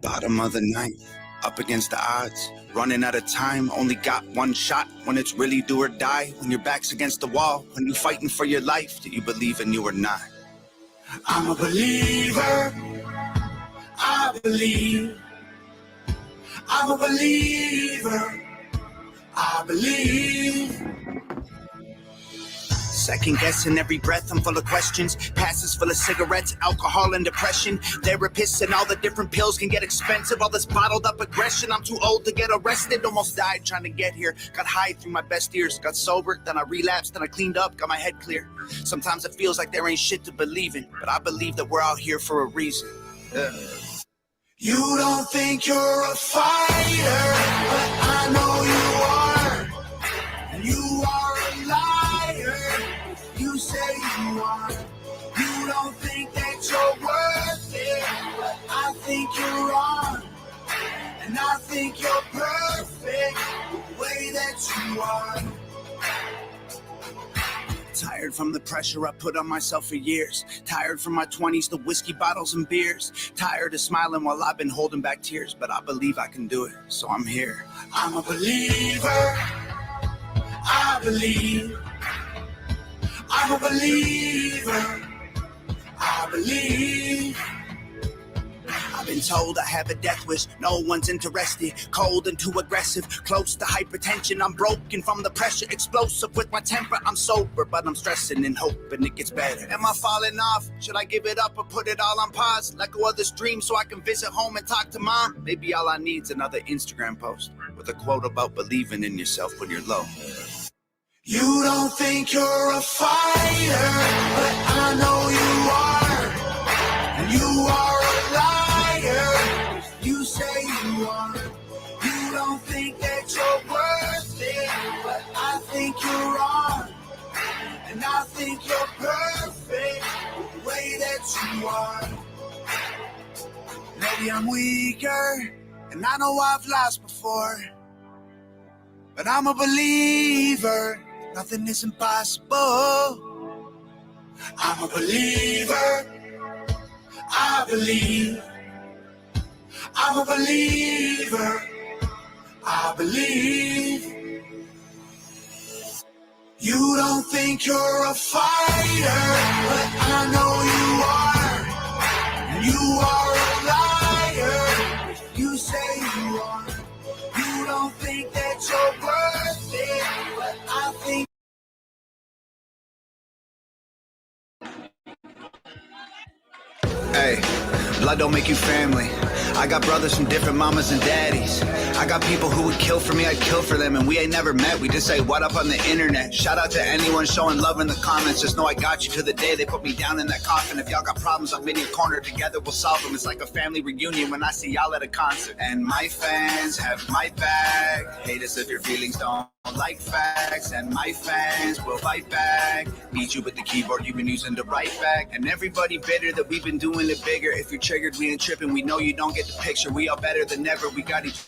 Bottom of the ninth, up against the odds, running out of time, only got one shot. When it's really do or die, when your back's against the wall, when you're fighting for your life, do you believe in you or not? I'm a believer, I believe. I'm a believer, I believe. Second guessing every breath, I'm full of questions. Passes full of cigarettes, alcohol and depression. Therapists and all the different pills can get expensive. All this bottled up aggression, I'm too old to get arrested. Almost died trying to get here. Got high through my best years. Got sober, then I relapsed, then I cleaned up, got my head clear. Sometimes it feels like there ain't shit to believe in, but I believe that we're out here for a reason. You don't think you're a fighter, but I know you are. And you are a liar. You say you are. You don't think that you're worth it, but I think you're wrong. And I think you're perfect the way that you are. Tired from the pressure I put on myself for years. Tired from my 20s, the whiskey bottles and beers. Tired of smiling while I've been holding back tears. But I believe I can do it, so I'm here. I'm a believer, I believe. I'm a believer, I believe. I've been told I have a death wish, no one's interested. Cold and too aggressive, close to hypertension. I'm broken from the pressure, explosive with my temper. I'm sober, but I'm stressing and hoping it gets better. Am I falling off? Should I give it up or put it all on pause? Let go of this dream so I can visit home and talk to mom? Maybe all I need's another Instagram post with a quote about believing in yourself when you're low. You don't think you're a fighter, but I know you are. And you are a liar. You say you are. You don't think that you're worth it, but I think you're wrong. And I think you're perfect the way that you are. Maybe I'm weaker, and I know I've lost before. But I'm a believer. Nothing is impossible. I'm a believer, I believe. I'm a believer, I believe. You don't think you're a fighter, but I know you are. And you are a liar. You say you are. You don't think that you're worth it, but I think. Hey, blood don't make you family. I got brothers from different mamas and daddies. I got people who would kill for me, I'd kill for them. And we ain't never met, we just say what up on the internet. Shout out to anyone showing love in the comments. Just know I got you to the day they put me down in that coffin. If y'all got problems, I'm in your corner, together we'll solve them. It's like a family reunion when I see y'all at a concert. And my fans have my back. Hate us if your feelings don't like facts. And my fans will fight back. Beat you with the keyboard you've been using to write back. And everybody bitter that we've been doing it bigger. If you're triggered, we ain't tripping. We know you don't get the picture. We all better than ever. We got each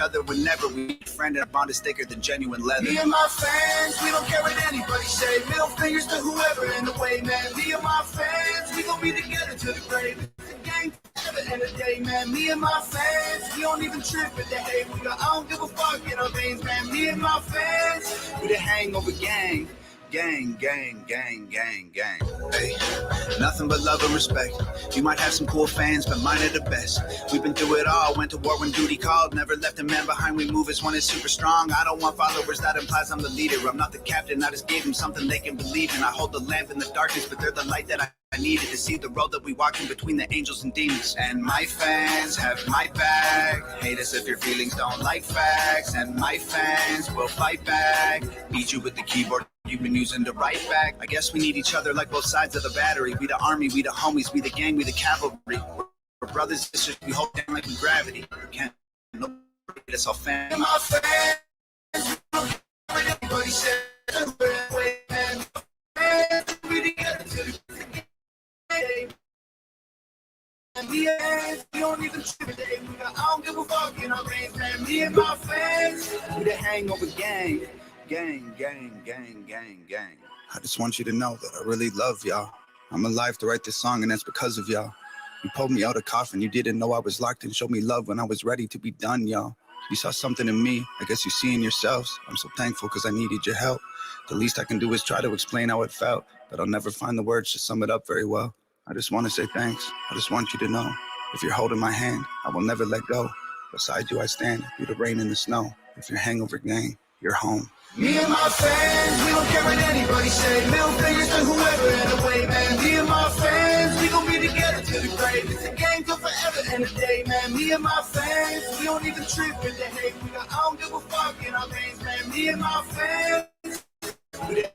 other whenever we friend, and a bond is thicker than genuine leather. Me and my fans, we don't care what anybody say. Middle fingers to whoever in the way, man. Me and my fans, we gon' be together to the grave. It's a gang forever in the day, man. Me and my fans, we don't even trip at the hate. We got I don't give a fuck in our veins, man. Me and my fans, we the hangover gang. Gang, gang, gang, gang, gang. Hey, nothing but love and respect. You might have some cool fans, but mine are the best. We've been through it all, went to war when duty called. Never left a man behind, we move as one is super strong. I don't want followers, that implies I'm the leader. I'm not the captain, I just gave them something they can believe in. I hold the lamp in the darkness, but they're the light that I needed to see the road that we walk in between the angels and demons. And my fans have my back. Hate us if your feelings don't like facts. And my fans will fight back. Beat you with the keyboard you've been using to write back. I guess we need each other like both sides of the battery. We the army, we the homies, we the gang, we the cavalry. We're brothers and sisters, we hold down like in gravity. Can't nobody get us all family. My fans, everybody said, we together to the and we don't even trip a day. We got I don't give a fuck in our veins, man. Me and my fans, we the hangover gang. Gang, gang, gang, gang, gang. I just want you to know that I really love y'all. I'm alive to write this song, and that's because of y'all. You pulled me out of coffin. You didn't know I was locked and showed me love when I was ready to be done, y'all. You saw something in me. I guess you see in yourselves. I'm so thankful because I needed your help. The least I can do is try to explain how it felt, but I'll never find the words to sum it up very well. I just want to say thanks. I just want you to know, if you're holding my hand, I will never let go. Beside you I stand, through the rain and the snow. If you're hangover gang, you're home. Me and my fans, we don't care what anybody say. Middle fingers to whoever in the way, man. Me and my fans, we gon' be together till the grave. It's a game till forever and a day, man. Me and my fans, we don't even trip with the hate. We got, I don't give a fuck in our veins, man. Me and my fans, we the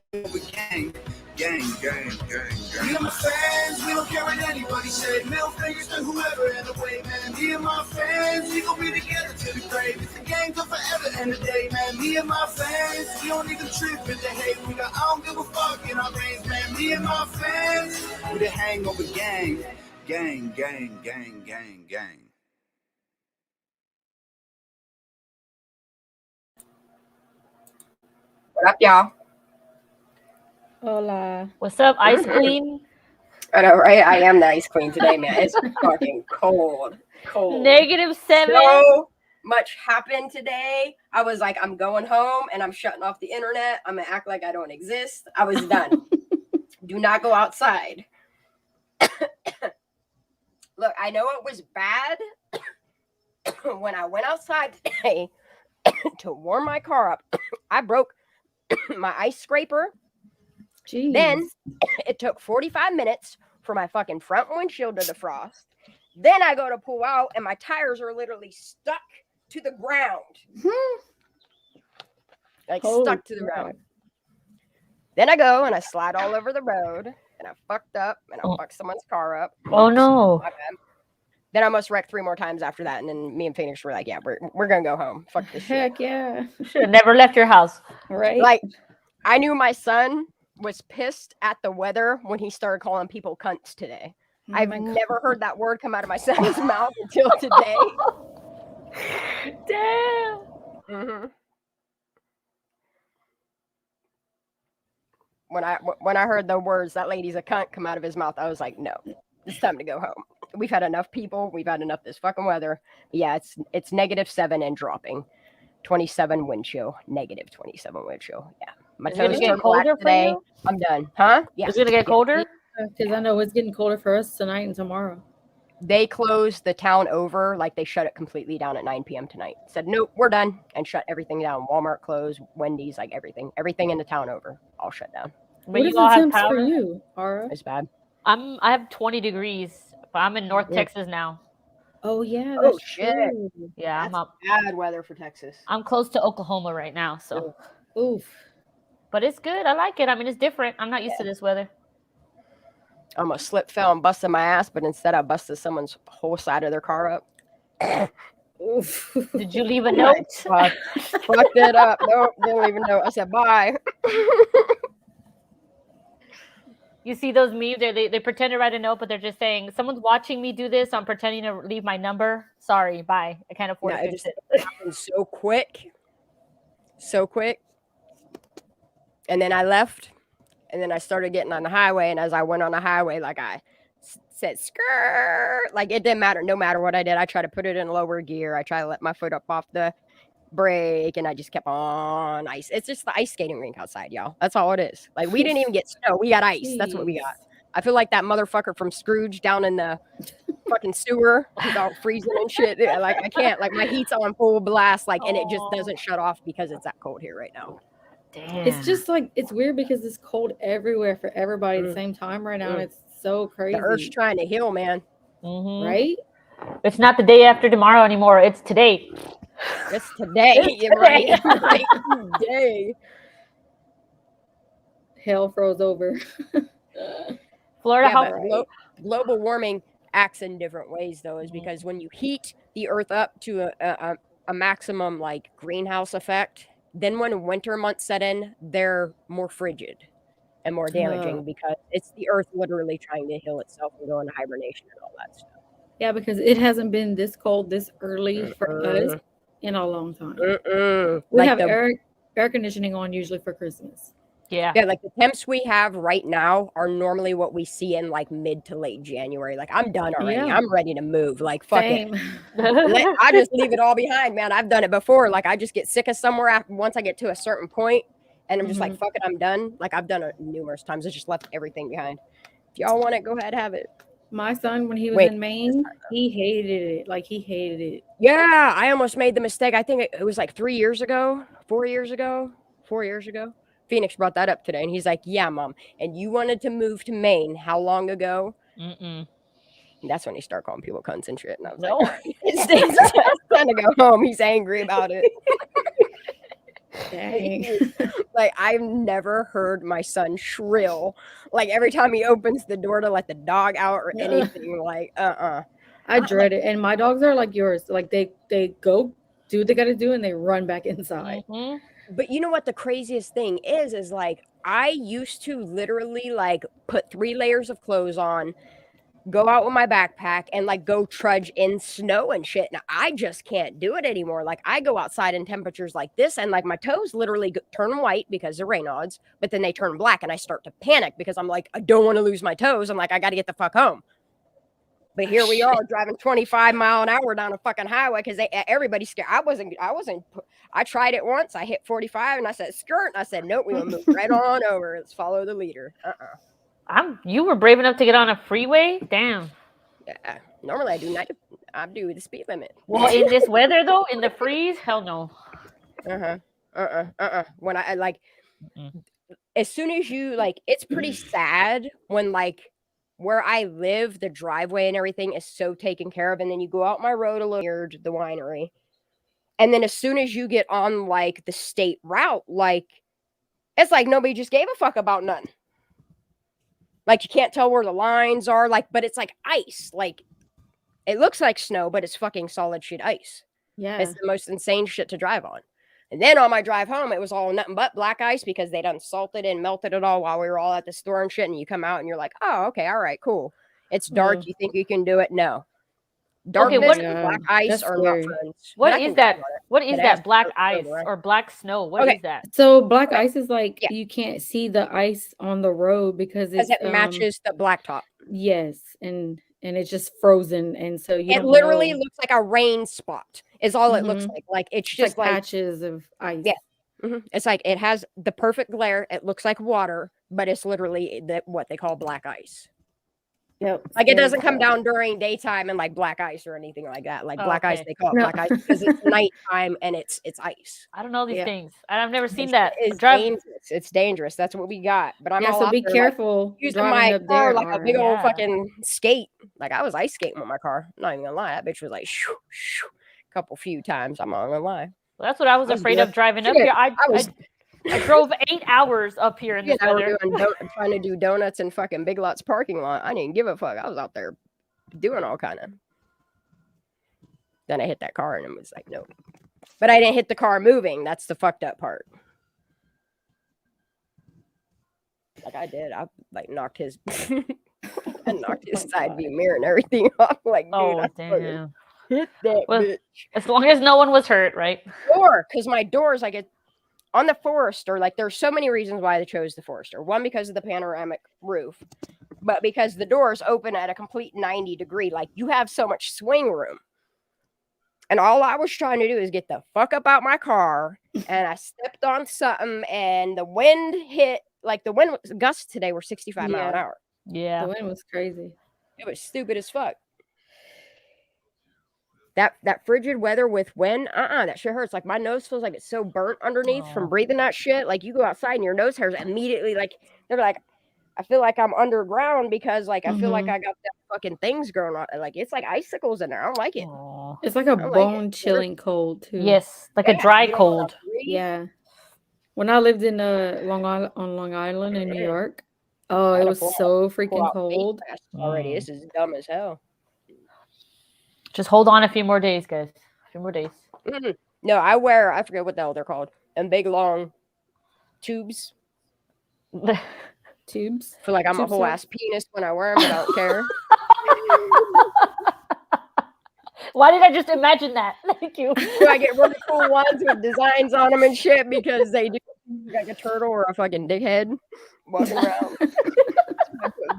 gang. Gang. Me and my fans, we don't care what anybody say. Middle fingers to whoever in the way, man. Me and my fans, we gon' be together till the grave. It's a game till forever and a day, man. Me and my fans, we don't even trip with the hate. We got, I don't give a fuck in our veins, man. Me and my fans, we the hangover gang. Gang. What up, y'all? Hola. What's up, Ice Queen? I know, right? I am the ice queen today, man. It's fucking cold. -7. So much happened today. I was like, I'm going home and I'm shutting off the internet. I'm gonna act like I don't exist. I was done. Do not go outside. Look, I know it was bad when I went outside today to warm my car up. I broke my ice scraper. Jeez. Then it took 45 minutes for my fucking front windshield to defrost. Then I go to pull out and my tires are literally stuck to the ground. Like stuck to the ground. Then I go and I slide all over the road and I fucked up and I fucked someone's car up. Oh no. Then I almost wrecked 3 more times after that. And then me and Phoenix were like, yeah, we're going to go home. Fuck this shit. Heck yeah. Should have never left your house. Right? Like, I knew my son was pissed at the weather when he started calling people cunts today. I've never heard that word come out of my son's mouth until today. Damn. Mm-hmm. When I heard the words "that lady's a cunt" come out of his mouth, I was like, no, it's time to go home. We've had enough people. We've had enough this fucking weather. But yeah, it's -7 and dropping. 27 wind chill. -27 wind chill. Yeah. My toes get are colder black today. I'm done. Huh? Yeah. It's gonna get colder? Because I know it's getting colder for us tonight and tomorrow. They closed the town over, like they shut it completely down at 9 p.m. tonight. Said, nope, we're done, and shut everything down. Walmart closed, Wendy's, like everything in the town over, all shut down. But What you is all the have temps power? for you, Ara? It's bad. I have 20 degrees, but I'm in North Texas now. Oh yeah, that's shit. true. Yeah, That's I'm up. bad weather for Texas. I'm close to Oklahoma right now, so. Oof. But it's good. I like it. I mean, it's different. I'm not used to this weather. I almost slipped, fell, and busted my ass, but instead I busted someone's whole side of their car up. Oof. Did you leave a note? Fucked it up. Nope, didn't even know. I said bye. You see those memes? They pretend to write a note, but they're just saying, someone's watching me do this. I'm pretending to leave my number. Sorry, bye. I can't afford to It fix just it. happened so quick. So quick. And then I left. And then I started getting on the highway. And as I went on the highway, like I said, skirt. Like it didn't matter. No matter what I did, I tried to put it in lower gear. I tried to let my foot up off the brake. And I just kept on ice. It's just the ice skating rink outside, y'all. That's all it is. Like we didn't even get snow. We got ice. That's what we got. I feel like that motherfucker from Scrooge down in the fucking sewer. He's all freezing and shit. Like I can't. Like my heat's on full blast. Like and it just doesn't shut off because it's that cold here right now. Damn. It's just like it's weird because it's cold everywhere for everybody at the same time right now. And it's so crazy. The earth's trying to heal, man. Mm-hmm. Right? It's not the day after tomorrow anymore. It's today. It's today. It's today. Right? Today. Hell froze over. Florida, Yeah, but global warming acts in different ways, though, is because when you heat the earth up to a maximum like greenhouse effect, then when winter months set in, they're more frigid and more damaging because it's the earth literally trying to heal itself and go into hibernation and all that stuff. Yeah, because it hasn't been this cold this early for us in a long time. We Like have air conditioning on usually for Christmas. Yeah. Yeah, like the temps we have right now are normally what we see in like mid to late January. Like I'm done already. Yeah. I'm ready to move. Like fuck Same. it. I just leave it all behind, man. I've done it before. Like I just get sick of somewhere after once I get to a certain point, and I'm just like, fuck it, I'm done. Like I've done it numerous times. I just left everything behind. If y'all want it, go ahead, have it. My son, when he was in Maine, he hated it. Like he hated it. Yeah, I almost made the mistake. I think it was like 4 years ago. Phoenix brought that up today, and he's like, "Yeah, Mom, and you wanted to move to Maine how long ago?" Mm-mm. And that's when he started calling people cunts and shit. And I was No. like, "It's time to go home." He's angry about it. Dang. Like I've never heard my son shrill. Like every time he opens the door to let the dog out or anything. Like I dread it. And my dogs are like yours. Like they go do what they got to do and they run back inside. Mhm. But you know what the craziest thing is like I used to literally like put 3 layers of clothes on, go out with my backpack and like go trudge in snow and shit. And I just can't do it anymore. Like I go outside in temperatures like this and like my toes literally turn white because they're Raynaud's, but then they turn black and I start to panic because I'm like, I don't want to lose my toes. I'm like, I got to get the fuck home. But here we are driving 25 mile an hour down a fucking highway because everybody's scared. I tried it once. I hit 45 and I said, skirt. And I said, nope, we're going to move right on over. Let's follow the leader. You were brave enough to get on a freeway? Damn. Yeah. Normally I do the speed limit. Well, in this weather though, in the freeze, hell no. When I like, as soon as you like, it's pretty sad when like, where I live, the driveway and everything is so taken care of. And then you go out my road a little near the winery. And then as soon as you get on like the state route, like it's like nobody just gave a fuck about nothing. Like you can't tell where the lines are, like, but it's like ice. Like it looks like snow, but it's fucking solid shit ice. Yeah. It's the most insane shit to drive on. And then on my drive home, it was all nothing but black ice because they done salted and melted it all while we were all at the store and shit. And you come out and you're like, oh, okay, all right, cool. It's dark. You think you can do it? No. Darkness and black ice are not friends. What is that? What is that black ice or black snow? What is that? So black ice is like you can't see the ice on the road because it matches the blacktop. Yes, and it's just frozen, and so it literally looks like a rain spot. Is all it looks like. Like it's just like patches of ice. Yeah, it's like it has the perfect glare. It looks like water, but it's literally what they call black ice. Yep. Like it doesn't come down during daytime and like black ice or anything like that. Like black ice, they call it black ice because it's nighttime and it's ice. I don't know these things. I've never seen that. It's dangerous. It's dangerous. That's what we got. But I'm all so be careful. Like, using my car like a big old fucking skate. Like I was ice skating with my car. I'm not even gonna lie. That bitch was like shoo, shoo, few times. I'm not gonna lie. Well, that's what I was afraid of driving up here. I drove 8 hours up here in this weather. Trying to do donuts in fucking Big Lots parking lot. I didn't give a fuck. I was out there doing all kind of. Then I hit that car and it was like, no. But I didn't hit the car moving. That's the fucked up part. Like I did. I like knocked his side view mirror and everything off. Like, dude, damn. Hit that bitch. As long as no one was hurt, right? Or because my doors, I get on the Forester, like there's so many reasons why they chose the Forester. One, because of the panoramic roof, but because the doors open at a complete 90 degree. Like you have so much swing room. And all I was trying to do is get the fuck up out my car. And I stepped on something and the wind hit, like the wind gusts today were 65 mile an hour. Yeah. The wind was crazy. It was stupid as fuck. That frigid weather with wind, that shit hurts. Like my nose feels like it's so burnt underneath from breathing that shit. Like you go outside and your nose hairs immediately, like they're like, I feel like I'm underground because like I feel like I got that fucking things growing on. Like it's like icicles in there. I don't like it. It's like a bone chilling cold too. Yes, like a dry cold. Yeah. When I lived in Long Island in New York, it was so freaking cold. Already, this is dumb as hell. Just hold on a few more days, guys. A few more days. Mm-hmm. No, I forget what the hell they're called. And big long tubes. Tubes? I feel like I'm a whole ass penis when I wear them. I don't care. Why did I just imagine that? Thank you. So I get really cool ones with designs on them and shit because they do like a turtle or a fucking dickhead walking around.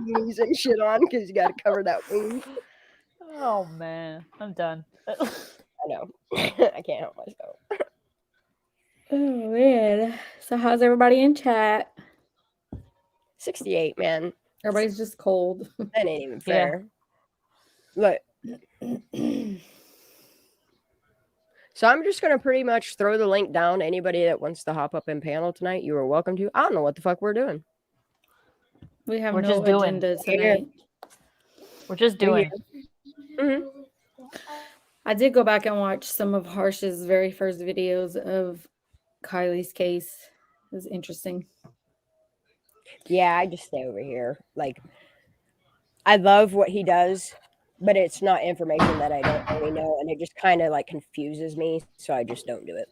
Beanies and shit on because you got to cover that wing. Oh man, I'm done. I know. I can't help myself. Oh man. So how's everybody in chat? 68, man. Everybody's just cold. That ain't even fair. Look. So I'm just going to pretty much throw the link down. Anybody that wants to hop up in panel tonight, you are welcome to. I don't know what the fuck we're doing. We have We're no just doing. agenda tonight. We're just doing. Mm-hmm. I did go back and watch some of Harsh's very first videos of Kylie's case. It was interesting. Yeah, I just stay over here. Like, I love what he does, but it's not information that I don't really know, and it just kind of like confuses me, so I just don't do it.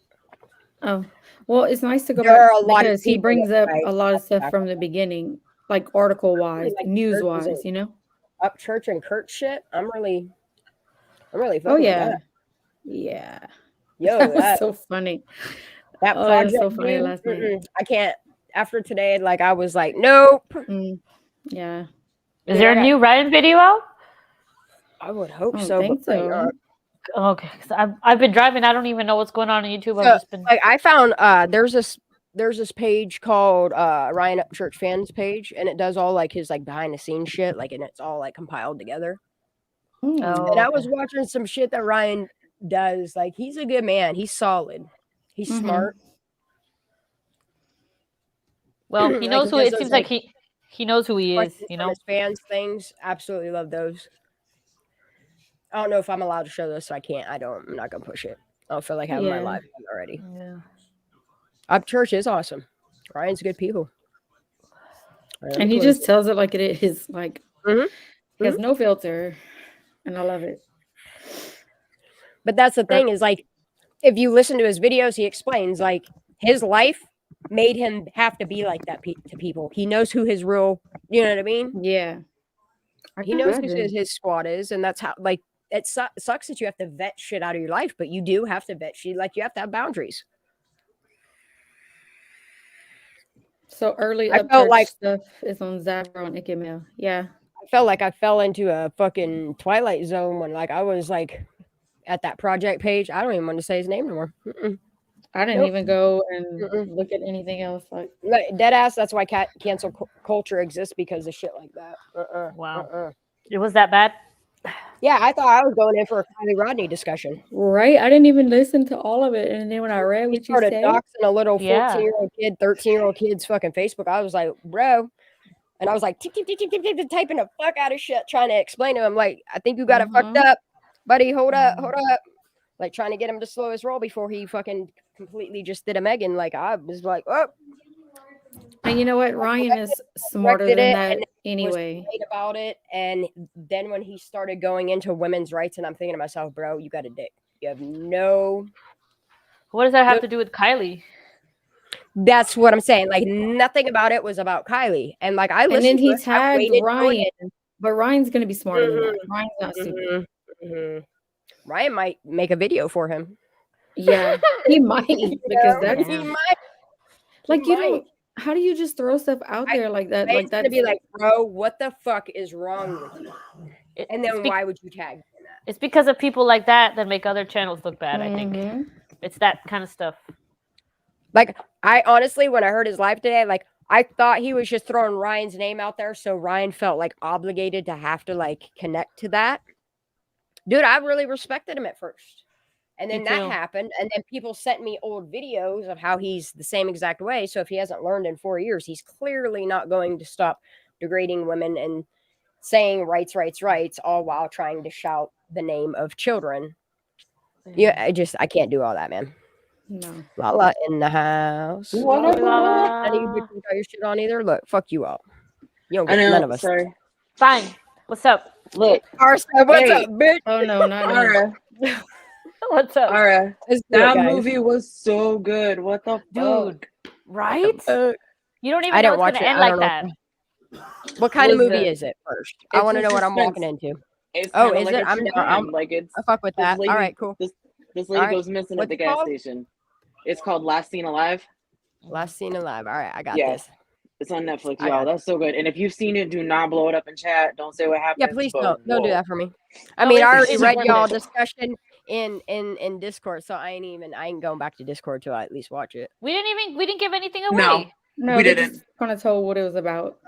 Oh, well, it's nice to go There back are a lot of because he people brings that up I a lot of stuff back from the beginning, like article-wise, like news-wise, churches you know? Up church and Kurt shit. I'm really fucking Oh, with yeah. that. Yeah. Yo, That was that so funny. that Oh, it project, was so funny dude, last night. I can't. After today, like I was like, nope. Yeah. Is there a new Ryan video out? I would hope I don't so, think but so. not. Okay, 'cause I've been driving. I don't even know what's going on YouTube. So, I've just been like I found there's this page called Ryan Upchurch Fans page, and it does all like his like behind the scenes shit, like, and it's all like compiled together. Mm. Oh, And I was watching some shit that Ryan does. Like, he's a good man. He's solid. He's smart. well, he Like, knows he who. does It those, seems like he knows who he is. questions You from know. his fans things. Absolutely love those. I don't know if I'm allowed to show those, so I can't. I'm not gonna push it. I don't feel like having my Yeah. live already. Yeah. Upchurch is awesome. Ryan's good people. And he just tells it like it is. Like, Mhm. he has no filter. And I love it. But that's the thing is, like, if you listen to his videos, he explains, like, his life made him have to be like that to people. He knows who his real, you know what I mean? Yeah. He knows who his squad is, and that's how, like, it sucks that you have to vet shit out of your life, but you do have to vet shit. Like, you have to have boundaries. So early I felt Upchurch like stuff is on Zavro and Ikemil. Yeah. I felt like I fell into a fucking Twilight Zone when, like, I was like at that project page. I don't even want to say his name anymore. I didn't even go and look at anything else. Like, dead ass. That's why cancel culture exists, because of shit like that. Wow. It was that bad? Yeah, I thought I was going in for a Kylie Rodney discussion. Right? I didn't even listen to all of it. And then when I read what you started said, doxing a little 14-year-old kid, 13-year-old kid's fucking Facebook. I was like, bro. And I was like, typing the fuck out of shit, trying to explain to him, like, I think you got it fucked up, buddy. Hold up. Like, trying to get him to slow his roll before he fucking completely just did a Megan. Like, I was like, oh. And you know what? Ryan is smarter than that anyway. About it. And then when he started going into women's rights, and I'm thinking to myself, bro, you got a dick. You have no. What does that have to do with Kylie? That's what I'm saying. Like, nothing about it was about Kylie. And like, I listened. And then he tagged Ryan, but Ryan's gonna be smarter than that. Ryan's not stupid. Ryan might make a video for him. Yeah, he might, because that's he might. Like, you don't. How do you just throw stuff out there like that? Like, that's gonna be like, bro, what the fuck is wrong with you? And then why would you tag that? It's because of people like that make other channels look bad. I think it's that kind of stuff. Like, I honestly, when I heard his live today, like, I thought he was just throwing Ryan's name out there, so Ryan felt like obligated to have to like connect to that. Dude, I really respected him at first. And then that happened. And then people sent me old videos of how he's the same exact way. So if he hasn't learned in 4 years, he's clearly not going to stop degrading women and saying rights, all while trying to shout the name of children. Yeah, I can't do all that, man. No. Lala in the house. What up, Lala? None of you bitches got your shit on either. Look, fuck you all. You don't get none of us. Sorry. Fine. What's up? Look. What's up, bitch? Oh no, not Ara. What's up? Ara. That movie was so good. What the dude? Fuck? Right? You don't even I know didn't it's gonna end like that. What kind of movie is it first? I want to know what I'm walking into. It's is like it? I'm like it's. I fuck with that. Lady, all right, cool. This lady goes missing at the gas station. It's called Last Seen Alive. Last Seen Alive. All right, I got Yeah. this. It's on Netflix, I got y'all. That's so good. And if you've seen it, do not blow it up in chat. Don't say what happened. Yeah, please don't do whoa. that for me. I No, mean, I it's already read worth y'all it. discussion in Discord, so I ain't going back to Discord till I at least watch it. We didn't give anything away. No, No, we they didn't. just kind of told what it was about.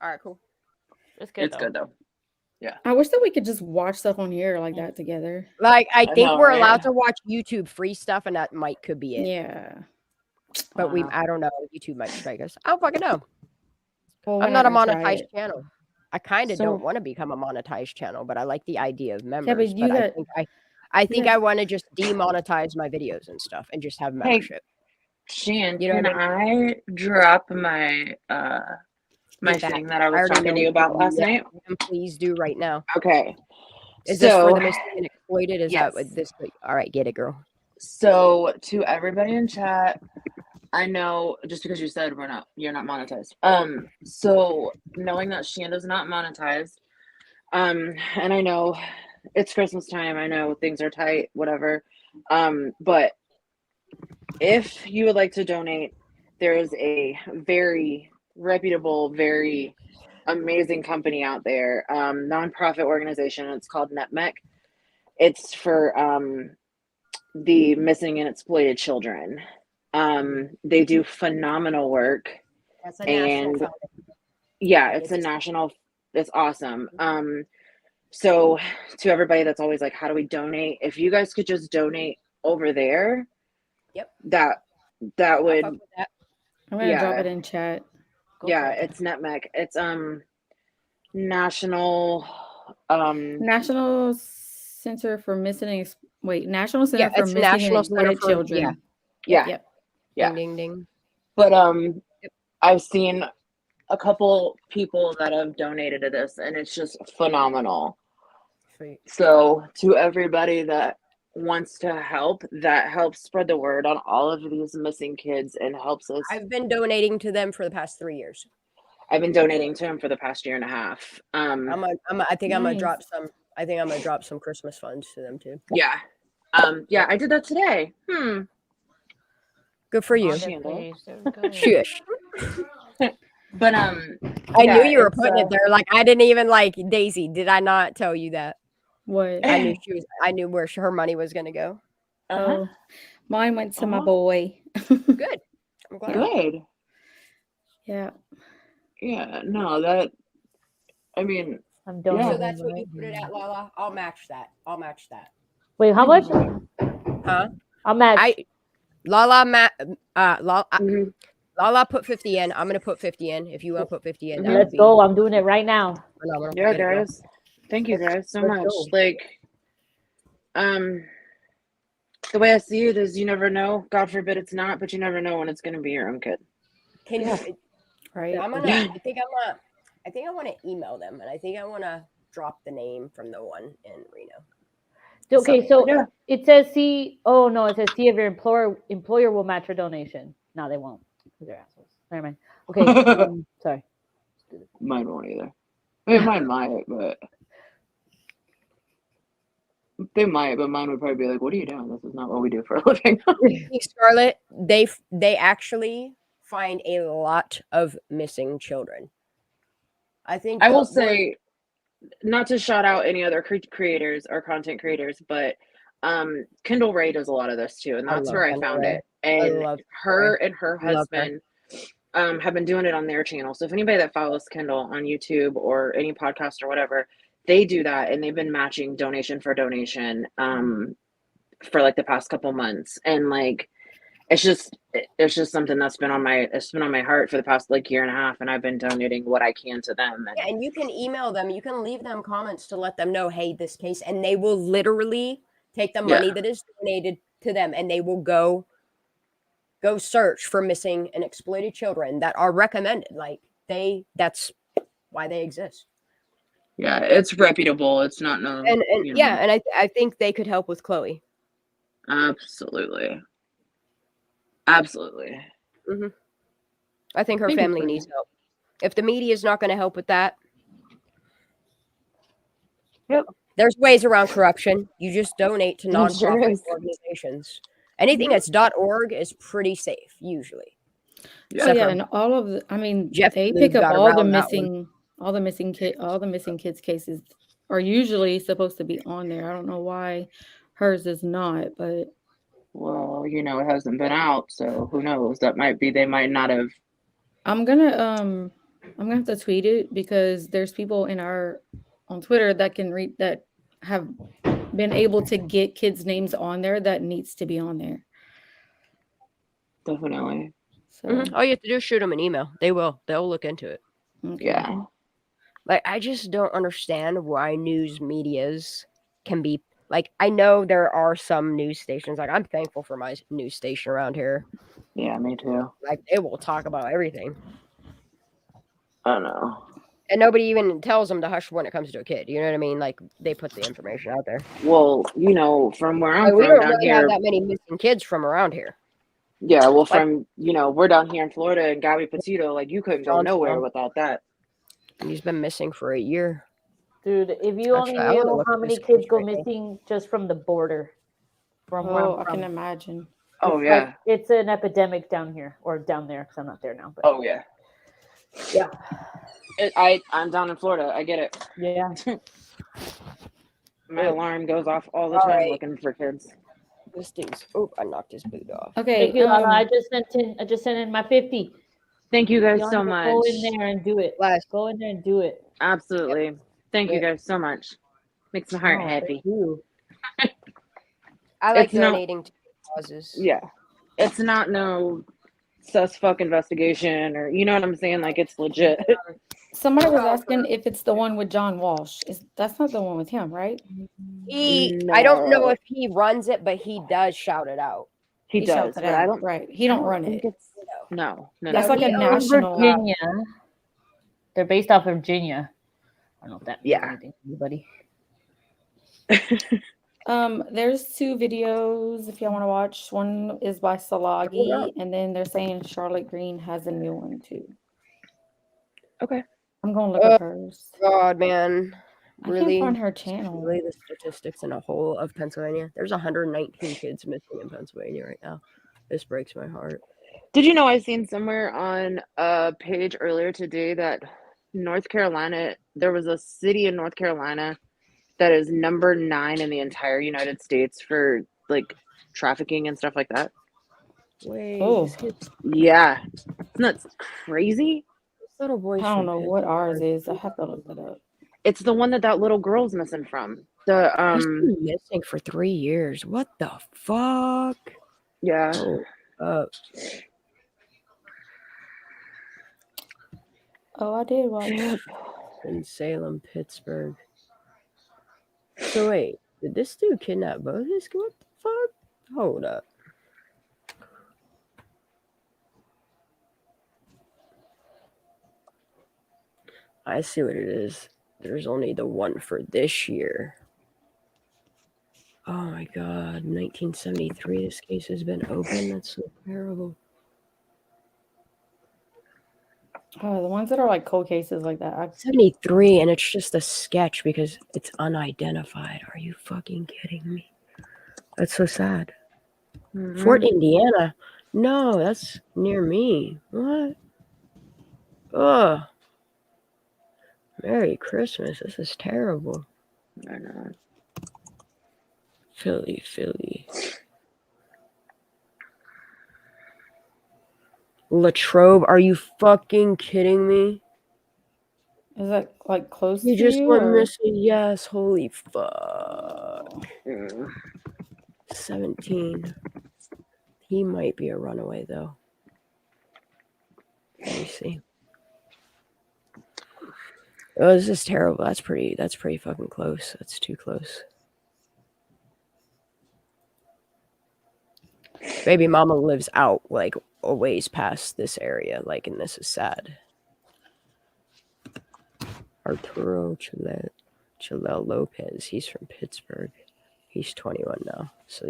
All right, cool. It's good. It's good though. I wish that we could just watch stuff on here like that together. Like, I think know, we're right? allowed to watch YouTube free stuff, and that could be it. Yeah. But know. I don't know. YouTube might strike us. I don't fucking know. Well, I'm we're not a gonna try monetized it. channel. I kind of So- don't want to become a monetized channel, but I like the idea of members. Yeah, but you I got- think I think got- I want to just demonetize my videos and stuff and just have membership. Shan, You know can what I drop my my Get that. thing that I I was already talking know to you what about last yeah, night? and please do right now. Okay. Is this for So- the missing and exploited? Is that Yes. what this? All right, get it, girl. So to everybody in chat, I know just because you said you're not monetized. So knowing that Shanda's not monetized, and I know it's Christmas time, I know things are tight, whatever. But if you would like to donate, there is a very reputable, very amazing company out there, nonprofit organization. It's called NetMech. It's for the missing and exploited children. They do phenomenal work. That's a national And- foundation. Yeah, it's a national. It's awesome. So to everybody that's always like, how do we donate? If you guys could just donate over there, Yep. that I would, fuck with that. I'm gonna drop Yeah. it in chat. Go yeah, for it. it's NetMech. It's national. National Center for Missing and National Center Yeah, for it's Missing National and Center Exploited for Children. Yeah, Yep. yeah. Ding ding ding. But I've seen a couple people that have donated to this, and it's just phenomenal. Sweet. So to everybody that wants to help, that helps spread the word on all of these missing kids and helps us. I've been donating to them for the past 3 years. I've been donating to them for the past year and a half. I think I'm gonna Nice. drop some. I think I'm gonna drop some Christmas funds to them too. Yeah. Yeah, I did that today. Good for you. Shanda. Shush. But I knew you were it's, putting it there. Like I didn't even like Daisy. Did I not tell you that? What? I knew she was. I knew where her money was gonna go. Oh, mine went to my Uh-huh. boy. Good. I'm glad. Good. Yeah. Yeah, no, that, I mean, I'm So donating. that's what you right put it now. at, Lala. I'll match that. Wait, how much? Huh? I'll match. Lala mhm. Lala put 50 in. I'm gonna put 50 in. If you want to put 50 in, that Mhm. would Let's be go. I'm doing it right now. phenomenal. Yeah, Get it, girl. guys. Thank you guys so Let's much. go. Like, the way I see it is you never know. God forbid it's not, but you never know when it's going to be your own kid. Can Yeah. you? Right. I'm gonna. Yeah. I think I want to email them, and I think I want to drop the name from the one in Reno. Okay, so Yeah. it says see. Oh no, it says see if your employer will match your donation. No, they won't. 'Cause they're assholes. Never mind. Okay, sorry. Mine won't either. I mean, mine might, but they might, but mine would probably be like, what are you doing? This is not what we do for a living. Hey, Scarlett, they actually find a lot of missing children. I think I will say, not to shout out any other creators or content creators, but Kendall Ray does a lot of this too, and I that's love where I Kendall found Ray. it. And love her and her I love her. husband have been doing it on their channel. So if anybody that follows Kendall on YouTube or any podcast or whatever, they do that, and they've been matching donation for donation for like the past couple months, and like it's just something that's been on my heart for the past like year and a half, and I've been donating what I can to them. And Yeah, and you can email them. You can leave them comments to let them know, hey, this case, and they will literally take the money that is donated to them, and they will go search for missing and exploited children that are recommended. Like that's why they exist. yeah, it's reputable. It's not no. And you know. yeah, and I think they could help with Chloe. Absolutely. I think her Thank you, family Chloe. needs help. If the media is not going to help with that, Yep. There's ways around corruption. You just donate to There sure nonprofit is. organizations. Anything that's .org is pretty safe usually. Oh yeah, and all of the, I mean, Jeff they Lube pick up got all the around that one. missing kids cases are usually supposed to be on there. I don't know why hers is not, but Well, it hasn't been out, so who knows? That might be they might not have. I'm gonna have to tweet it because there's people on Twitter that can read that have been able to get kids' names on there that needs to be on there. Definitely. So All you have to do is shoot them an email. They'll look into it. okay. Yeah. Like, I just don't understand why news medias can be like, I know there are some news stations. Like, I'm thankful for my news station around here. Yeah, me too. Like, they will talk about everything. I know. And nobody even tells them to hush when it comes to a kid. You know what I mean? Like, they put the information out there. Well, from where I'm Like, we from don't down really have here. that many missing kids from around here. Yeah, well, Like, we're down here in Florida and Gabby Petito, like you couldn't go nowhere without that. And he's been missing for a year. Dude, if you only I wanna knew look how at many this kids case go right now. missing just from the border. From where Oh, I'm I can from. imagine. Oh It's yeah. like, it's an epidemic down here, or down there, because I'm not there now. But Oh yeah. yeah. I'm down in Florida. I get it. Yeah. My alarm goes off all the time looking for kids. This dude's. Oh, I knocked his boot off. Okay. Thank you, Lala. I just sent in my 50. Thank you guys Y'all so need to much. Go in there and do it. Last. Go in there and do it. Absolutely. Thank you guys so much. Makes my heart happy. Thank you. I like donating to causes. Yeah. It's not no sus fuck investigation or you know what I'm saying? Like it's legit. Somebody was asking if it's the one with John Walsh. That's not the one with him, right? I don't know if he runs it, but he does shout it out. He does, shouts it but I out, don't. right. He don't run think it. it's no. That's like a He owns national. Virginia. They're based off of Virginia. I don't know if that means anything to anybody. There's 2 videos if y'all want to watch. One is by Salagi, and then they're saying Charlotte Green has a new one too. Okay. I'm gonna look at hers. God, man. Really? I can't find her channel. Really, the statistics in a whole of Pennsylvania. There's 119 kids missing in Pennsylvania right now. This breaks my heart. Did you know I seen somewhere on a page earlier today that North Carolina, there was a city in North Carolina that is number 9 in the entire United States for like trafficking and stuff like that. Wait. Oh. Yeah. Isn't that crazy? Little boy. I don't know what ours is. I have to look that up. It's the one that little girl's missing from. The He's been missing for 3 years. What the fuck? Yeah. Oh, I did watch. In Salem, Pittsburgh. So wait, did this dude kidnap both his? What the fuck? Hold up. I see what it is. There's only the one for this year. Oh my god, 1973. This case has been open. That's so terrible. Oh, the ones that are like cold cases like that. 73, and it's just a sketch because it's unidentified. Are you fucking kidding me? That's so sad. Mm-hmm. Fort Indiana. No, that's near me. What? Ugh. Merry Christmas. This is terrible. I know. Philly. Latrobe, are you fucking kidding me? Is that like close you to just you? went missing? Yes, holy fuck. 17. He might be a runaway though. Let me see. Oh, this is terrible. That's pretty fucking close. That's too close. Baby mama lives out like a ways past this area, like, and this is sad. Arturo Chalel Lopez. He's from Pittsburgh. He's 21 now. So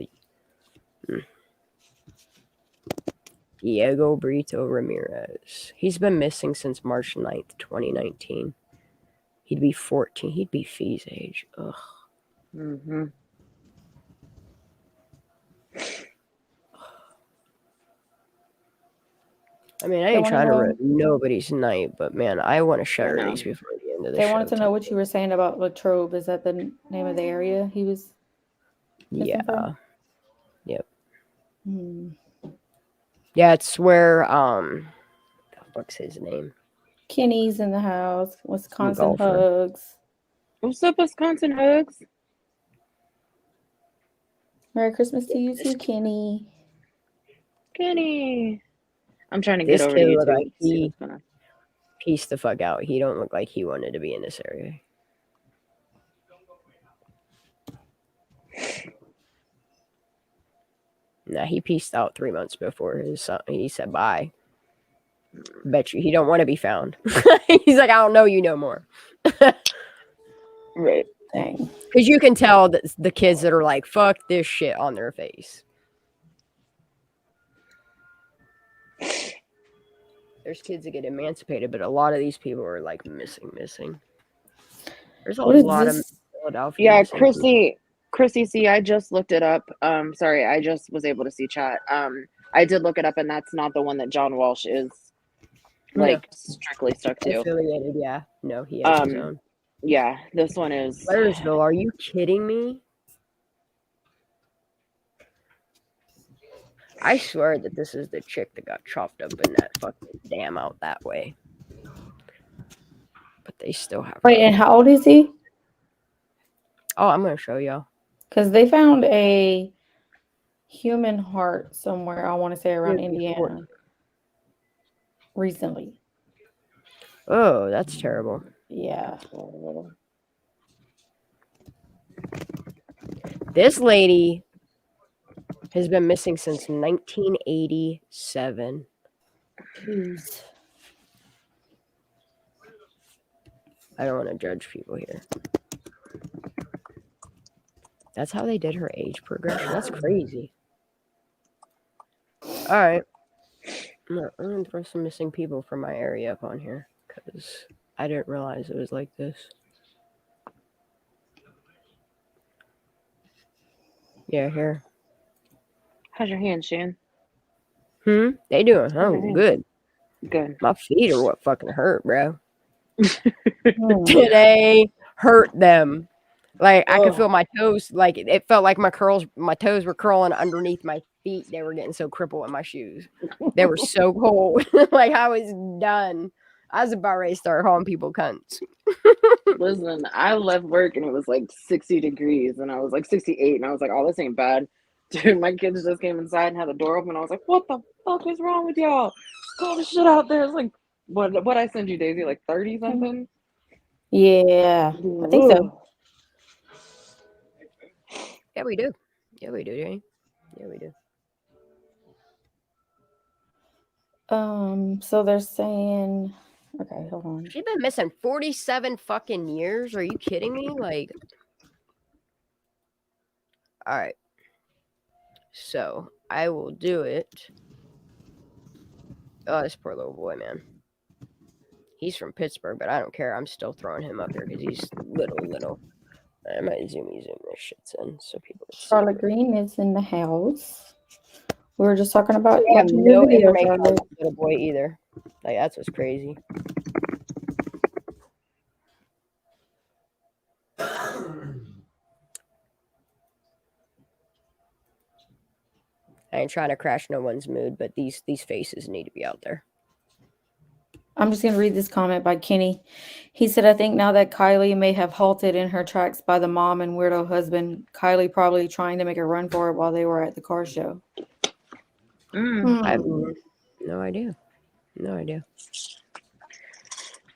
Diego Brito Ramirez. He's been missing since March 9th, 2019. He'd be 14. He'd be Fee's age. Ugh. Mm-hmm. I mean, I They ain't wanna trying to know- ruin nobody's night, but man, I want to shut her know. these before the end of the They show. wanted to know what you were saying about Latrobe. Is that the name of the area he was missing from? Yep. Hmm. Yeah, it's where the fuck's his name? Kenny's in the house. Wisconsin golfer. hugs. What's up, Wisconsin hugs? Merry Christmas to you This too, Kenny. Kenny. I'm trying to This get over kid to looked YouTube. like See he what's going on. pieced the fuck out. He don't look like he wanted to be in this area. Nah, he pieced out 3 months before his son. He said bye. Bet you he don't want to be found. He's like, I don't know you no more. Right. Dang. Because you can tell that the kids that are like, fuck this shit on their face. There's kids that get emancipated, but a lot of these people are like missing. There's a What is lot of this? Philadelphia. Yeah, missing people. Chrissy, see, I just looked it up. Sorry, I just was able to see chat. I did look it up, and that's not the one that John Walsh is like strictly stuck to. Affiliated, yeah. No, he has his own. Yeah, this one is. Blairsville, are you kidding me? I swear that this is the chick that got chopped up in that fucking dam out that way. But they still have. Wait, and how old is he? Oh, I'm gonna show y'all. Because they found a human heart somewhere. I want to say around Yeah, Indiana recently. Oh, that's terrible. Yeah. This lady has been missing since 1987. Jeez. I don't want to judge people here. That's how they did her age progression. That's crazy. All right. I'm going to throw some missing people from my area up on here because I didn't realize it was like this. Yeah, here. How's your hand, Shan? They doing? Oh, good. Good. My feet are what fucking hurt, bro. Hmm. Today hurt them. Like I could feel my toes. Like it felt like my toes were curling underneath my feet. They were getting so crippled in my shoes. They were so cold. Like I was done. I was about ready to start calling people cunts. Listen, I left work and it was like 60 degrees and I was like 68 and I was like, oh, this ain't bad. Dude, my kids just came inside and had the door open. I was like, what the fuck is wrong with y'all? All the shit out there. It's like, what I send you, Daisy? Like 30 something? Yeah, I think so. Yeah, we do. Yeah, we do, Jane. Yeah, we do. So they're saying, okay, hold on. She's been missing 47 fucking years. Are you kidding me? Like, all right. So I will do it. Oh, this poor little boy, man. He's from Pittsburgh, but I don't care. I'm still throwing him up here because he's little. I might zoom this shits in so people can see. Charlotte Green is in the house. We were just talking about I have watching no your video, information on Charlotte. that little boy either. Like that's what's crazy. I ain't trying to crash no one's mood, but these faces need to be out there. I'm just going to read this comment by Kenny. He said, I think now that Kylie may have halted in her tracks by the mom and weirdo husband, Kylie probably trying to make a run for it while they were at the car show. I have no idea. No idea.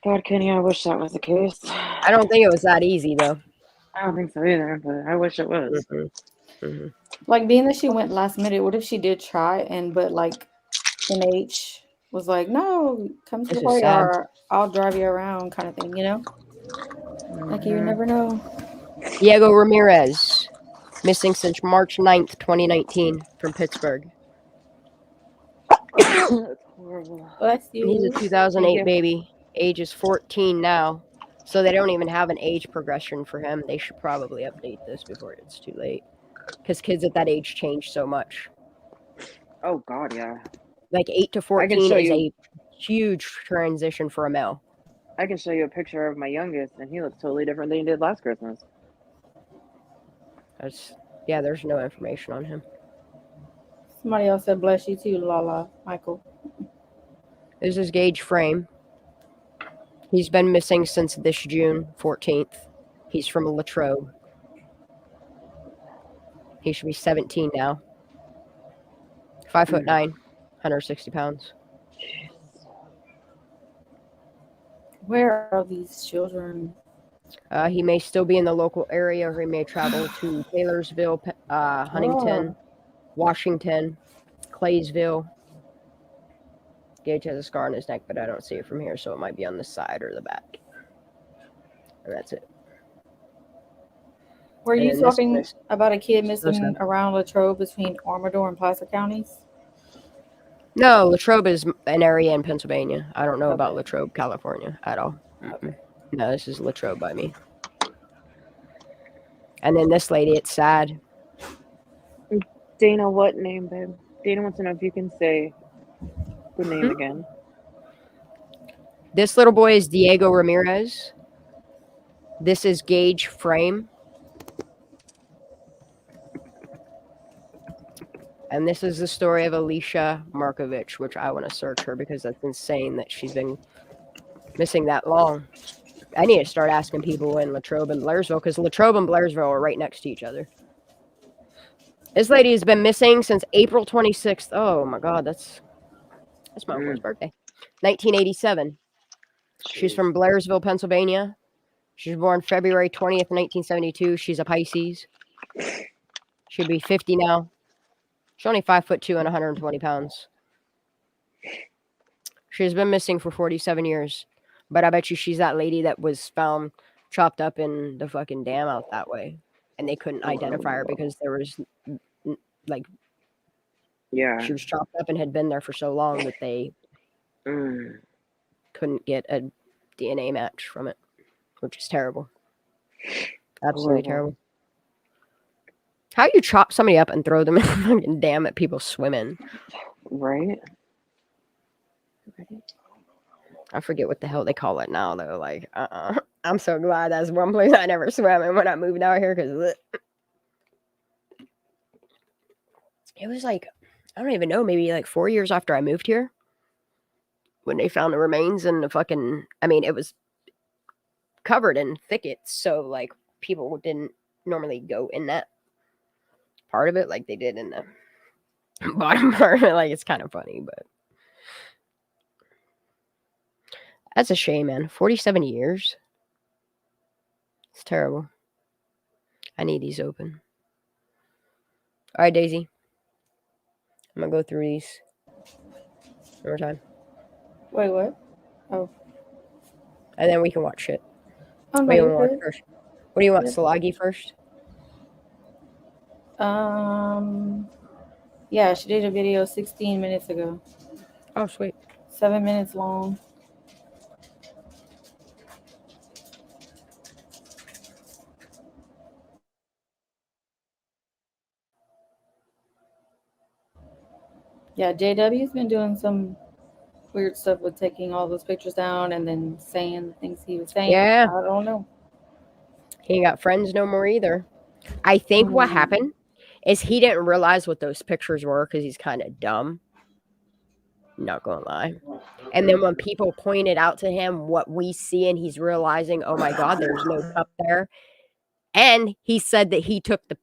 God, Kenny, I wish that was the case. I don't think it was that easy, though. I don't think so either, but I wish it was. Like, being that she went last minute, what if she did try but like NH was like, no, come to the party or I'll drive you around kind of thing, you know? Like, you never know. Diego Ramirez, missing since March 9th, 2019 from Pittsburgh. That's horrible. Bless you. He's a 2008 baby. Age is 14 now. So they don't even have an age progression for him. They should probably update this before it's too late. Because kids at that age change so much. Oh, God, yeah. Like 8 to I can 14 show is you. a huge transition for a male. I can show you a picture of my youngest, and he looks totally different than he did last Christmas. Yeah, there's no information on him. Somebody else said bless you too, Lala, Michael. This is Gage Frame. He's been missing since this June 14th. He's from Latrobe. He should be 17 now. 5'9", 160 pounds. Where are these children? He may still be in the local area, or he may travel to Taylorsville, Huntington, Washington, Claysville. Gage has a scar on his neck, but I don't see it from here, so it might be on the side or the back. And that's it. Were And you then this talking place- about a kid missing Listen. around Latrobe between Armador and Placer counties? No, Latrobe is an area in Pennsylvania. I don't know about Okay. Latrobe, California at all. Okay. No, this is Latrobe by me. And then this lady, it's sad. Dana, what name, babe? Dana wants to know if you can say the name again. This little boy is Diego Ramirez. This is Gage Frame. And this is the story of Alicia Markovich, which I want to search her because that's insane that she's been missing that long. I need to start asking people in Latrobe and Blairsville because Latrobe and Blairsville are right next to each other. This lady has been missing since April 26th. Oh my God, that's my uncle's birthday. 1987. She's from Blairsville, Pennsylvania. She was born February 20th, 1972. She's a Pisces. She'll be 50 now. She's only 5'2" and 120 pounds. She's been missing for 47 years. But I bet you she's that lady that was found chopped up in the fucking dam out that way. And they couldn't identify her because there was, like, she was chopped up and had been there for so long that they couldn't get a DNA match from it, which is terrible. Absolutely terrible. How you chop somebody up and throw them in the fucking dam that people swim in? Right? I forget what the hell they call it now, though. Like, I'm so glad that's one place I never swam in when I moved out here, because it was like, I don't even know, maybe like 4 years after I moved here when they found the remains in the fucking, I mean, it was covered in thickets, so like people didn't normally go in that part of it like they did in the bottom part. Like, it's kind of funny, but that's a shame, man. 47 years. It's terrible. I need these open. All right, Daisy. I'm going to go through these one more time. Wait, what? Oh. And then we can watch it. Oh, What do no, you want first? What do you want, Salagi first? Yeah, she did a video 16 minutes ago. Oh, sweet. 7 minutes long. Yeah, JW's been doing some weird stuff with taking all those pictures down and then saying the things he was saying. Yeah. I don't know. He ain't got friends no more either. I think what happened is he didn't realize what those pictures were because he's kind of dumb. Not gonna lie. And then when people pointed out to him what we see and he's realizing, oh my God, there's no cup there. And he said that he took the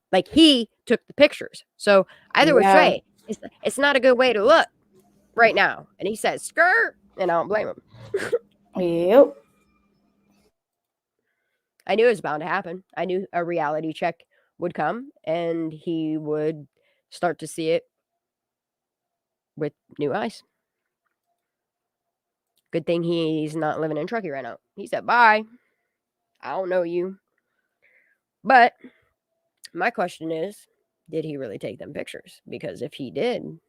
pictures. So either which way, it's not a good way to look right now. And he said, skirt, and I don't blame him. Yep. I knew it was bound to happen. I knew a reality check would come and he would start to see it with new eyes. Good thing he's not living in Truckee right now. He said, bye. I don't know you. But my question is, did he really take them pictures? Because if he did,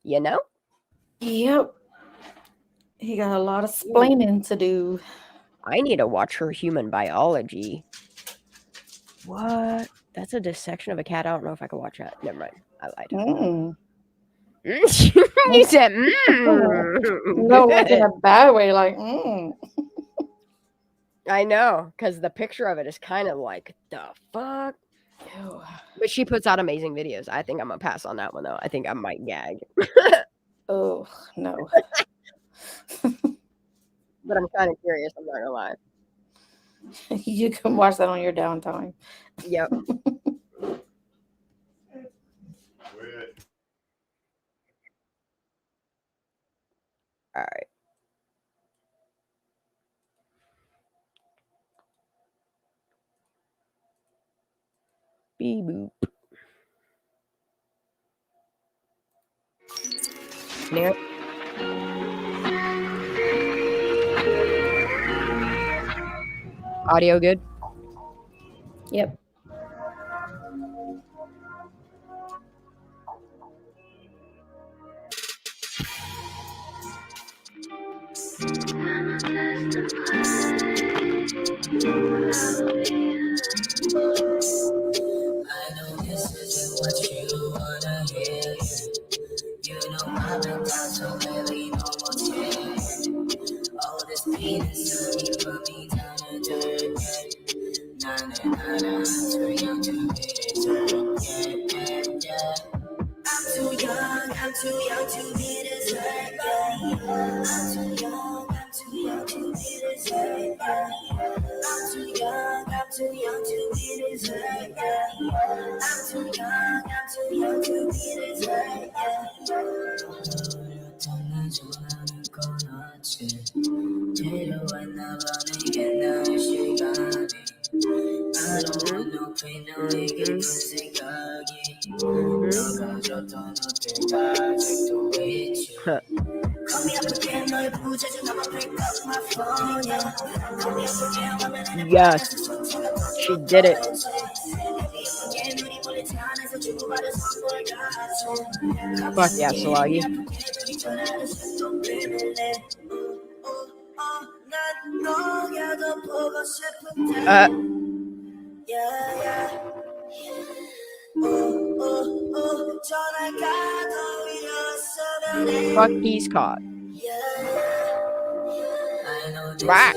you know? Yep. He got a lot of splaining to do. I need to watch her human biology. What That's a dissection of a cat. I don't know if I can watch that. Never mind. I lied. Mm. You said, No, like in good. a bad way. Like, mm. I know, because the picture of it is kind of like, the fuck? Ew. But she puts out amazing videos. I think I'm going to pass on that one, though. I think I might gag. Oh, no. But I'm kind of curious. I'm not going to lie. You can watch that on your downtime. Yep. All right. Beep boop. Can you hear it? Audio good? Yep. I know this isn't what you wanna hear. You know I've been down so lately, no more tears. All this pain inside me put me down to dirt. Nah, nah, nah, nah, too young to be deserved. Yeah. I'm too young to be deserved. I'm too young to be deserved. I'm too young to be deserved. I'm too young to be deserved. 전화하는 건 어째 데려왔나 봐 내게 나의 시간이 I don't want no pain 너에게 깊은 생각이 너가 줬던 어딜 아직도 있지 Call me up again 너의 부재중 I'ma pick up my phone yeah. Call me up again 하면 Yes. She did it. Fuck yeah, Salagi. Fuck, he's caught. Right.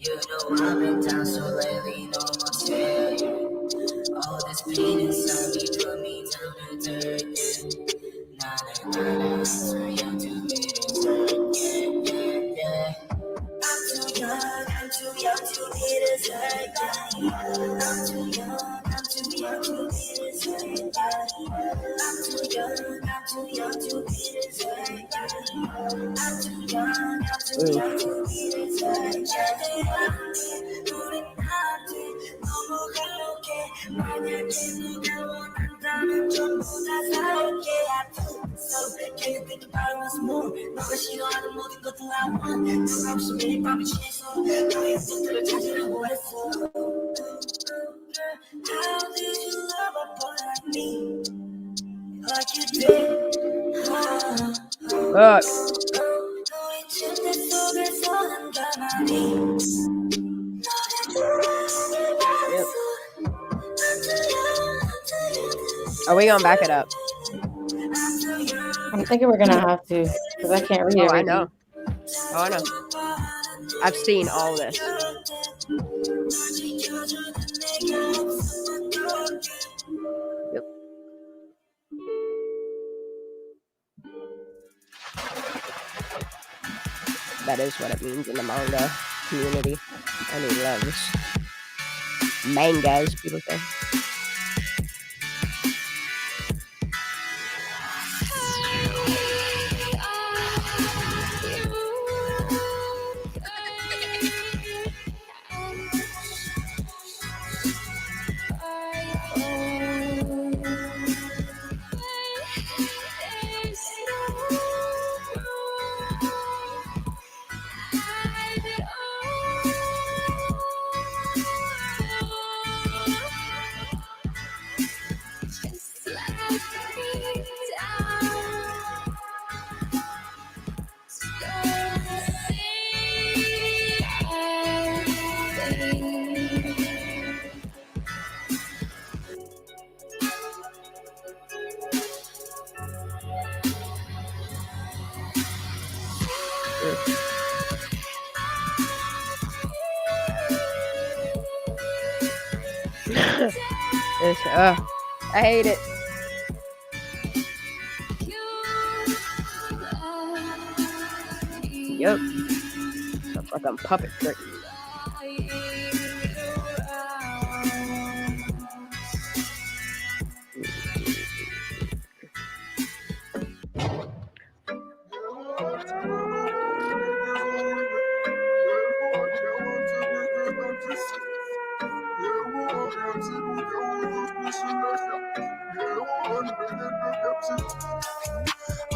You know I've been down so lately, no more tears. All this pain inside me put me down to dirt. Nah, nah, nah, nah, too young to be deserved. Yeah. I'm too young to be deserved. I'm too young to be deserved. I'm too young to be deserved. I'm too young to be deserved. 우린 한테 넘어갈게 만약에 네가 원한다면 전부 다 살게 I do so can you think about once more 너가 싫어하는 모든 것들 I want 너가 없이 매일 밤이 지내서 너의 속들을 찾으려고 했어 How did you love a boy like me like you did Fuck. 너의 침대 속에서 난 가만히 Yep. Are we gonna back it up? I'm thinking we're gonna have to, because I can't read Oh, everything. I know. Oh, I know. I've seen all this. Yep. That is what it means in the manga community. And he loves mangas, people say. I hate it. Yep. It's a fucking puppet trick.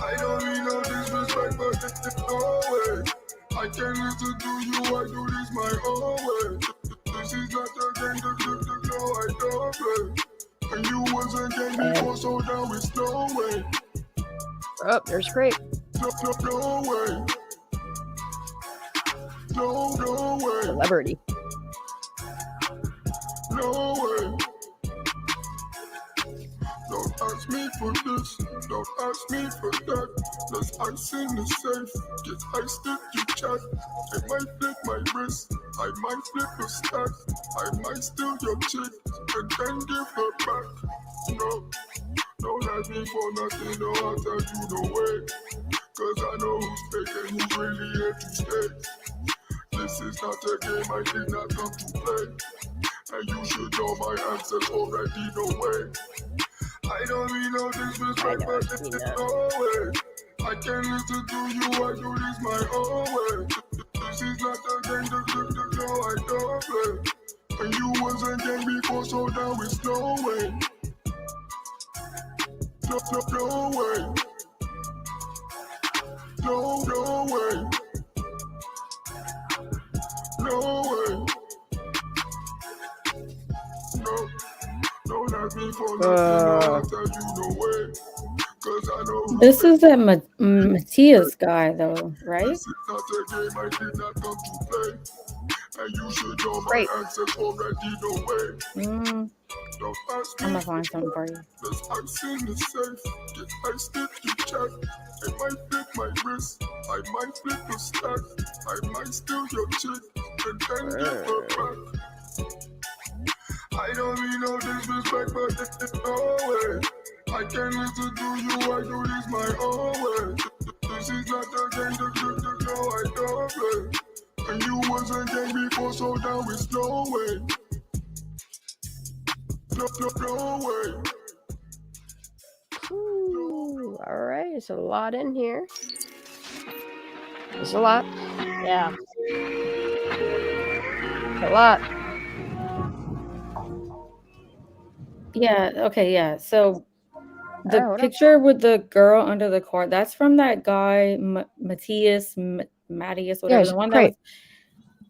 I don't need no disrespect, but it's no way. I can't listen to you, I do this my own way. This is not a game, no, I don't play. And you wasn't game before, so now it's no way. Oh, there's Creep. No way. No way. Celebrity. No way. Don't ask me for this, don't ask me for that. There's ice in the safe, get iced if you chat. I might flip my wrist, I might flip your stack. I might steal your chick and then give her back. No, don't ask me for nothing, no, I'll tell you no way. Cause I know who's fake and who's really here to stay. This is not a game, I did not come to play. And you should know my answers already, no way. I don't mean no disrespect, but it's no way. I can't listen to you, I do this my own way. This is not a game, no, I don't play. And you wasn't game before, so now it's no way. No way. No way. No way. No. Don't ask me for nothing, I'll tell you no way. Cause I know This is that Matthias guy, though, right? this is not a game, I did not come to play. And you should know my Right. answers already, no way. Don't ask me. I'm gonna find something for you. There's ice in the safe, get iced if you chat. I might flip my wrist, I might flip the stack. I might steal your chick and then give her back. I don't mean no disrespect, but it's no way. I can't listen to you, I do this my own way. This is not a game, no, I don't play. And you wasn't game before, so now it's no way. No way. Ooh, all right, it's a lot in here. It's a lot. Yeah. It's a lot. Yeah, okay, yeah. So the Oh, what up? picture with the girl under the car, that's from that guy, Matthias, Matthias, whatever. it's The one Crepe. that was,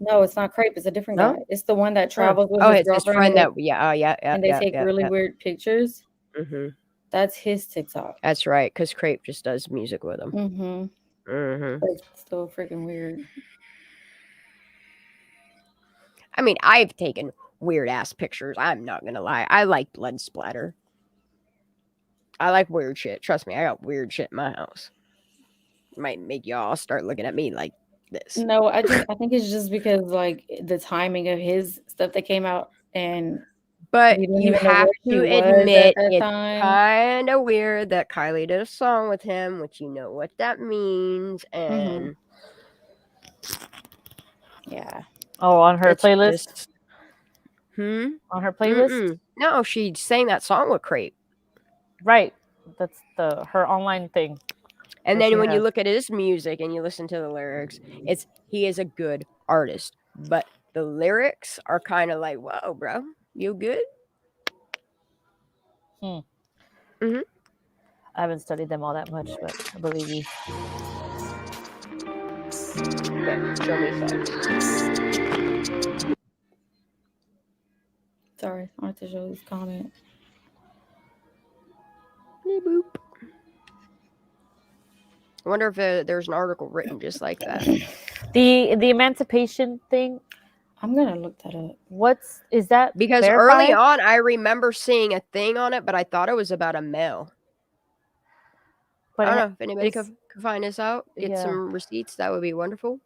no, it's not Crepe. It's a different No? guy. It's the one that travels with Oh, his it's his girlfriend friend and that, yeah, and they take really weird pictures. Mm-hmm. That's his TikTok. That's right, because Crepe just does music with him. Mm-hmm. Mm-hmm. It's so freaking weird. I mean, I've taken weird ass pictures. I'm not gonna lie. I like blood splatter. I like weird shit. Trust me, I got weird shit in my house. Might make y'all start looking at me like this. No, I think it's just because like the timing of his stuff that came out, and But we didn't you even know have where he to was at admit that it's time. kind of weird that Kylie did a song with him, which you know what that means, and Yeah. Oh, on her it's playlist. just- On her playlist. Mm-mm. No, she sang that song with Crepe. Right. That's her online thing. And that she then when you has. look at his music and you listen to the lyrics, he is a good artist, but the lyrics are kind of like, whoa, bro, you good? I haven't studied them all that much, but I believe you. Okay, show me some. Sorry, I wanted to show this comment. Beep, boop. I wonder if there's an article written just like that. The emancipation thing. I'm gonna look that up. Is that? Because verified? early on, I remember seeing a thing on it, but I thought it was about a male. But I it don't ha- know if anybody it's- could find us out, get Yeah. some receipts. That would be wonderful.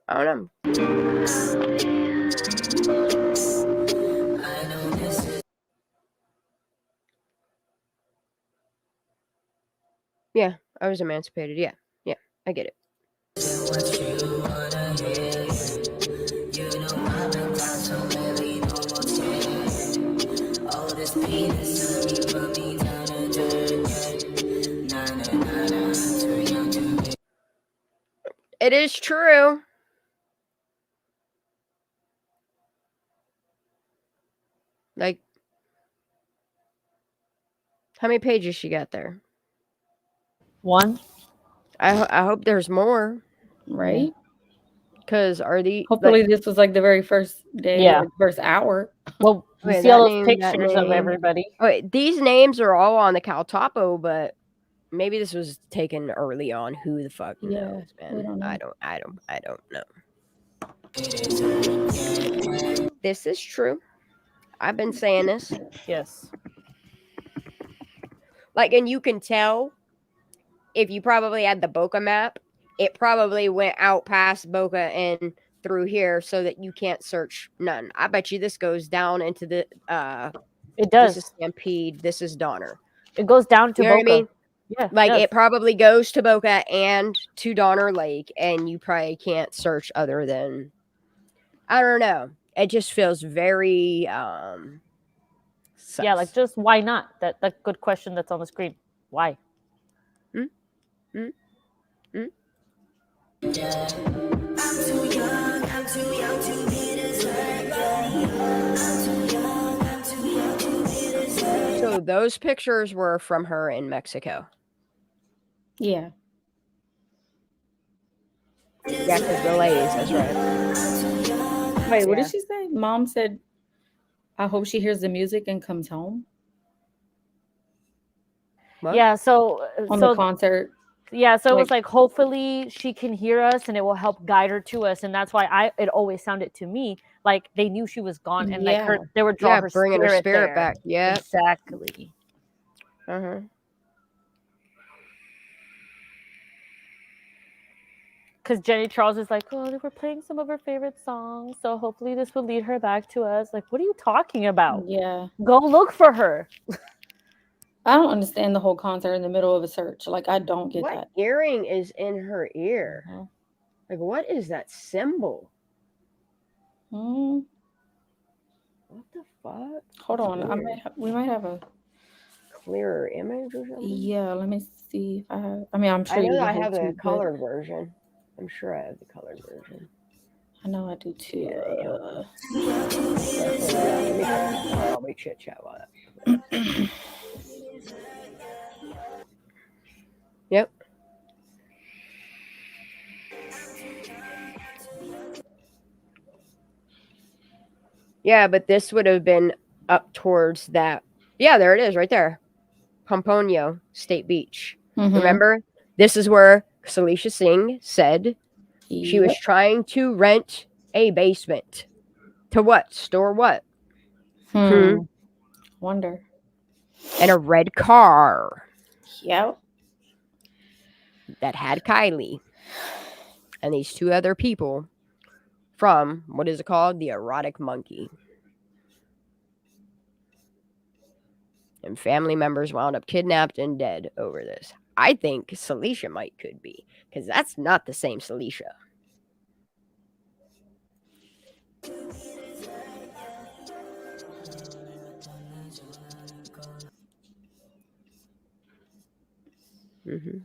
I don't know. I know this is Yeah, I was emancipated. Yeah, I get it. what you wanna hear. You know I've been down so lately, no more tears. All this pain inside me put me down to dirt. Nah, nah, nah, nah, too young to be. It is true. Like, how many pages she got there? one. I hope there's more. Right? Because are the Hopefully this was like the very first day, Yeah. like first hour. Well, you Okay, see that all those name, that pictures of name. everybody. Wait, these names are all on the Caltapo, but maybe this was taken early on. Who the fuck Yeah, knows, man? we don't know. I don't know. This is true. I've been saying this. Yes. Like, and you can tell if you probably had the Boca map, it probably went out past Boca and through here so that you can't search none. I bet you this goes down into the It this does. is Stampede, this is Donner. It goes down to You know Boca. what I mean? Yeah. Like does. it probably goes to Boca and to Donner Lake, and you probably can't search other than I don't know. It just feels very sus. Yeah, like just why not? That good question that's on the screen. Why? Hmm? Hmm? Hmm? I'm too young, I'm too young to be this hurt. I'm too young, I'm too young to be this hurt. So those pictures were from her in Mexico. Yeah. Yeah, because the ladies, that's right. Wait, what Yeah. did she say? Mom said, I hope she hears the music and comes home What? Yeah, so on the concert. yeah, so it was like- like hopefully she can hear us and it will help guide her to us, and that's why it always sounded to me like they knew she was gone and like Yeah. they would draw Yeah, her bringing her spirit there. back. Yeah. Exactly. Uh-huh. Because Jenny Charles is like, oh, they were playing some of her favorite songs, so hopefully this will lead her back to us. Like, what are you talking about? Yeah. Go look for her. I don't understand the whole concert in the middle of a search. Like, I don't get What that. earring is in her ear? Mhm. Like, what is that symbol? Hmm. What the fuck? Hold That's on. weird. We might have a. Clearer image or something? Yeah, let me see if I have. I mean, I'm sure I know you I do have the too, but colored version. I'm sure I have the colored version. I know I do too. Yeah, Let me chit chat while that. Yep. Yeah, but this would have been up towards that. Yeah, there it is right there. Pomponio State Beach. Mhm. Remember? This is where Salisha Singh said she was Yep. trying to rent a basement. To what? Store what? Wonder. And a red car Yep. that had Kylie and these two other people from, what is it called? The Erotic Monkey. And family members wound up kidnapped and dead over this. I think Salisha could be, because that's not the same Salisha. Mm-hmm.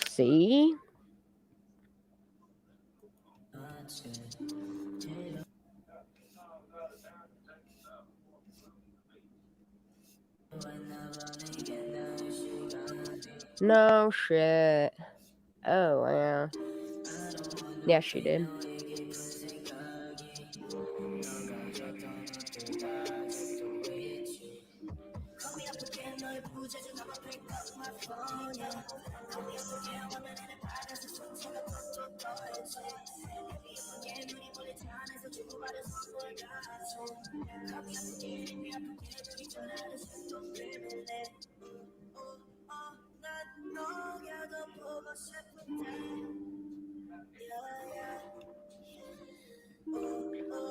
See? No shit. Oh, yeah. Yeah, she did.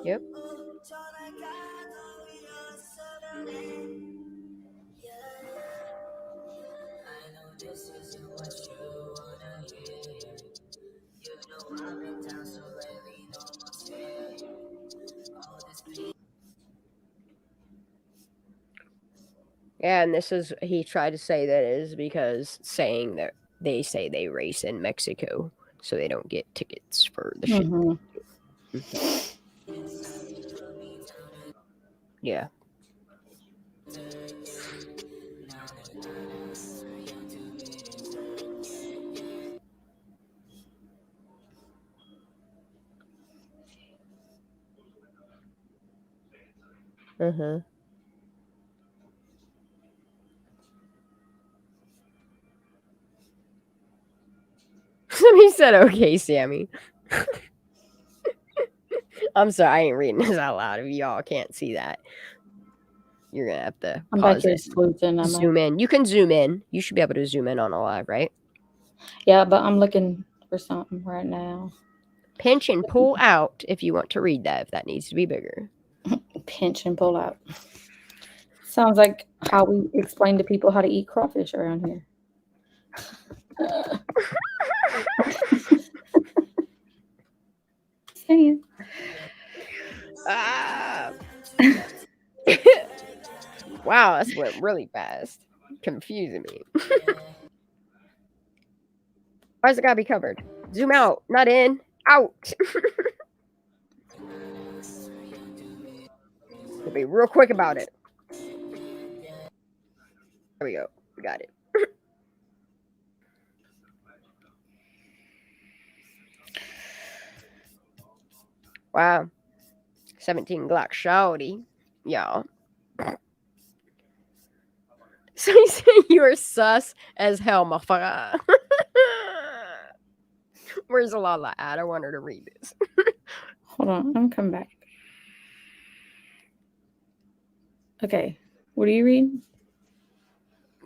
Yep. I know this isn't what you wanna hear. You know I've been down so lately, no more tears. All this pain. Yeah, and this is he tried to say that is because saying that they say they race in Mexico, so they don't get tickets for the shit. Mhm. Yeah. Uh-huh. Somebody said, "Okay, Sammy." I'm sorry, I ain't reading this out loud. If y'all can't see that, you're gonna have to I'm back pause here it. sleuthing. I'm Zoom in. You can zoom in. You should be able to zoom in on a live, right? Yeah, but I'm looking for something right now. Pinch and pull out if you want to read that. If that needs to be bigger. Pinch and pull out. Sounds like how we explain to people how to eat crawfish around here. Saying. Ah. Wow, that's went really fast. Confusing me. Why's it gotta be covered? Zoom out, not in. Out. We'll be real quick about it. There we go. We got it. Wow. 17 Glock shawty. Y'all. So he said you are sus as hell, motherfucker. Where's Lala at? I want her to read this. Hold on, I'm coming back. Okay, what do you read?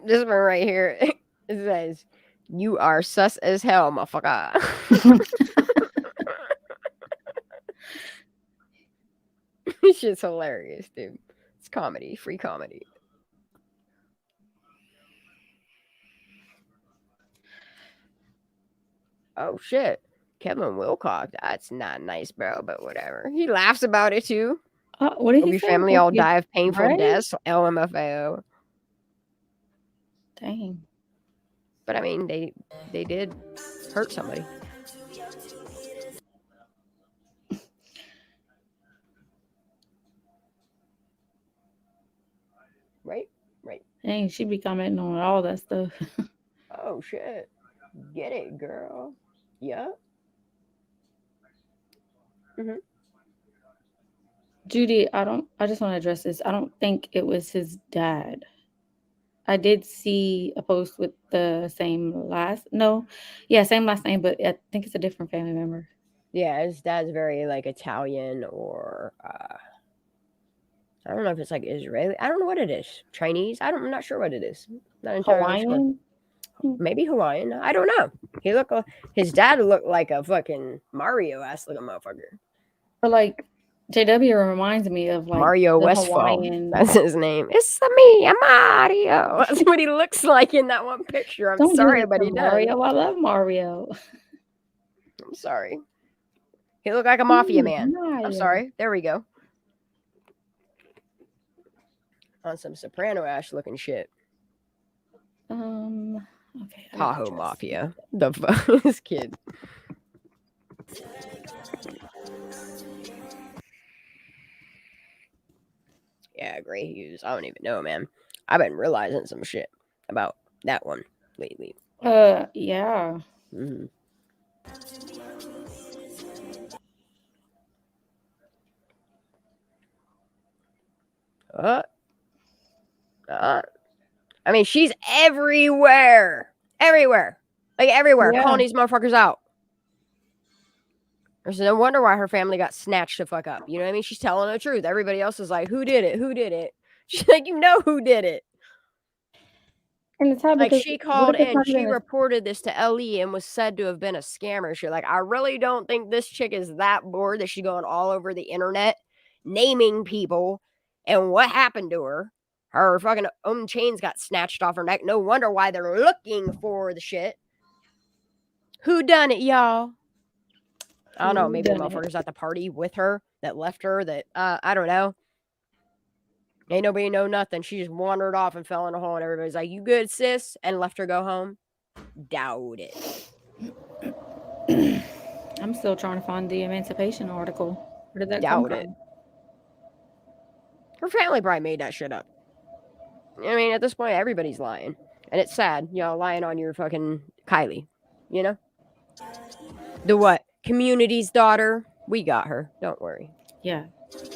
This one right here. It says, "You are sus as hell, motherfucker." This shit's hilarious, dude. It's comedy, free comedy. Oh shit. Kevin Wilcox. That's not nice, bro, but whatever. He laughs about it too. What did Hope he your say? family Hope all you- die of painful right? deaths. LMFAO. Dang. But I mean, they did hurt somebody. Right? Right. Dang, she be commenting on all that stuff. Oh shit. Get it, girl. Yeah. Mm-hmm. Judy, I just want to address this. I don't think it was his dad. I did see a post with the same last name, but I think it's a different family member. Yeah, his dad's very like Italian or I don't know if it's like Israeli. I don't know what it is. Chinese. I'm not sure what it is. Not entirely sure. Hawaiian? Maybe Hawaiian. I don't know. His dad looked like a fucking Mario ass looking motherfucker. But like JW reminds me of like Mario the Westfall. Hawaiian. That's his name. It's me, I'm Mario. That's what he looks like in that one picture. I'm Don't sorry, do but that he to does. Mario. I love Mario. I'm sorry. He looked like a mafia man. Mario. I'm sorry. There we go. On some Soprano ash looking shit. Okay. I Tahoe trust Mafia. The fuck this kid. Yeah, Gray Hughes. I don't even know, man. I've been realizing some shit about that one lately. Yeah. Mm-hmm. I mean, she's everywhere. Everywhere. Like everywhere. Yeah. Calling these motherfuckers out. There's no wonder why her family got snatched the fuck up. You know what I mean? She's telling the truth. Everybody else is like, who did it? Who did it? She's like, you know who did it. And it's hard Like, because she what called if it's in, not she even a reported this to LE and was said to have been a scammer. She's like, I really don't think this chick is that bored that she's going all over the internet naming people and what happened to her. Her fucking own chains got snatched off her neck. No wonder why they're looking for the shit. Who done it, y'all? I don't know. Maybe the whodunit? motherfuckers at the party with her that left her that, I don't know. Ain't nobody know nothing. She just wandered off and fell in a hole, and everybody's like, you good, sis? And left her go home. Doubt it. I'm still trying to find the Emancipation article. Where did that come Doubt from? it. Her family probably made that shit up. I mean, at this point, everybody's lying. And it's sad, lying on your fucking Kylie, you know? The what? Community's daughter? We got her. Don't worry. Yeah,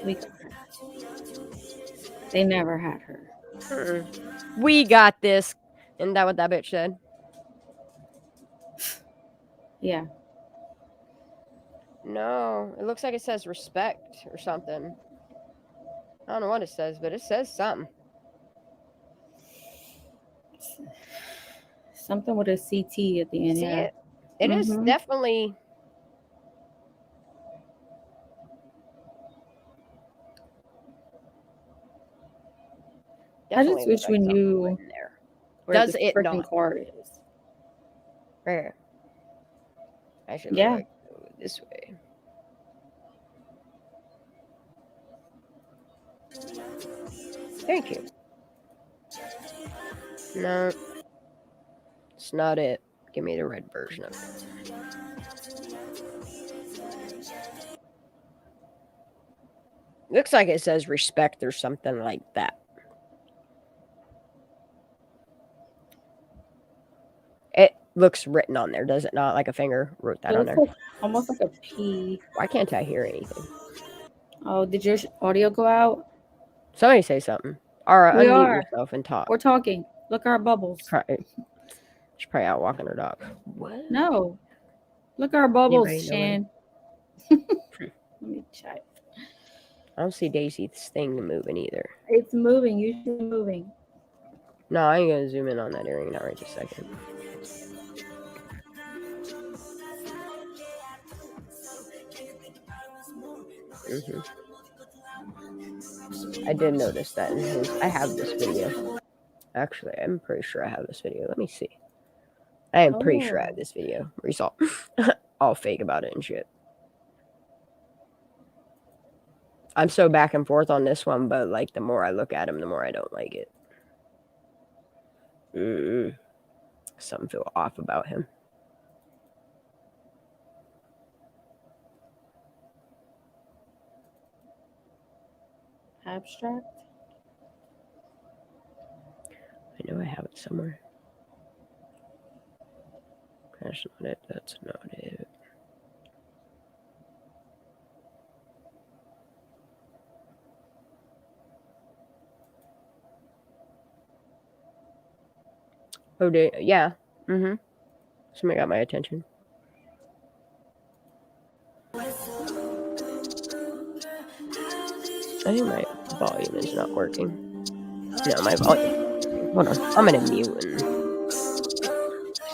we got her. They never had her. We got this. Isn't that what that bitch said? Yeah. No, it looks like it says respect or something. I don't know what it says, but it says something. Something with a CT at the end. See Yeah. it? It is Mhm. definitely. I just Definitely wish looks we like something knew written there. where Does the it freaking not? card is. Right here. I should Yeah. look like this way. Thank you. No, it's not it. Give me the red version of it. Looks like it says respect or something like that. It looks written on there, does it not? Like a finger wrote that It on looks there. like almost like a P. Why can't I hear anything? Oh, did your audio go out? Somebody say something. Or We unmute are. yourself and talk. We're talking. Look at our bubbles. She's probably out walking her dog. What? No. Look at our bubbles, Anybody know Shan. Let me check. I don't see Daisy's thing moving either. It's moving. You see it moving. No, I ain't gonna zoom in on that earring not right this second. I did notice that in his. I have this video. Actually, I'm pretty sure I have this video. Let me see. I am pretty sure I have this video. Result. All fake about it and shit. I'm so back and forth on this one, but like the more I look at him, the more I don't like it. Something feel off about him. Abstract. I know I have it somewhere. That's not it. That's not it. Oh, yeah. Somebody got my attention. I think my volume is not working. No, my volume. Hold on. I'm gonna mute and.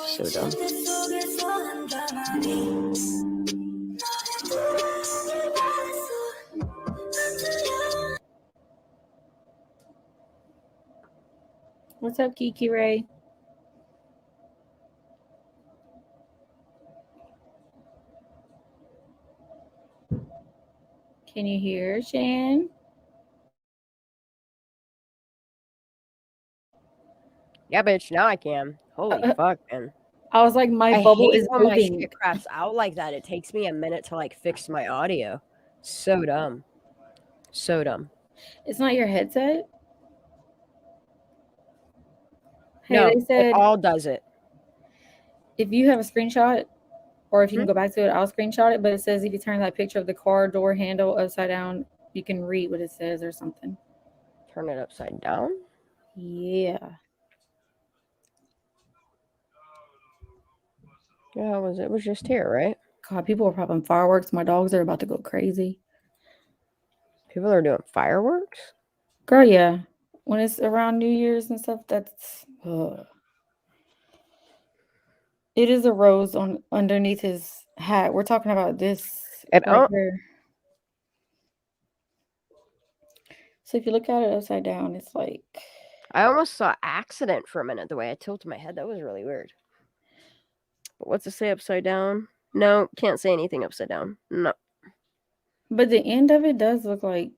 So dumb. What's up, Kiki Ray? Can you hear Shan? Yeah, bitch. Now I can. Holy fuck, man. I was like, my I bubble hate is when my moving. shit craps out like that. It takes me a minute to like fix my audio. So dumb. So dumb. It's not your headset? Hey, No, they said it all does it. if you have a screenshot, or if you can go back to it, I'll screenshot it. But it says if you turn that picture of the car door handle upside down, you can read what it says or something. Turn it upside down? Yeah. Yeah, it was just here, right? God, people are popping fireworks. My dogs are about to go crazy. People are doing fireworks. Girl, yeah. When it's around New Year's and stuff, that's it is a rose on underneath his hat. We're talking about this And right here. So if you look at it upside down, it's like I almost saw accident for a minute the way I tilted my head. That was really weird. But what's it say upside down? No, can't say anything upside down. No. but the end of it does look like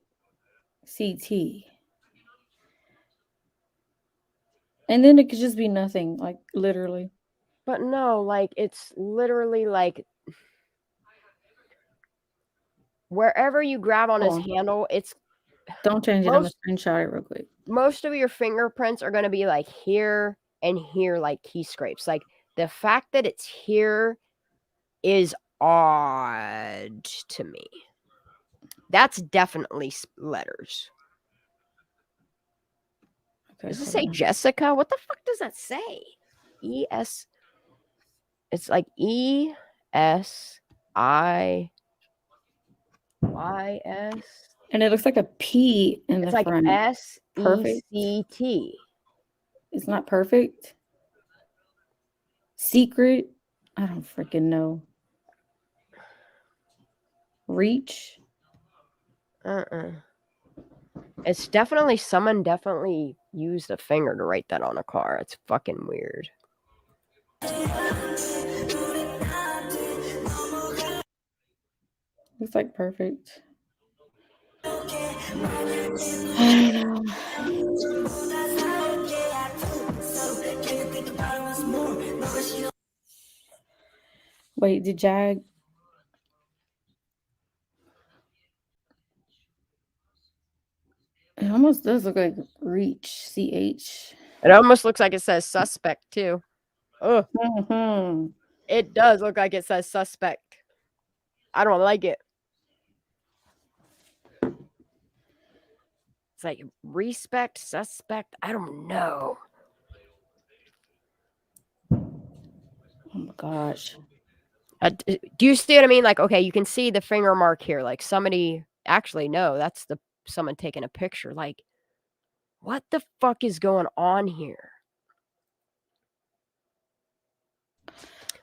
CT. And then it could just be nothing, like literally. But no, like it's literally like wherever you grab on his Hold on. handle, it's Don't change it. I'm gonna most screenshot it real quick. most of your fingerprints are going to be like here and here, like key scrapes. Like the fact that it's here is odd to me. That's definitely letters. Okay, Does it hold say on. Jessica? What the fuck does that say? E-S. It's like E-S-I-Y-S. And it looks like a P in It's the like front. S-E-C-T. It's not perfect. Secret. I don't freaking know. Reach. It's definitely someone definitely used a finger to write that on a car. It's fucking weird. Looks like perfect. I don't know. Wait, did Jag? It almost does look like Reach. CH. It almost looks like it says suspect too. Oh, Mm-hmm. it does look like it says suspect. I don't like it. It's like respect, suspect. I don't know. Oh my gosh. Do you see what I mean? Like, okay, you can see the finger mark here. Like somebody actually, no, that's someone taking a picture. Like, what the fuck is going on here?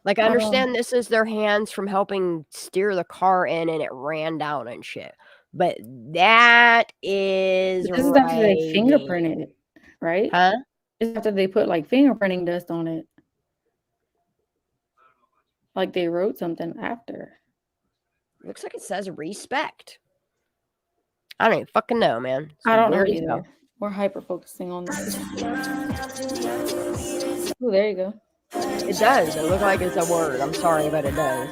Like, I understand this is their hands from helping steer the car in and it ran down and shit. But that is This is after they fingerprinted it, right? Huh? This is after they put like fingerprinting dust on it. Like they wrote something after. Looks like it says respect. I don't even fucking know, man. It's I don't know weird as either. hell. We're hyper focusing on this. Oh, there you go. It does. It looks like it's a word. I'm sorry, but it does.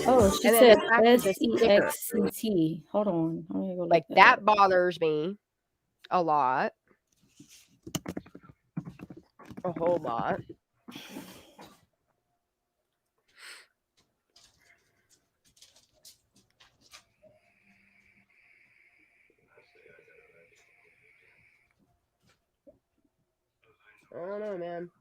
Oh, she And then said the fact that this sticker- SEXCT. Hold on. I'm gonna go look Like that bothers me a lot. A whole lot. I don't know, man.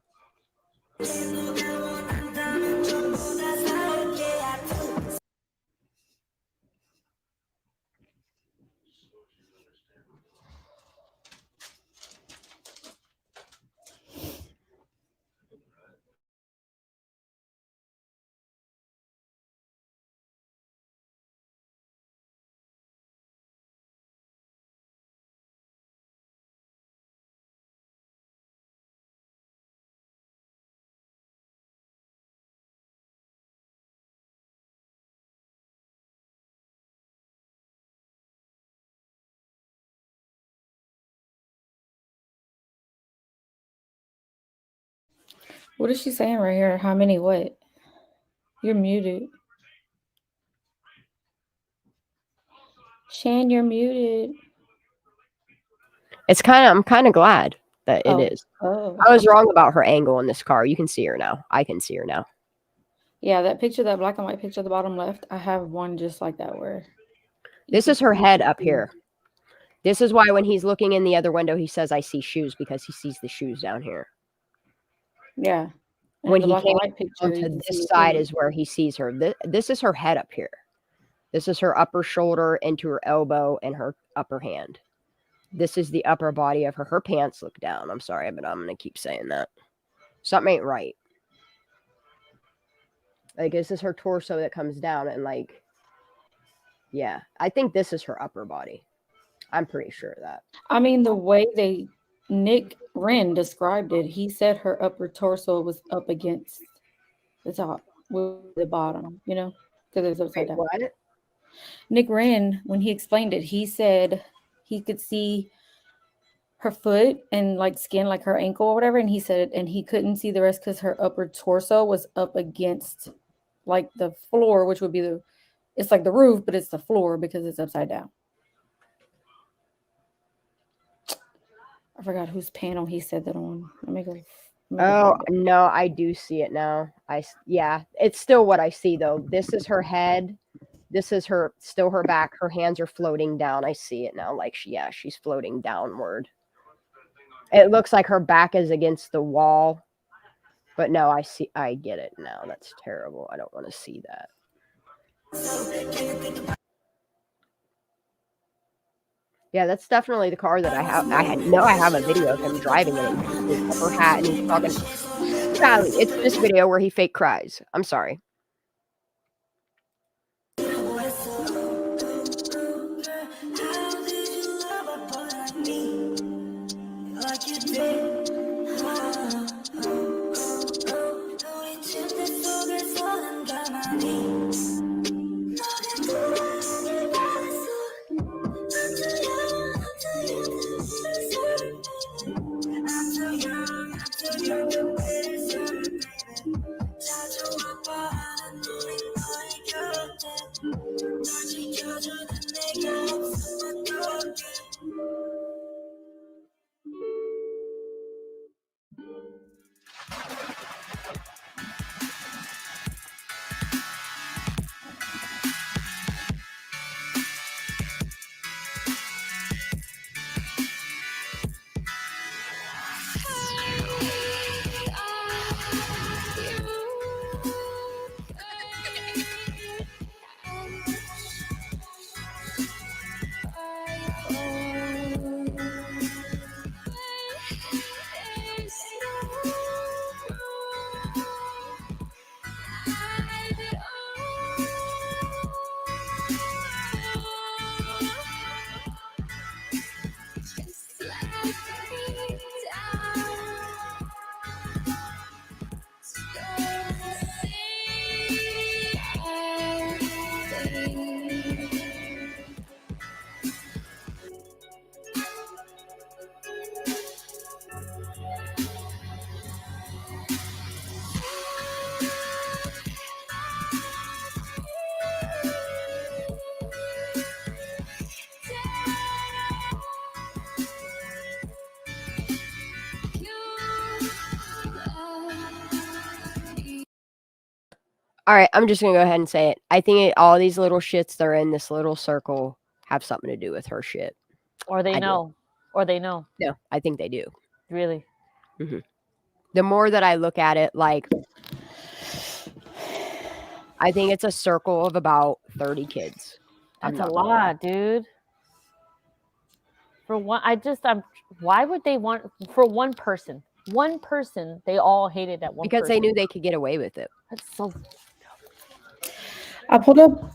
What is she saying right here? How many what? You're muted. Shan, you're muted. I'm kind of glad that it is. Oh. I was wrong about her angle in this car. You can see her now. I can see her now. Yeah, that picture, that black and white picture at the bottom left, I have one just like that where This is her head up here. This is why when he's looking in the other window, he says, I see shoes, because he sees the shoes down here. Yeah. And When in the he black and came white picture, you onto can see this the side feet. is where he sees her. This is her head up here. This is her upper shoulder into her elbow and her upper hand. This is the upper body of her. Her pants look down. I'm sorry, but I'm going to keep saying that. Something ain't right. Like, this is her torso that comes down and, like, yeah. I think this is her upper body. I'm pretty sure of that. I mean, the way Nick Wren described it, he said her upper torso was up against the top with the bottom, you know, because it's upside down. What? Nick Wren, when he explained it, he said he could see her foot and like skin, like her ankle or whatever, and he said, and he couldn't see the rest because her upper torso was up against like the floor, which would be it's like the roof, but it's the floor because it's upside down. I forgot whose panel he said that on. Let me go. Oh, no, I do see it now. Yeah, it's still what I see though. This is her head. This is still her back. Her hands are floating down. I see it now. Like, she's floating downward. It looks like her back is against the wall. But no, I get it now. That's terrible. I don't want to see that. Yeah, that's definitely the car that I have. I have a video of him driving it. His upper hat, and he's talking. Golly, it's this video where he fake cries. I'm sorry. All right, I'm just gonna go ahead and say it. I think all these little shits that are in this little circle have something to do with her shit. Or they know. Or they know. No, I think they do. Really? Mm-hmm. The more that I look at it, like, I think it's a circle of about 30 kids. That's a lot, dude. For one, why would they want, for one person, they all hated that one because person. they knew they could get away with it. That's so. I pulled up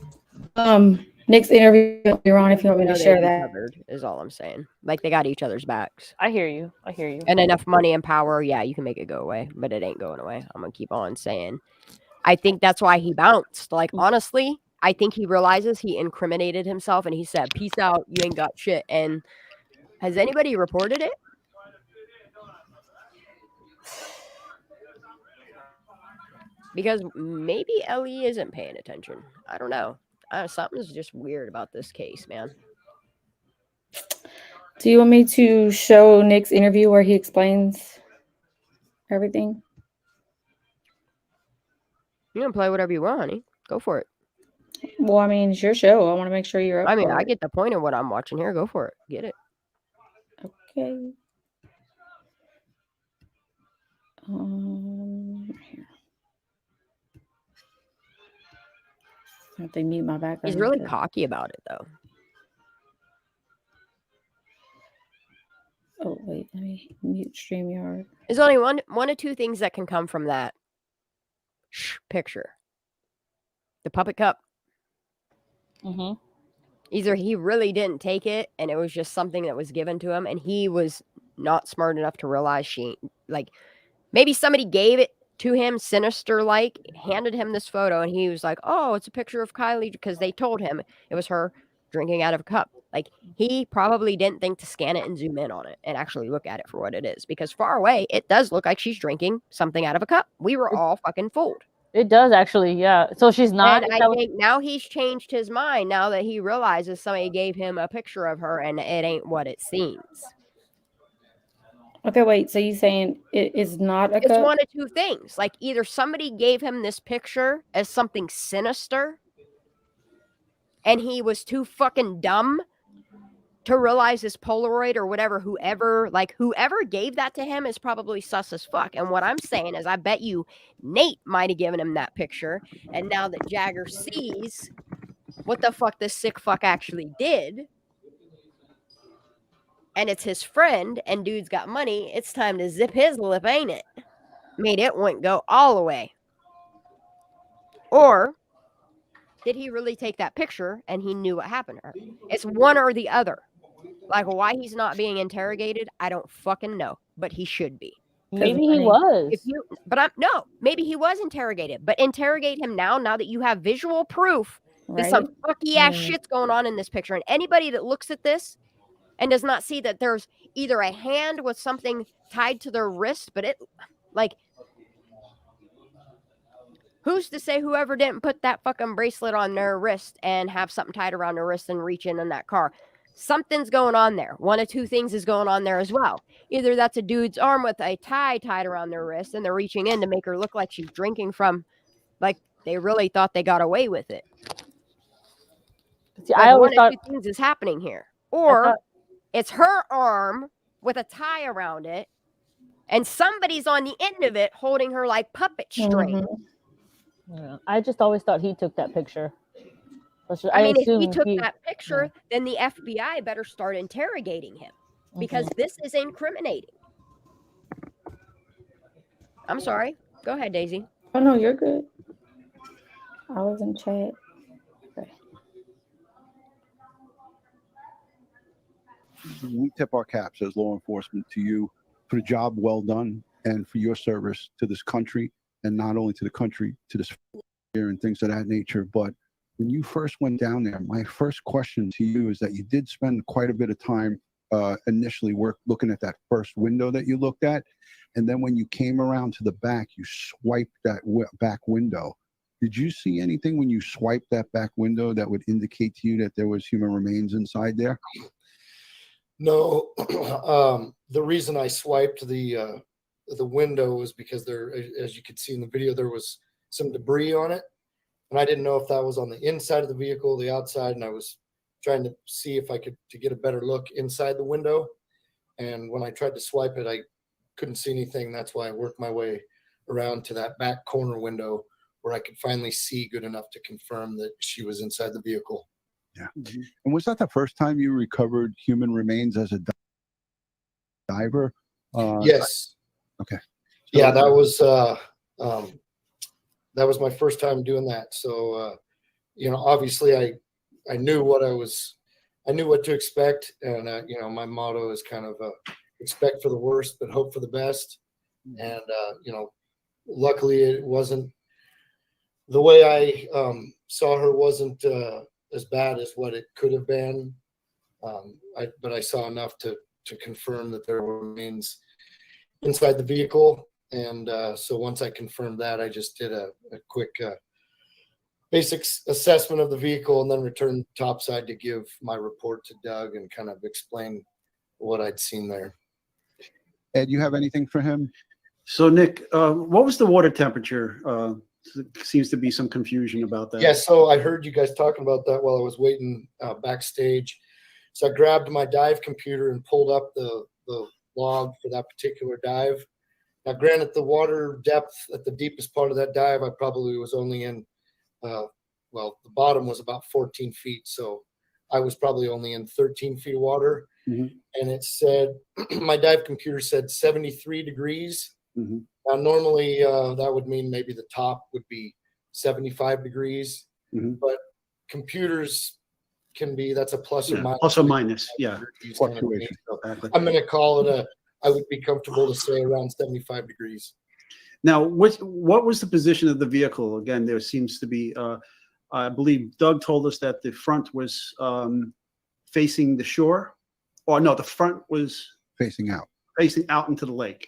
Nick's interview earlier on if you want me to share that. Covered, is all I'm saying. Like, they got each other's backs. I hear you. And enough money and power, yeah, you can make it go away, but it ain't going away. I'm gonna keep on saying. I think that's why he bounced. Like, honestly, I think he realizes he incriminated himself and he said, "Peace out, you ain't got shit." And has anybody reported it? Because maybe Ellie isn't paying attention. I don't know. Something's just weird about this case, man. Do you want me to show Nick's interview where he explains everything? You can play whatever you want, honey. Go for it. Well, I mean, it's your show. I want to make sure you're up. I mean, I get the point of what I'm watching here. Go for it. Get it. Okay. Here. If they mute my background. He's really but- cocky about it, though. Oh wait, let me mute StreamYard. There's only one of two things that can come from that picture. The puppet cup. Mm-hmm. Either he really didn't take it and it was just something that was given to him and he was not smart enough to realize maybe somebody gave it to him sinister handed him this photo and he was like, oh, it's a picture of Kylie because they told him it was her drinking out of a cup. He probably didn't think to scan it and zoom in on it and actually look at it for what it is, because far away it does look like she's drinking something out of a cup. We were all fucking fooled. It does actually, yeah. So she's not. And I think now he's changed his mind now that he realizes somebody gave him a picture of her and it ain't what it seems. Okay, wait. So you saying it is not a It's cup? one of two things. Either somebody gave him this picture as something sinister and he was too fucking dumb to realize this Polaroid or whatever, whoever gave that to him is probably sus as fuck. And what I'm saying is I bet you Nate might have given him that picture. And now that Jagger sees what the fuck this sick fuck actually did, and it's his friend and dude's got money, it's time to zip his lip, ain't it? Made it wouldn't go all the way. Or did he really take that picture and he knew what happened to her? It's one or the other. Why he's not being interrogated, I don't fucking know, but he should be. Maybe he was. Maybe he was interrogated, but interrogate him now that you have visual proof that Right? some fucky ass shit's going on in this picture. And anybody that looks at this and does not see that there's either a hand with something tied to their wrist, but who's to say whoever didn't put that fucking bracelet on their wrist and have something tied around their wrist and reach in that car? Something's going on there. One of two things is going on there as well. Either that's a dude's arm with a tie tied around their wrist and they're reaching in to make her look like she's drinking from, they really thought they got away with it. See, I always one thought of two things is happening here. Or it's her arm with a tie around it and somebody's on the end of it holding her like puppet string. Yeah, I just always thought he took that picture. If he took that picture, then the FBI better start interrogating him because this is incriminating. I'm sorry. Go ahead, Daisy. Oh no, you're good. I was in chat. Okay. We tip our caps as law enforcement to you for the job well done and for your service to this country, and not only to the country, to this year and things of that nature. But when you first went down there, my first question to you is that you did spend quite a bit of time initially looking at that first window that you looked at. And then when you came around to the back, you swiped that back window. Did you see anything when you swiped that back window that would indicate to you that there was human remains inside there? No. The reason I swiped the window was because there, as you could see in the video, there was some debris on it. And I didn't know if that was on the inside of the vehicle, the outside, and I was trying to see if I could to get a better look inside the window. And when I tried to swipe it, I couldn't see anything. That's why I worked my way around to that back corner window where I could finally see good enough to confirm that she was inside the vehicle. Yeah. And was that the first time you recovered human remains as a diver? Yes. Okay. So, yeah, that was my first time doing that. So, obviously I knew what to expect. And, my motto is kind of expect for the worst, but hope for the best. And, luckily it wasn't the way I saw her wasn't as bad as what it could have been. But I saw enough to confirm that there were remains inside the vehicle. And so once I confirmed that, I just did a quick basic assessment of the vehicle and then returned topside to give my report to Doug and kind of explain what I'd seen there. Ed, you have anything for him? So Nick, what was the water temperature? Seems to be some confusion about that. Yeah, so I heard you guys talking about that while I was waiting backstage. So I grabbed my dive computer and pulled up the log for that particular dive. Now, granted, the water depth at the deepest part of that dive, I probably was only in well, the bottom was about 14 feet. So I was probably only in 13 feet of water. Mhm. And it said, my dive computer said 73 degrees. Mhm. Now, normally that would mean maybe the top would be 75 degrees, Mhm. but computers can be, that's a plus or Yeah, minus. plus or minus, yeah. degrees kind of thing. Fluctuation. So Exactly. I'm going to call it I would be comfortable to say around 75 degrees. Now, what was the position of the vehicle? Again, there seems to be, I believe Doug told us that the front was facing the shore. Or no, the front was Facing out. facing out into the lake.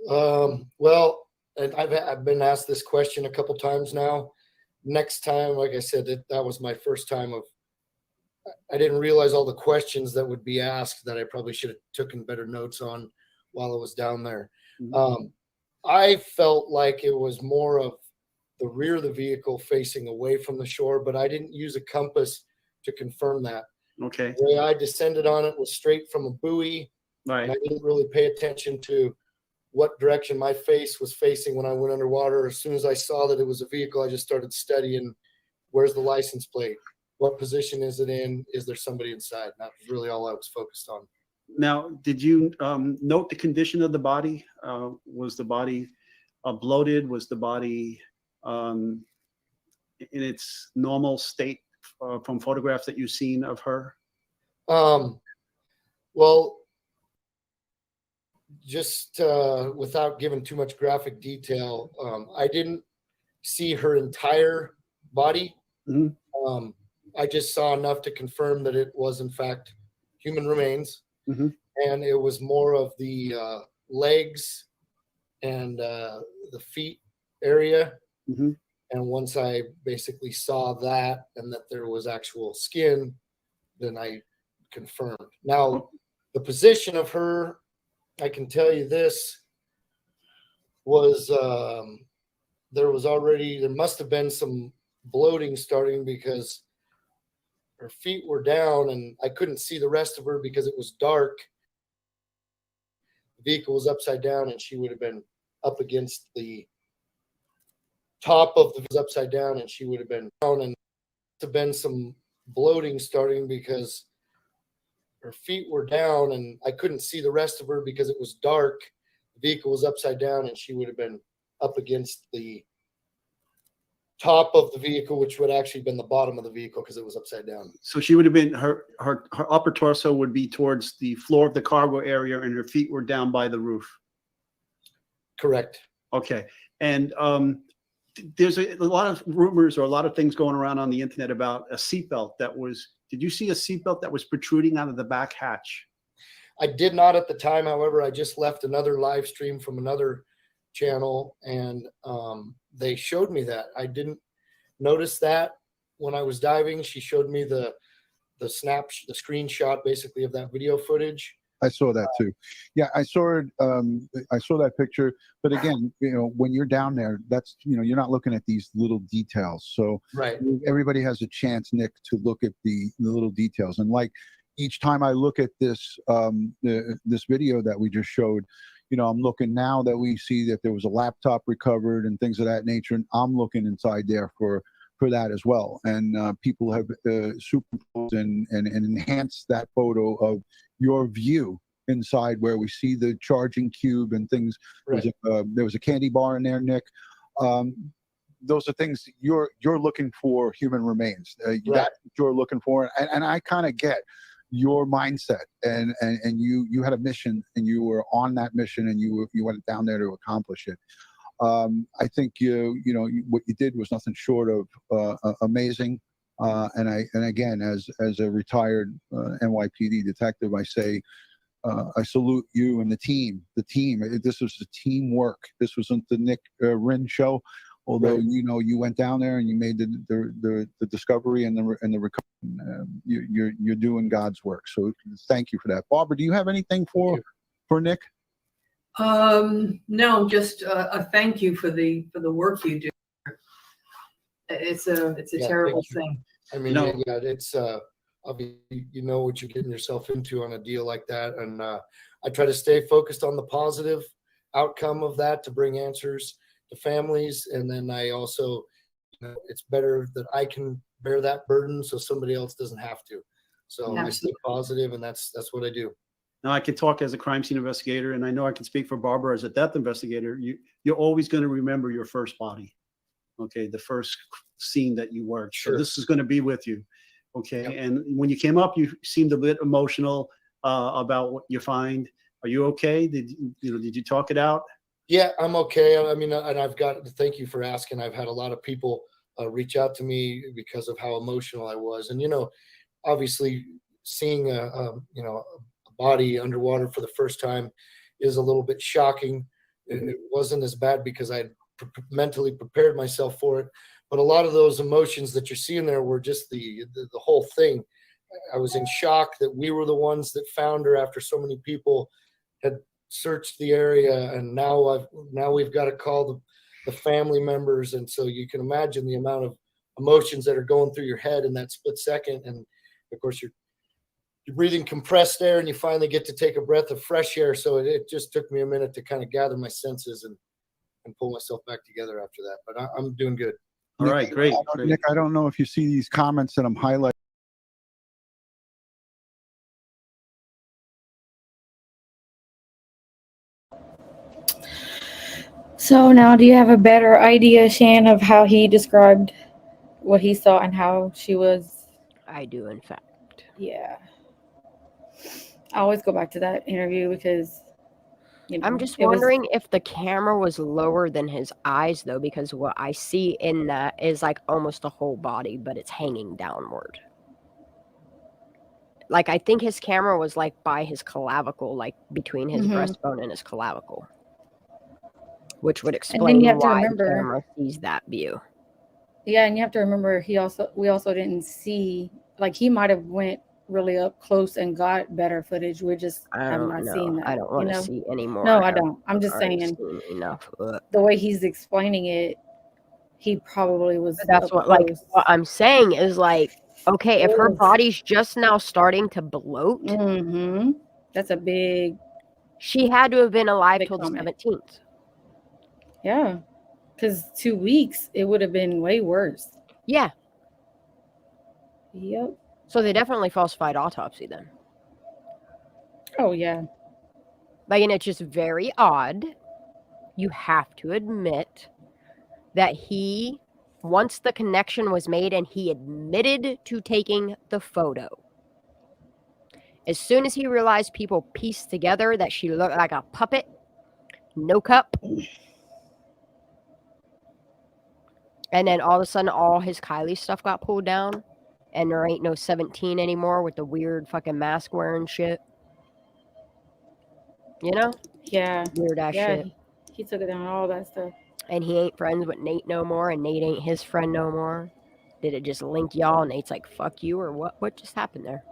Well, and I've been asked this question a couple times now. Next time, like I said, that was my first time I didn't realize all the questions that would be asked that I probably should have taken better notes on while I was down there. Mhm. I felt like it was more of the rear of the vehicle facing away from the shore, but I didn't use a compass to confirm that. Okay, The way I descended on it was straight from a buoy, and right. I didn't really pay attention to what direction my face was facing when I went underwater. As soon as I saw that it was a vehicle, I just started studying, where's the license plate? What position is it in? Is there somebody inside? That was really all I was focused on. Now, did you note the condition of the body? Was the body bloated? Was the body in its normal state from photographs that you've seen of her? Well, just without giving too much graphic detail, I didn't see her entire body. Mhm. I just saw enough to confirm that it was in fact human remains. Mhm. And it was more of the legs and the feet area. Mhm. And once I basically saw that and that there was actual skin, then I confirmed. Now, the position of her, I can tell you this, was there must have been some bloating starting because her feet were down and I couldn't see the rest of her because it was dark. The vehicle was upside down and she would have been up against the top of the upside down and she would have been down, and there have been some bloating starting because her feet were down and I couldn't see the rest of her because it was dark. The vehicle was upside down and she would have been up against the top of the vehicle, which would actually been the bottom of the vehicle because it was upside down. So she would have been her upper torso would be towards the floor of the cargo area, and her feet were down by the roof. Correct. Okay, and there's a lot of rumors or a lot of things going around on the internet about a seatbelt that was. Did you see a seatbelt that was protruding out of the back hatch? I did not at the time. However, I just left another live stream from another channel and they showed me that. I didn't notice that when I was diving. She showed me the screenshot basically of that video footage. I saw that too. Yeah, I saw it. I saw that picture. But again, when you're down there, that's, you're not looking at these little details. So Right. everybody has a chance, Nick, to look at the little details. And like each time I look at this, this video that we just showed, I'm looking now that we see that there was a laptop recovered and things of that nature. And I'm looking inside there for that as well. And people have superimposed and enhanced that photo of your view inside where we see the charging cube and things. Right. There was a candy bar in there, Nick. Those are things you're looking for, human remains. Right. That's what you're looking for. And I kind of get your mindset and you had a mission and you were on that mission and you went down there to accomplish it. I think what you did was nothing short of amazing. And again, as a retired NYPD detective, I say I salute you and the team. This was a teamwork. This wasn't the Nick Rinn show. Although Right. You went down there and you made the discovery and the recovery. You're doing God's work. So thank you for that. Barbara, do you have anything for Nick? No, just a thank you for the work you do. It's a Yeah, terrible thank you. thing. I mean, No. yeah, it's obviously you know what you're getting yourself into on a deal like that, and I try to stay focused on the positive outcome of that to bring answers to families, and then I also it's better that I can bear that burden so somebody else doesn't have to. So I stay positive, and that's what I do. Now, I can talk as a crime scene investigator, and I know I can speak for Barbara as a death investigator. You're always going to remember your first body, okay, the first scene that you worked. Sure. So this is going to be with you, okay? Yep. And when you came up, you seemed a bit emotional about what you find. Are you okay? Did you talk it out? Yeah, I'm okay. I mean, and I've got to thank you for asking. I've had a lot of people reach out to me because of how emotional I was, and obviously seeing a body underwater for the first time is a little bit shocking. It wasn't as bad because I mentally prepared myself for it, but a lot of those emotions that you're seeing there were just the whole thing. I was in shock that we were the ones that found her after so many people had searched the area, and now we've got to call the family members, and so you can imagine the amount of emotions that are going through your head in that split second. And of course you're breathing compressed air, and you finally get to take a breath of fresh air. So it just took me a minute to kind of gather my senses and pull myself back together after that. But I'm doing good. All right, great. Nick, I don't know if you see these comments that I'm highlighting. So now, do you have a better idea, Shan, of how he described what he saw and how she was? I do, in fact. Yeah. I always go back to that interview because, I'm just wondering if the camera was lower than his eyes, though, because what I see in that is like almost a whole body, but it's hanging downward. Like, I think his camera was like by his clavicle, like between his breastbone and his clavicle, which would explain why the camera sees that view. Yeah, and you have to remember, we also didn't see, like, he might have went really up close and got better footage. We're just I'm not seeing that. I don't want to see anymore. No, I don't. I'm just saying, enough. The way he's explaining it, he probably was. That's what I'm saying is like, okay, if her body's just now starting to bloat, that's a big. She had to have been alive till the 17th. Yeah, because 2 weeks it would have been way worse. Yeah. Yep. So they definitely falsified autopsy then. Oh yeah. Like, and it's just very odd. You have to admit that once the connection was made and he admitted to taking the photo, as soon as he realized people pieced together that she looked like a puppet, no cup, and then all of a sudden all his Kylie stuff got pulled down, and there ain't no 17 anymore with the weird fucking mask wearing shit. You know? Yeah. Weird ass shit. He took it down, all that stuff. And he ain't friends with Nate no more, and Nate ain't his friend no more. Did it just link y'all? Nate's like, fuck you, or what? What just happened there?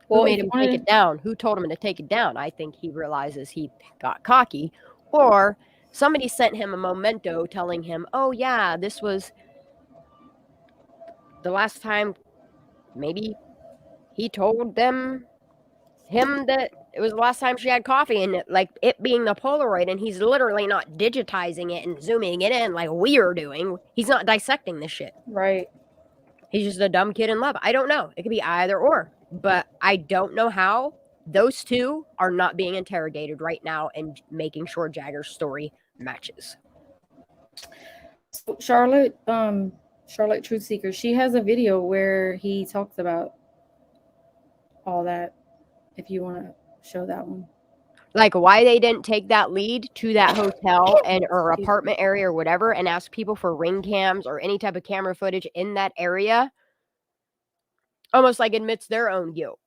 Who made him take it down? Who told him to take it down? I think he realizes he got cocky, or somebody sent him a memento telling him, oh yeah, this was the last time. Maybe he told him that it was the last time she had coffee, and it being the Polaroid, and he's literally not digitizing it and zooming it in like we are doing. He's not dissecting this shit. Right. He's just a dumb kid in love. I don't know. It could be either or, but I don't know how those two are not being interrogated right now and making sure Jagger's story matches. So Charlotte Truth Seeker, she has a video where he talks about all that. If you want to show that one. Like why they didn't take that lead to that hotel or apartment area or whatever and ask people for ring cams or any type of camera footage in that area. Almost like admits their own guilt.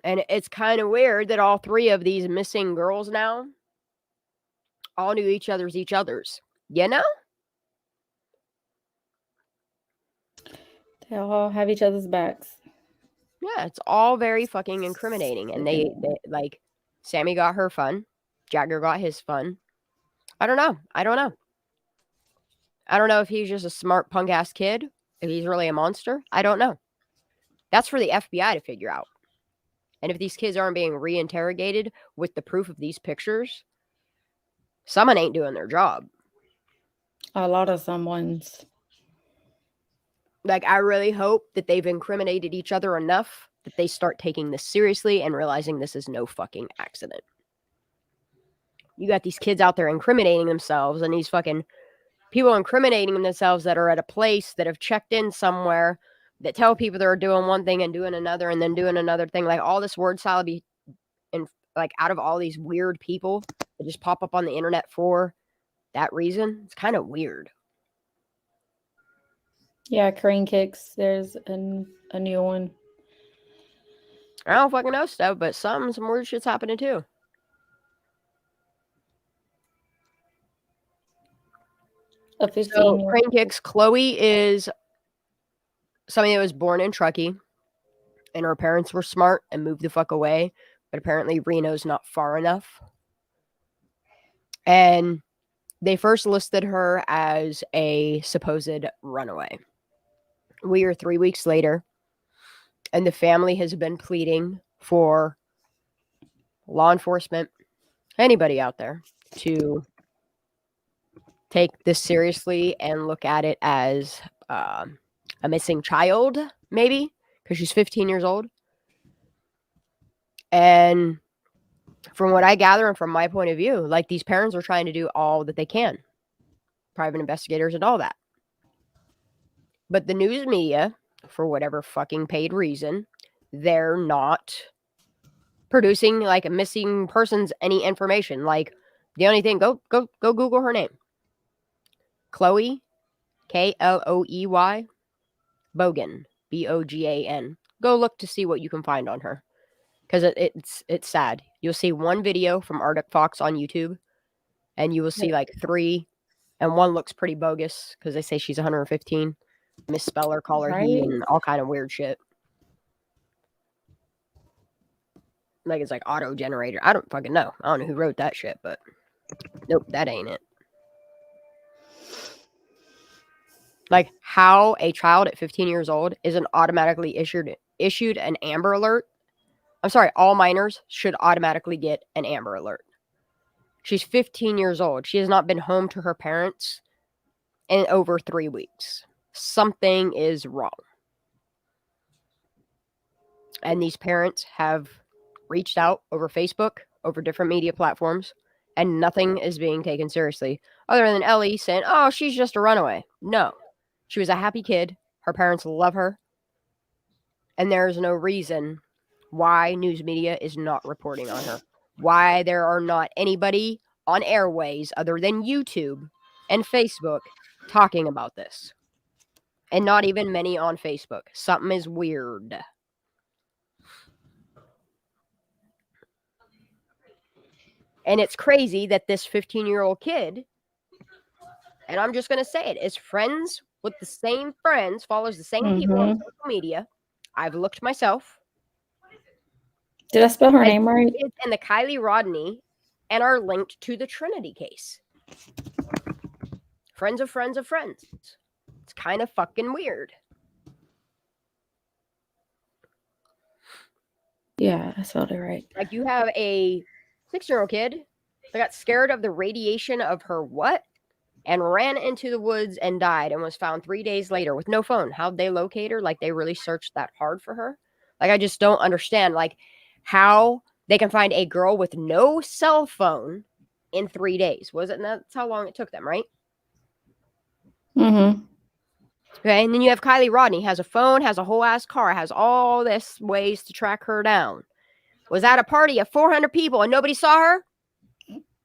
And it's kind of weird that all three of these missing girls now all knew each other's, you know? They all have each other's backs. Yeah, it's all very fucking incriminating. And they like, Sammy got her fun. Jagger got his fun. I don't know. I don't know if he's just a smart punk ass kid, if he's really a monster. I don't know. That's for the FBI to figure out. And if these kids aren't being reinterrogated with the proof of these pictures, Someone ain't doing their job. A lot of someone's. Like, I really hope that they've incriminated each other enough that they start taking this seriously and realizing this is no fucking accident. You got these kids out there incriminating themselves, and these fucking people incriminating themselves that are at a place that have checked in somewhere that tell people they're doing one thing and doing another and then doing another thing. Like, all this word salad be and like out of all these weird people that just pop up on the internet for that reason. It's kind of weird. Yeah, crane kicks. There's a new one. I don't fucking know stuff, but some weird shit's happening too. A 15-year-old. Crane kicks. Chloe is somebody that was born in Truckee, and her parents were smart and moved the fuck away. But apparently Reno's not far enough. And they first listed her as a supposed runaway. We are 3 weeks later, and the family has been pleading for law enforcement, anybody out there, to take this seriously and look at it as a missing child, maybe, because she's 15 years old. And from what I gather and from my point of view, like, these parents are trying to do all that they can, private investigators and all that. But the news media, for whatever fucking paid reason, they're not producing, like, a missing persons any information. Like, the only thing, go Google her name. Chloe, Kloey, Bogan, Bogan. Go look to see what you can find on her, because it's sad. You'll see one video from Arctic Fox on YouTube, and you will see like 3, and one looks pretty bogus because they say she's 115. Misspell her, call her he, and all kind of weird shit. Like, it's like auto generator. I don't fucking know. I don't know who wrote that shit, but nope, that ain't it. Like, how a child at 15 years old isn't automatically issued an Amber Alert. I'm sorry, all minors should automatically get an Amber Alert. She's 15 years old. She has not been home to her parents in over 3 weeks. Something is wrong. And these parents have reached out over Facebook, over different media platforms, and nothing is being taken seriously, other than Ellie saying, oh, she's just a runaway. No. She was a happy kid. Her parents love her. And there's no reason why news media is not reporting on her. Why there are not anybody on airways other than YouTube and Facebook talking about this. And not even many on Facebook. Something is weird. And it's crazy that this 15-year-old kid, and I'm just going to say it, is friends with the same friends, follows the same people on social media. I've looked myself. Did I spell her name right? And the Kylie Rodney, and are linked to the Trinity case. Friends of friends of friends. It's kind of fucking weird. Yeah, I spelled it right. Like, you have a 6-year-old kid that got scared of the radiation of her what? And ran into the woods and died and was found 3 days later with no phone. How'd they locate her? Like, they really searched that hard for her? Like, I just don't understand, like, how they can find a girl with no cell phone in 3 days. That's how long it took them, right? Mm-hmm. Okay, and then you have Kylie Rodney, has a phone, has a whole ass car, has all this ways to track her down. Was at a party of 400 people and nobody saw her?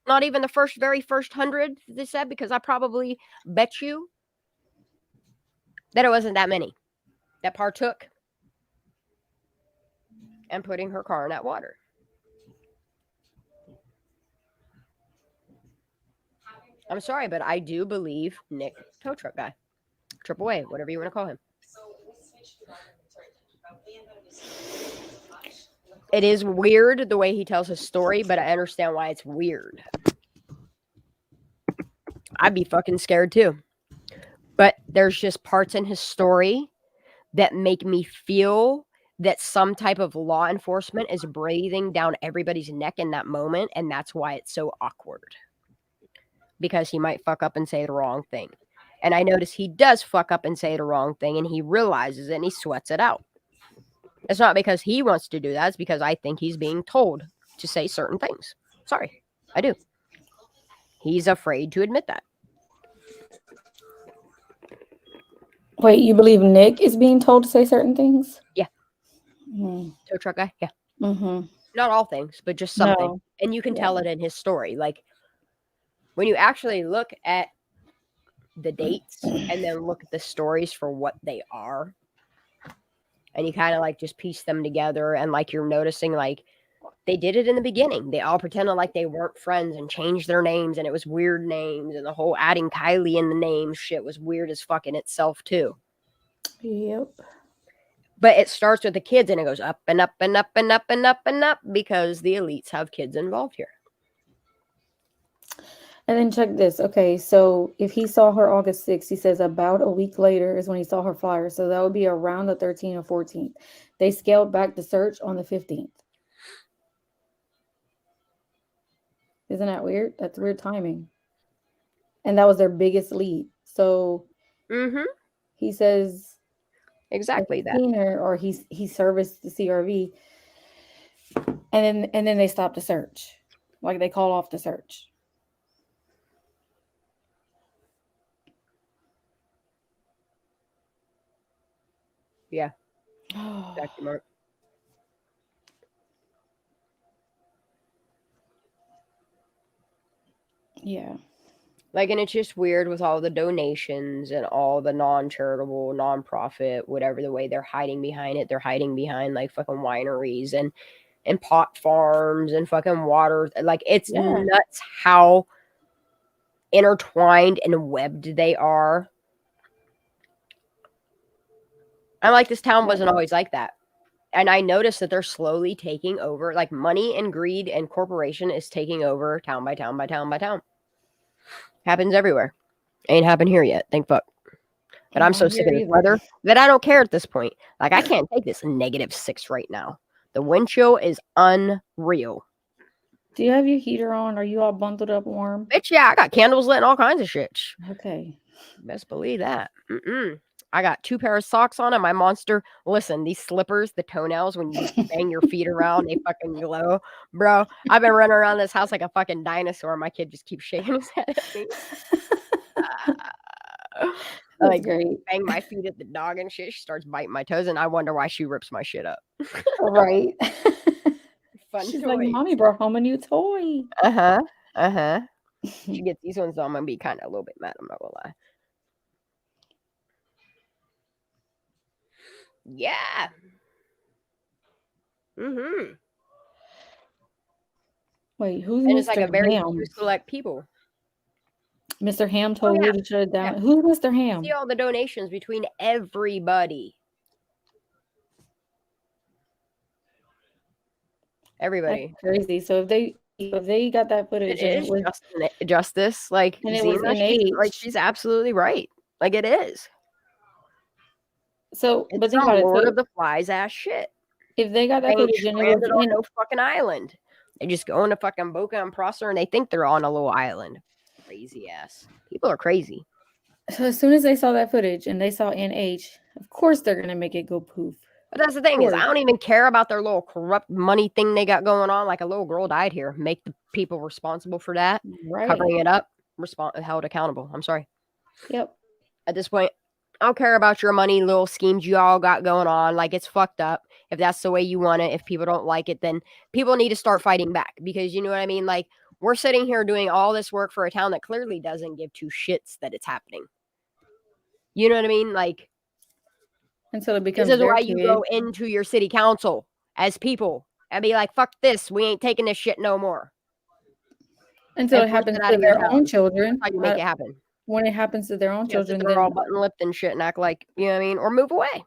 Not even the very first 100, they said, because I probably bet you that it wasn't that many that partook in putting her car in that water. I'm sorry, but I do believe Nick Tow Truck Guy. Triple A, whatever you want to call him. It is weird the way he tells his story, but I understand why it's weird. I'd be fucking scared too. But there's just parts in his story that make me feel that some type of law enforcement is breathing down everybody's neck in that moment, and that's why it's so awkward. because he might fuck up and say the wrong thing. And I notice he does fuck up and say the wrong thing, and he realizes it and he sweats it out. It's not because he wants to do that. It's because I think he's being told to say certain things. Sorry, I do. He's afraid to admit that. Wait, you believe Nick is being told to say certain things? Yeah. Mm. Tow truck guy? Yeah. Mm-hmm. Not all things, but just something. No. And you can Yeah. tell it in his story. Like, when you actually look at the dates and then look at the stories for what they are, and you kind of like just piece them together, and like you're noticing like they did it in the beginning. They all pretended like they weren't friends and changed their names, and it was weird names, and the whole adding Kylie in the name shit was weird as fuck in itself too. Yep. But it starts with the kids and it goes up and up and up and up and up and up because the elites have kids involved here. And then check this. Okay, so if he saw her August 6th, he says about a week later is when he saw her flyer. So that would be around the 13th or 14th. They scaled back the search on the 15th. Isn't that weird? That's weird timing. And that was their biggest lead. So he says exactly that. Or he serviced the CRV. And then they stopped the search. Like they called off the search. Yeah. Exactly, Mark. Yeah. Like, and it's just weird with all the donations and all the non-charitable, non-profit, whatever the way they're hiding behind it. They're hiding behind like fucking wineries and pot farms and fucking water. Like, it's nuts how intertwined and webbed they are. I'm like, this town wasn't always like that. And I noticed that they're slowly taking over, like money and greed and corporation is taking over town by town by town by town. Happens everywhere. Ain't happened here yet, thank fuck. But I'm so sick of this weather that I don't care at this point. Like, I can't take this -6 right now. The wind chill is unreal. Do you have your heater on? Are you all bundled up warm? Bitch, yeah, I got candles lit and all kinds of shit. Okay. Best believe that. I got 2 pair of socks on and my monster. Listen, these slippers, the toenails, when you bang your feet around, they fucking glow. Bro, I've been running around this house like a fucking dinosaur. My kid just keeps shaking his head at me. Like, great. Bang my feet at the dog and shit. She starts biting my toes, and I wonder why she rips my shit up. Right. Fun She's toy. like, Mommy brought home a new toy. She gets these ones, though. I'm gonna be kind of a little bit mad. I'm not gonna lie. Yeah. Wait, who's And Mr. it's like a very Ham? few select people. Mr. Ham told you to shut it down. Who's Mr. Ham? See all the donations between everybody. Everybody. That's crazy. So if they got that footage, It is justice. Like, and it was Zena, she's absolutely right. Like, it is. So, it's but think about it. Lord So, of the Flies ass shit. If they got that They ain't footage and it stranded was on no fucking island. They just go into fucking Boca and Prosser and they think they're on a little island. Crazy ass. People are crazy. So as soon as they saw that footage and they saw NH, of course they're gonna make it go poof. But that's the thing is, I don't even care about their little corrupt money thing they got going on. Like, a little girl died here. Make the people responsible for that. Right. Covering it up. Held accountable. I'm sorry. Yep. At this point, I don't care about your money little schemes you all got going on. Like, it's fucked up. If that's the way you want it, if people don't like it, then people need to start fighting back. Because you know what I mean? Like, we're sitting here doing all this work for a town that clearly doesn't give 2 shits that it's happening. You know what I mean? Like, until it becomes this is why kid. you go into your city council as people and be like, fuck this. We ain't taking this shit no more. Until it happens to their own children. That's how you make it happen. When it happens to their own children, they're all button-lipped and shit and act like, you know what I mean? Or move away.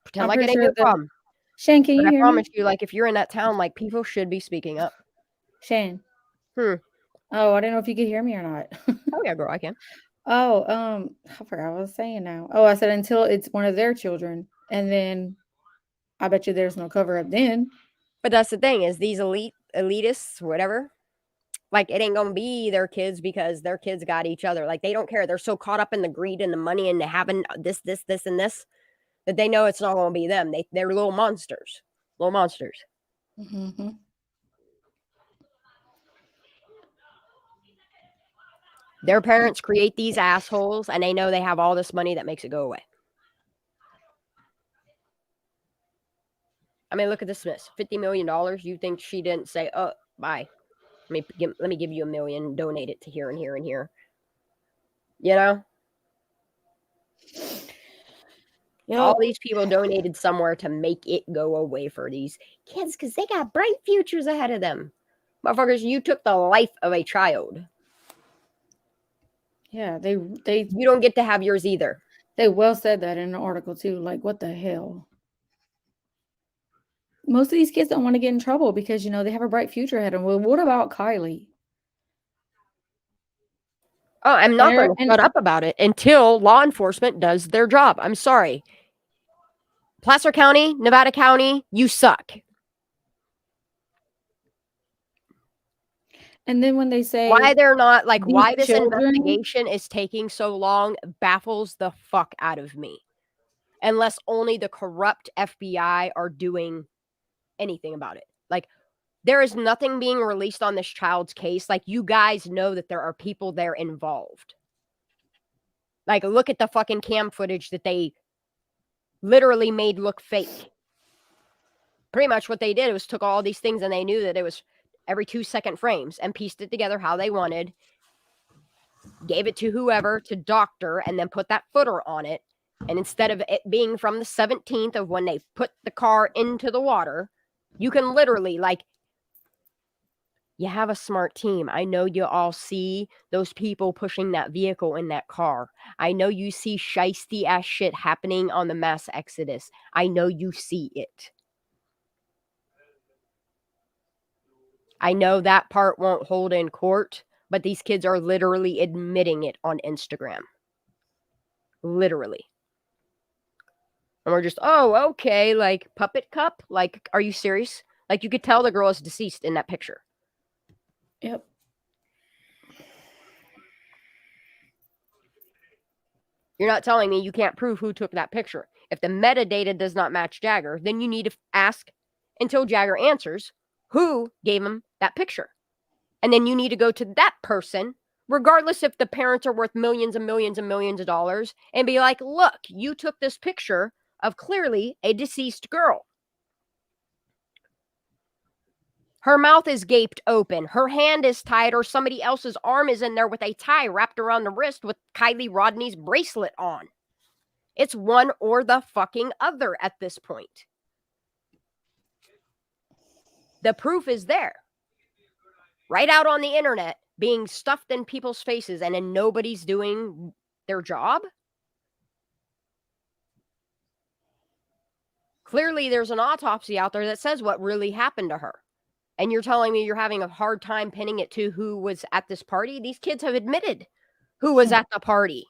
Pretend like it ain't your problem. Shane, can you hear I promise me? you, like, if you're in that town, like, people should be speaking up. Shane. Oh, I don't know if you could hear me or not. Oh yeah, girl, I can. Oh, I forgot what I was saying now. Oh, I said until it's one of their children, and then I bet you there's no cover up then. But that's the thing is these elitists, whatever, Like, it ain't gonna be their kids because their kids got each other. Like, they don't care. They're so caught up in the greed and the money and the having this, and this that they know it's not gonna be them. They're little monsters. Little monsters. Mm-hmm. Their parents create these assholes, and they know they have all this money that makes it go away. I mean, look at the Smiths. $50 million. You think she didn't say, oh, bye. Let me give you $1 million, donate it to here and here and here. You know? Yep. All these people donated somewhere to make it go away for these kids because they got bright futures ahead of them. Motherfuckers, you took the life of a child. Yeah, You don't get to have yours either. they well said that in the article too. Like, what the hell? Most of these kids don't want to get in trouble because, you know, they have a bright future ahead of them. Well, what about Kylie? Oh, I'm not going to shut up about it until law enforcement does their job. I'm sorry. Placer County, Nevada County, you suck. And then when they say why they're not like these why this children- investigation is taking so long baffles the fuck out of me. Unless only the corrupt FBI are doing anything about it. Like, there is nothing being released on this child's case. Like, you guys know that there are people there involved. Like, look at the fucking cam footage that they literally made look fake. Pretty much what they did was took all these things and they knew that it was every 2-second frames and pieced it together how they wanted, gave it to whoever to doctor, and then put that footer on it. And instead of it being from the 17th of when they put the car into the water, you can literally, like, you have a smart team. I know you all see those people pushing that vehicle in that car. I know you see shiesty ass shit happening on the mass exodus. I know you see it. I know that part won't hold in court, but these kids are literally admitting it on Instagram. Literally. And we're just, oh, okay, like, puppet cup? Like, are you serious? Like, you could tell the girl is deceased in that picture. Yep. You're not telling me you can't prove who took that picture. If the metadata does not match Jagger, then you need to ask until Jagger answers who gave him that picture. And then you need to go to that person, regardless if the parents are worth millions and millions and millions of dollars, and be like, look, you took this picture of clearly a deceased girl. Her mouth is gaped open. Her hand is tied, or somebody else's arm is in there with a tie wrapped around the wrist with Kylie Rodney's bracelet on. It's one or the fucking other at this point. The proof is there. Right out on the internet, being stuffed in people's faces, and then nobody's doing their job. Clearly, there's an autopsy out there that says what really happened to her. And you're telling me you're having a hard time pinning it to who was at this party? These kids have admitted who was at the party.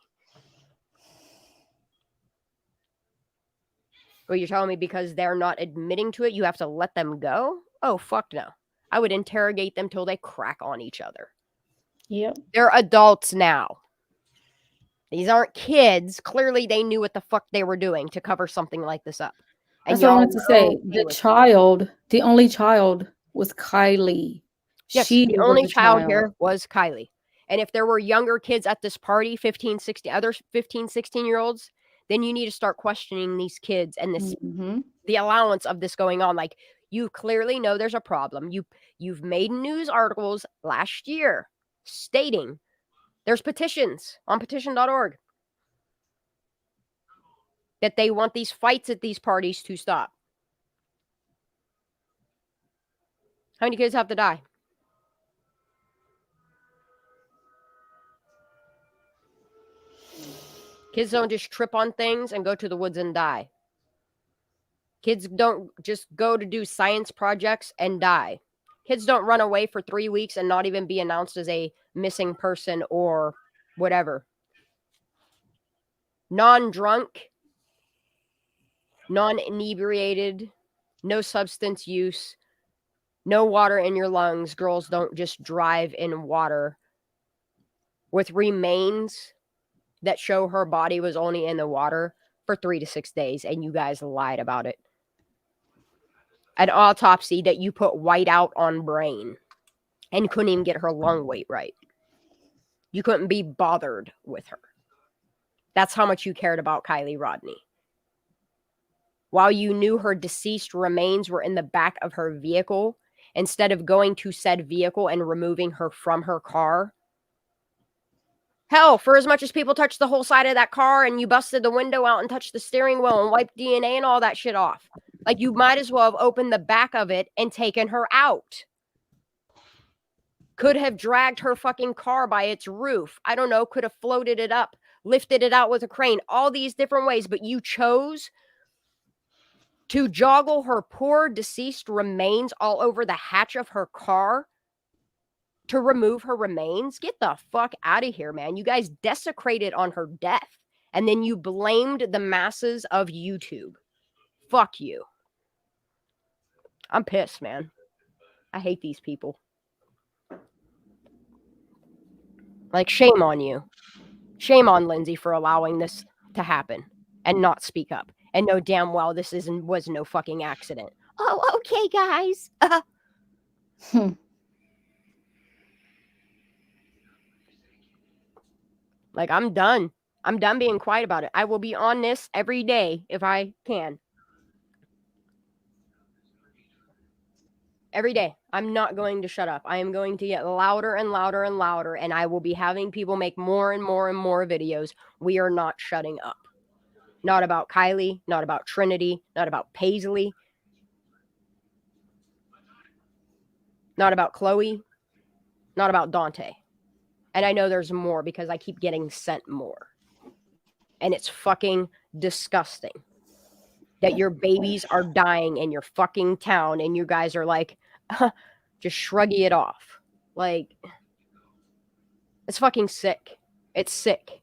Well, you're telling me because they're not admitting to it, you have to let them go? Oh, fuck no. I would interrogate them till they crack on each other. Yep. They're adults now. These aren't kids. Clearly, they knew what the fuck they were doing to cover something like this up. And That's what I wanted to say. okay The with it. child, the only child was Kylie. Yes, She the was only the child here was Kylie. And if there were younger kids at this party, 15, 16, other 15, 16-year-olds, then you need to start questioning these kids and this the allowance of this going on. Like, you clearly know there's a problem. You've made news articles last year stating there's petitions on petition.org that they want these fights at these parties to stop. How many kids have to die? Kids don't just trip on things and go to the woods and die. Kids don't just go to do science projects and die. Kids don't run away for 3 weeks and not even be announced as a missing person or whatever. Non-drunk, non-inebriated, no substance use, No water in your lungs. Girls don't just drive in water. With remains that show her body was only in the water for 3 to 6 days, and you guys lied about it. An autopsy that you put white out on brain and couldn't even get her lung weight right. You couldn't be bothered with her. That's how much you cared about Kylie Rodney. While you knew her deceased remains were in the back of her vehicle, instead of going to said vehicle and removing her from her car. Hell, for as much as people touched the whole side of that car and you busted the window out and touched the steering wheel and wiped DNA and all that shit off, like you might as well have opened the back of it and taken her out. Could have dragged her fucking car by its roof. I don't know, could have floated it up, lifted it out with a crane, all these different ways, but you chose to joggle her poor deceased remains all over the hatch of her car to remove her remains. Get the fuck out of here, man. You guys desecrated on her death, and then you blamed the masses of YouTube. Fuck you. I'm pissed, man. I hate these people. Like, shame on you. Shame on Lindsay for allowing this to happen and not speak up and know damn well this was no fucking accident. Oh, okay, guys. Like, I'm done. I'm done being quiet about it. I will be on this every day if I can. Every day. I'm not going to shut up. I am going to get louder and louder and louder, and I will be having people make more and more and more videos. We are not shutting up. Not about Kylie, not about Trinity, not about Paisley, not about Chloe, not about Dante. And I know there's more because I keep getting sent more. And it's fucking disgusting that your babies are dying in your fucking town and you guys are like, just shruggy it off. Like, it's fucking sick. It's sick.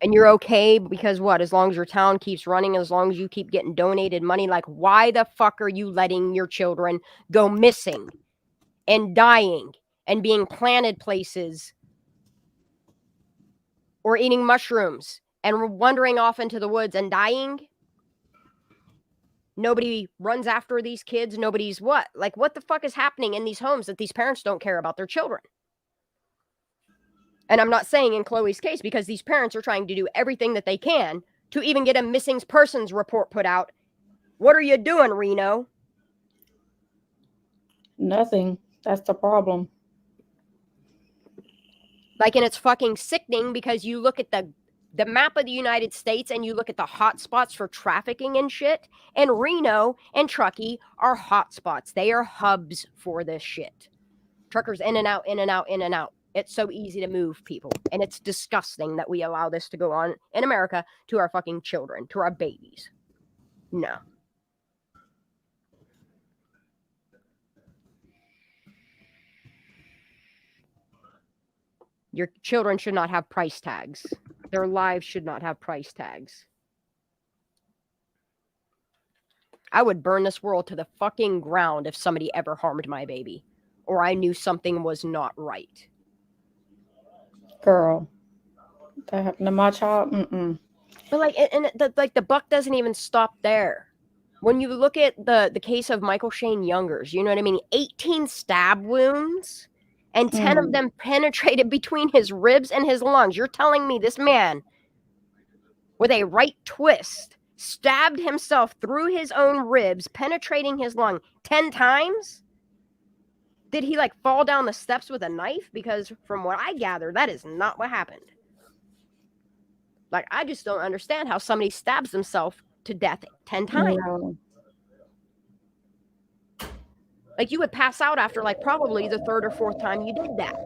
And you're okay because what? As long as your town keeps running, as long as you keep getting donated money, like, why the fuck are you letting your children go missing and dying and being planted places or eating mushrooms and wandering off into the woods and dying? Nobody runs after these kids. Nobody's what? Like, what the fuck is happening in these homes that these parents don't care about their children? And I'm not saying in Chloe's case because these parents are trying to do everything that they can to even get a missing persons report put out. What are you doing, Reno? Nothing. That's the problem. Like, and it's fucking sickening because you look at the map of the United States and you look at the hot spots for trafficking and shit, and Reno and Truckee are hot spots. They are hubs for this shit. Truckers in and out, in and out, in and out. It's so easy to move people. And it's disgusting that we allow this to go on in America to our fucking children, to our babies. No. Your children should not have price tags. Their lives should not have price tags. I would burn this world to the fucking ground if somebody ever harmed my baby or I knew something was not right. Girl, that happened to my child. Mm-mm. But like, the buck doesn't even stop there. When you look at the case of Michael Shane Youngers, you know what I mean? 18 stab wounds and 10 of them penetrated between his ribs and his lungs. You're telling me this man, with a right twist, stabbed himself through his own ribs, penetrating his lung 10 times? Did he like fall down the steps with a knife? Because from what I gather, that is not what happened. Like, I just don't understand how somebody stabs themselves to death 10 times. No. Like, you would pass out after like probably the third or fourth time you did that.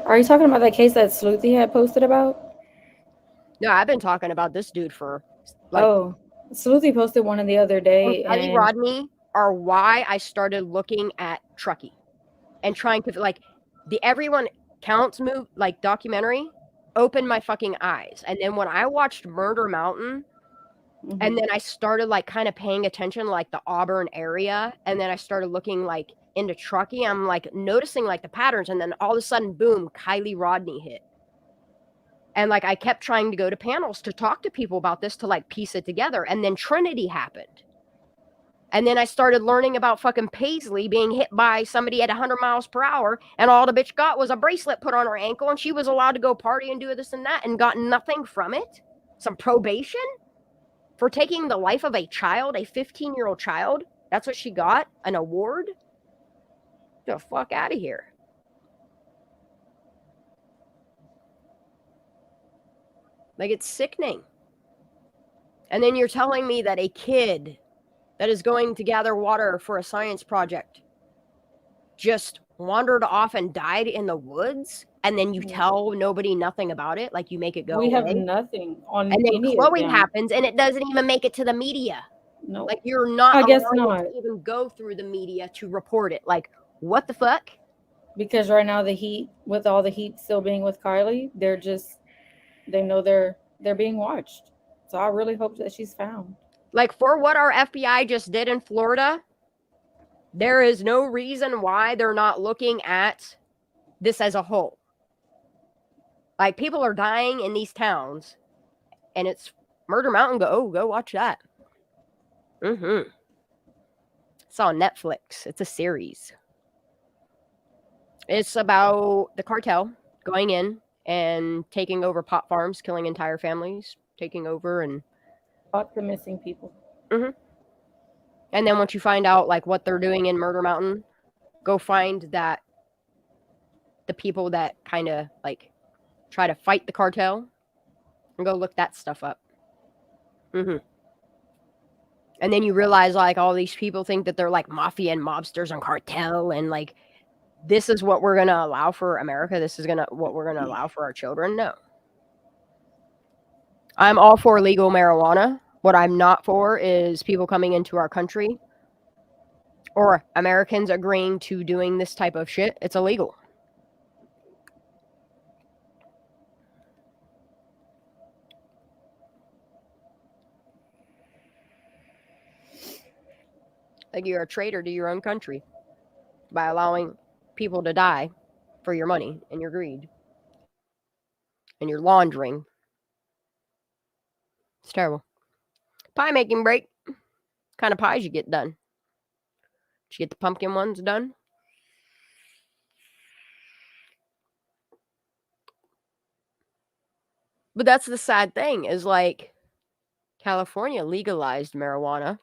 Are you talking about that case that Sleuthy had posted about? No, I've been talking about this dude for like, oh, Sleuthy posted one the other day. Kylie And Rodney are why I started looking at Truckee and trying to like the Everyone Counts documentary opened my fucking eyes. And then when I watched Murder Mountain, And then I started like kind of paying attention, like the Auburn area. And then I started looking like into trucking. I'm like noticing like the patterns. And then all of a sudden, boom, Kylie Rodney hit. And like I kept trying to go to panels to talk to people about this to like piece it together. And then Trinity happened. And then I started learning about fucking Paisley being hit by somebody at 100 miles per hour. And all the bitch got was a bracelet put on her ankle. And she was allowed to go party and do this and that and got nothing from it. Some probation for taking the life of a child, a 15-year-old child. That's what she got, an award. Get the fuck out of here. Like, it's sickening. And then you're telling me that a kid that is going to gather water for a science project just wandered off and died in the woods, and then you tell nobody nothing about it, like you make it go We have away. nothing on And then any Chloe of them. happens, and it doesn't even make it to the media. No, Like, you're not I guess allowing it not. to even go through the media to report it. Like, what the fuck? Because right now the heat, with all the heat still being with Kylie, they know they're being watched. So I really hope that she's found. Like, for what our FBI just did in Florida, there is no reason why they're not looking at this as a whole. Like, people are dying in these towns, and it's Murder Mountain. Go watch that. It's on Netflix. It's a series. It's about the cartel going in and taking over pot farms, killing entire families, taking over and Lots of missing people. And then once you find out like what they're doing in Murder Mountain, go find that the people that kind of like try to fight the cartel and go look that stuff up. And then you realize like all these people think that they're like mafia and mobsters and cartel, and like this is what we're gonna allow for America. This is what we're gonna allow for our children. No. I'm all for legal marijuana. What I'm not for is people coming into our country or Americans agreeing to doing this type of shit. It's illegal. Like, you're a traitor to your own country by allowing people to die for your money and your greed and your laundering. It's terrible. Pie making break. What kind of pies you get done? Did you get the pumpkin ones done? But that's the sad thing is like California legalized marijuana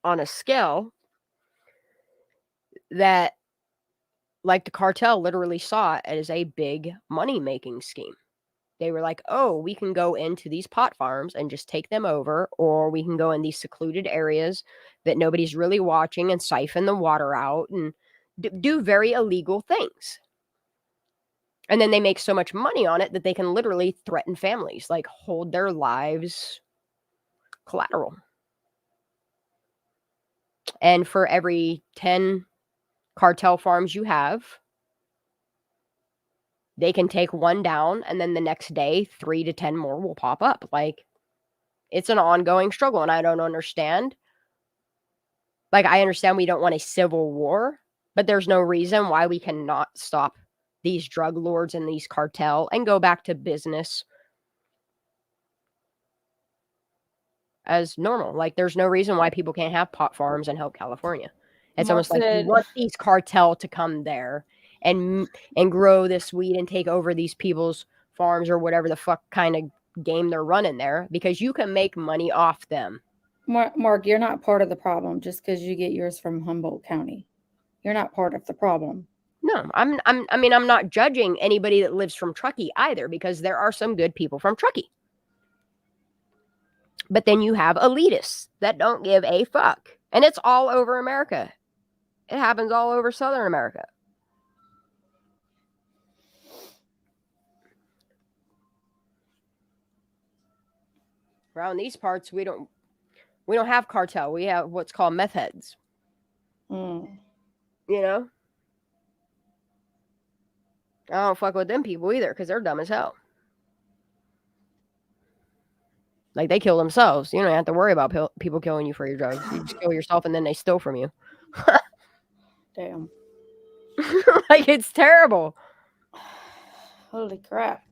on a scale that like the cartel literally saw it as a big money-making scheme. They were like, oh, we can go into these pot farms and just take them over, or we can go in these secluded areas that nobody's really watching and siphon the water out and do very illegal things. And then they make so much money on it that they can literally threaten families, like hold their lives collateral. And for every 10 cartel farms you have, they can take one down, and then the next day, 3 to 10 more will pop up. Like, it's an ongoing struggle, and I don't understand. Like, I understand we don't want a civil war, but there's no reason why we cannot stop these drug lords and these cartel and go back to business as normal. Like, there's no reason why people can't have pot farms and help California. It's almost like you want these cartel to come there and grow this weed and take over these people's farms or whatever the fuck kind of game they're running there, because you can make money off them. Mark, you're not part of the problem just because you get yours from Humboldt County. You're not part of the problem. No, I'm not judging anybody that lives from Truckee either, because there are some good people from Truckee. But then you have elitists that don't give a fuck. And it's all over America. It happens all over Southern America. Around these parts, we don't have cartel. We have what's called meth heads. You know? I don't fuck with them people either, because they're dumb as hell. Like they kill themselves. You don't have to worry about people killing you for your drugs. You just kill yourself and then they steal from you. Damn. Like it's terrible. Holy crap.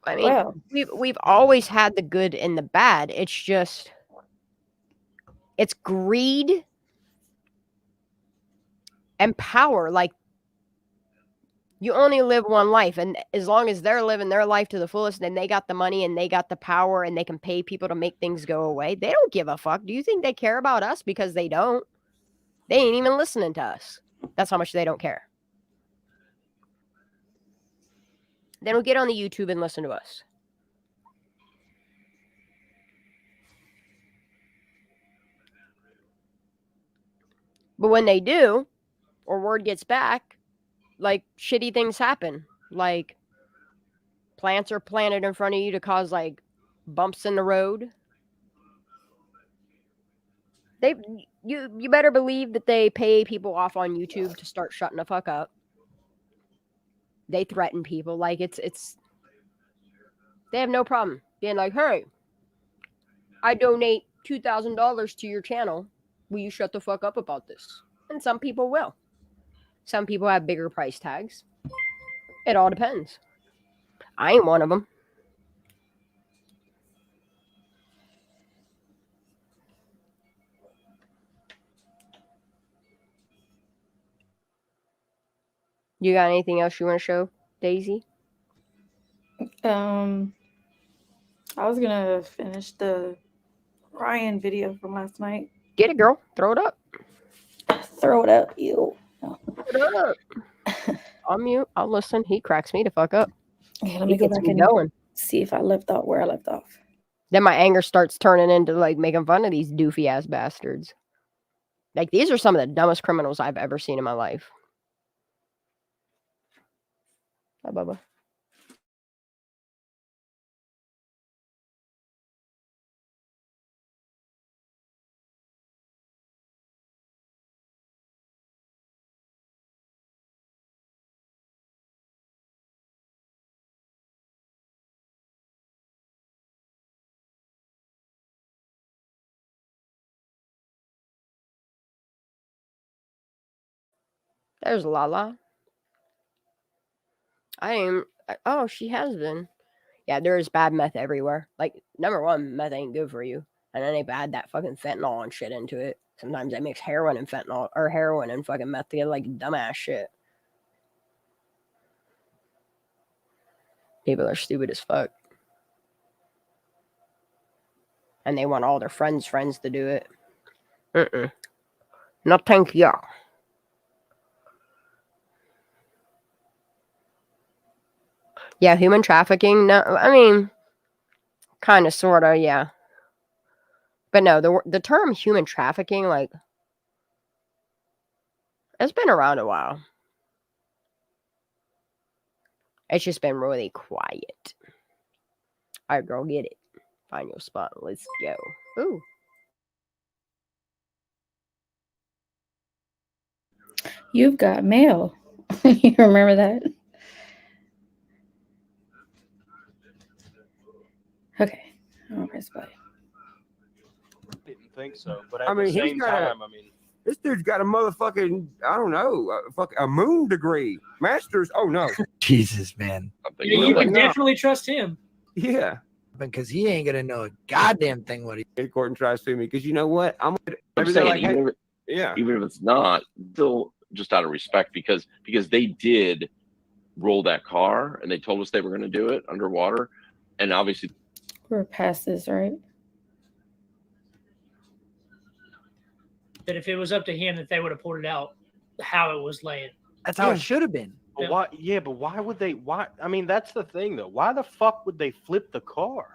I mean, Well, we've always had the good and the bad. It's just it's greed and power. Like you only live one life, and as long as they're living their life to the fullest, and they got the money and they got the power and they can pay people to make things go away, they don't give a fuck. Do you think they care about us? Because they don't. They ain't even listening to us. That's how much they don't care. They don't get on the YouTube and listen to us. But when they do, or word gets back, like shitty things happen. Like plants are planted in front of you to cause like bumps in the road. You better believe that they pay people off on YouTube to start shutting the fuck up. They threaten people. Like it's they have no problem being like, hey, I donate $2,000 to your channel. Will you shut the fuck up about this? And some people will. Some people have bigger price tags. It all depends. I ain't one of them. You got anything else you want to show, Daisy? I was gonna finish the Ryan video from last night. Get it, girl. Throw it up. Throw it up, you. No. Throw it up. I'll mute. I'll listen. He cracks me the fuck up. Okay, let He me go gets back me and going. see if I left off where I left off. Then my anger starts turning into like making fun of these doofy ass bastards. Like these are some of the dumbest criminals I've ever seen in my life. Bye, Bubba. There's Lala. Oh, she has been. Yeah, there is bad meth everywhere. Like, number one, meth ain't good for you. And then they add that fucking fentanyl and shit into it. Sometimes they mix heroin and fentanyl, or heroin and fucking meth together, like dumbass shit. People are stupid as fuck. And they want all their friends to do it. No, thank you. Yeah, human trafficking. No, I mean, kind of, sort of, yeah. But no, the term human trafficking, like, it's been around a while. It's just been really quiet. All right, girl, get it. Find your spot. Let's go. Ooh. You've got mail. You remember that? Okay. I'll press play. Didn't think so, but at the same time, I mean, this dude's got a motherfucking, I don't know, a moon degree, master's. Oh no, Jesus, man. Yeah, you can definitely trust him. Yeah, because he ain't gonna know a goddamn thing what he. Court and tries to me because you know what? I'm saying, like, even if, yeah, even if it's not, still just out of respect because they did roll that car and they told us they were going to do it underwater, and obviously We're past this, right? That if it was up to him, that they would have pulled it out how it was laying. That's how it should have been. but why? Yeah, but why would they? Why? I mean, that's the thing, though. Why the fuck would they flip the car?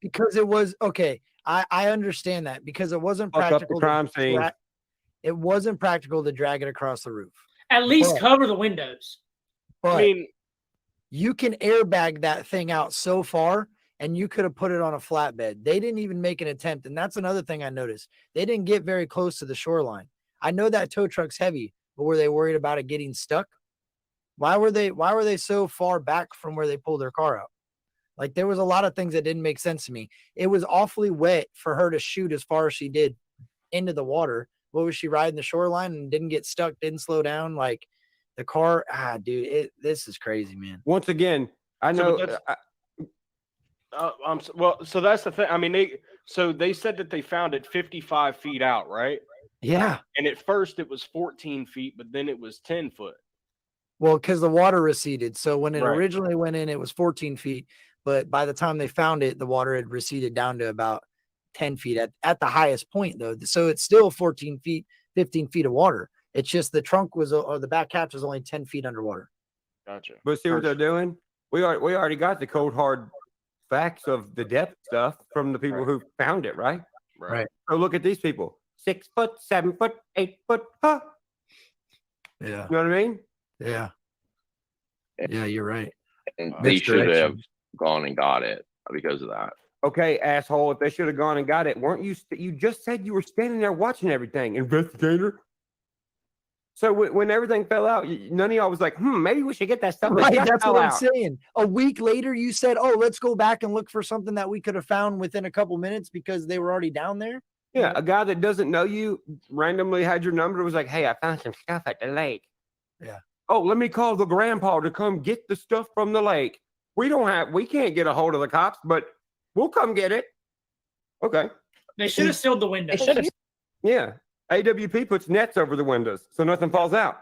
Because it was okay. I understand that because it wasn't Fuck up practical. the crime scene. It wasn't practical to drag it across the roof. At least cover the windows. But I mean, you can airbag that thing out so far, and you could have put it on a flatbed. They didn't even make an attempt, and that's another thing I noticed. They didn't get very close to the shoreline. I know that tow truck's heavy, but were they worried about it getting stuck? Why were they so far back from where they pulled their car out? Like, there was a lot of things that didn't make sense to me. It was awfully wet for her to shoot as far as she did into the water. What was she riding the shoreline and didn't get stuck, didn't slow down? Like, the car, dude, this is crazy, man. Once again, I know. So that's the thing. I mean, they said that they found it 55 feet out, right? Yeah. And at first it was 14 feet, but then it was 10 foot. Well, because the water receded. So when it Right. originally went in, it was 14 feet. But by the time they found it, the water had receded down to about 10 feet at the highest point, though. So it's still 14 feet, 15 feet of water. It's just the trunk was, or the back hatch was only 10 feet underwater. Gotcha. But see what they're doing? We already got the cold hard facts of the depth stuff from the people who found it, right? Right. So look at these people: 6 foot, 7 foot, 8 foot. Huh? Yeah. You know what I mean? Yeah. Yeah, you're right. And they Misdirection. should have gone and got it because of that. Okay, asshole. If they should have gone and got it, weren't you? You just said you were standing there watching everything, investigator. So when everything fell out, none of y'all was like, maybe we should get that stuff. that Right, just that's fell what I'm out. saying. A week later, you said, "Oh, let's go back and look for something that we could have found within a couple minutes because they were already down there." Yeah, a guy that doesn't know you randomly had your number. Was like, "Hey, I found some stuff at the lake." Yeah. Oh, let me call the grandpa to come get the stuff from the lake. We can't get a hold of the cops, but we'll come get it. Okay. They should have sealed the window. Yeah. AWP puts nets over the windows so nothing falls out.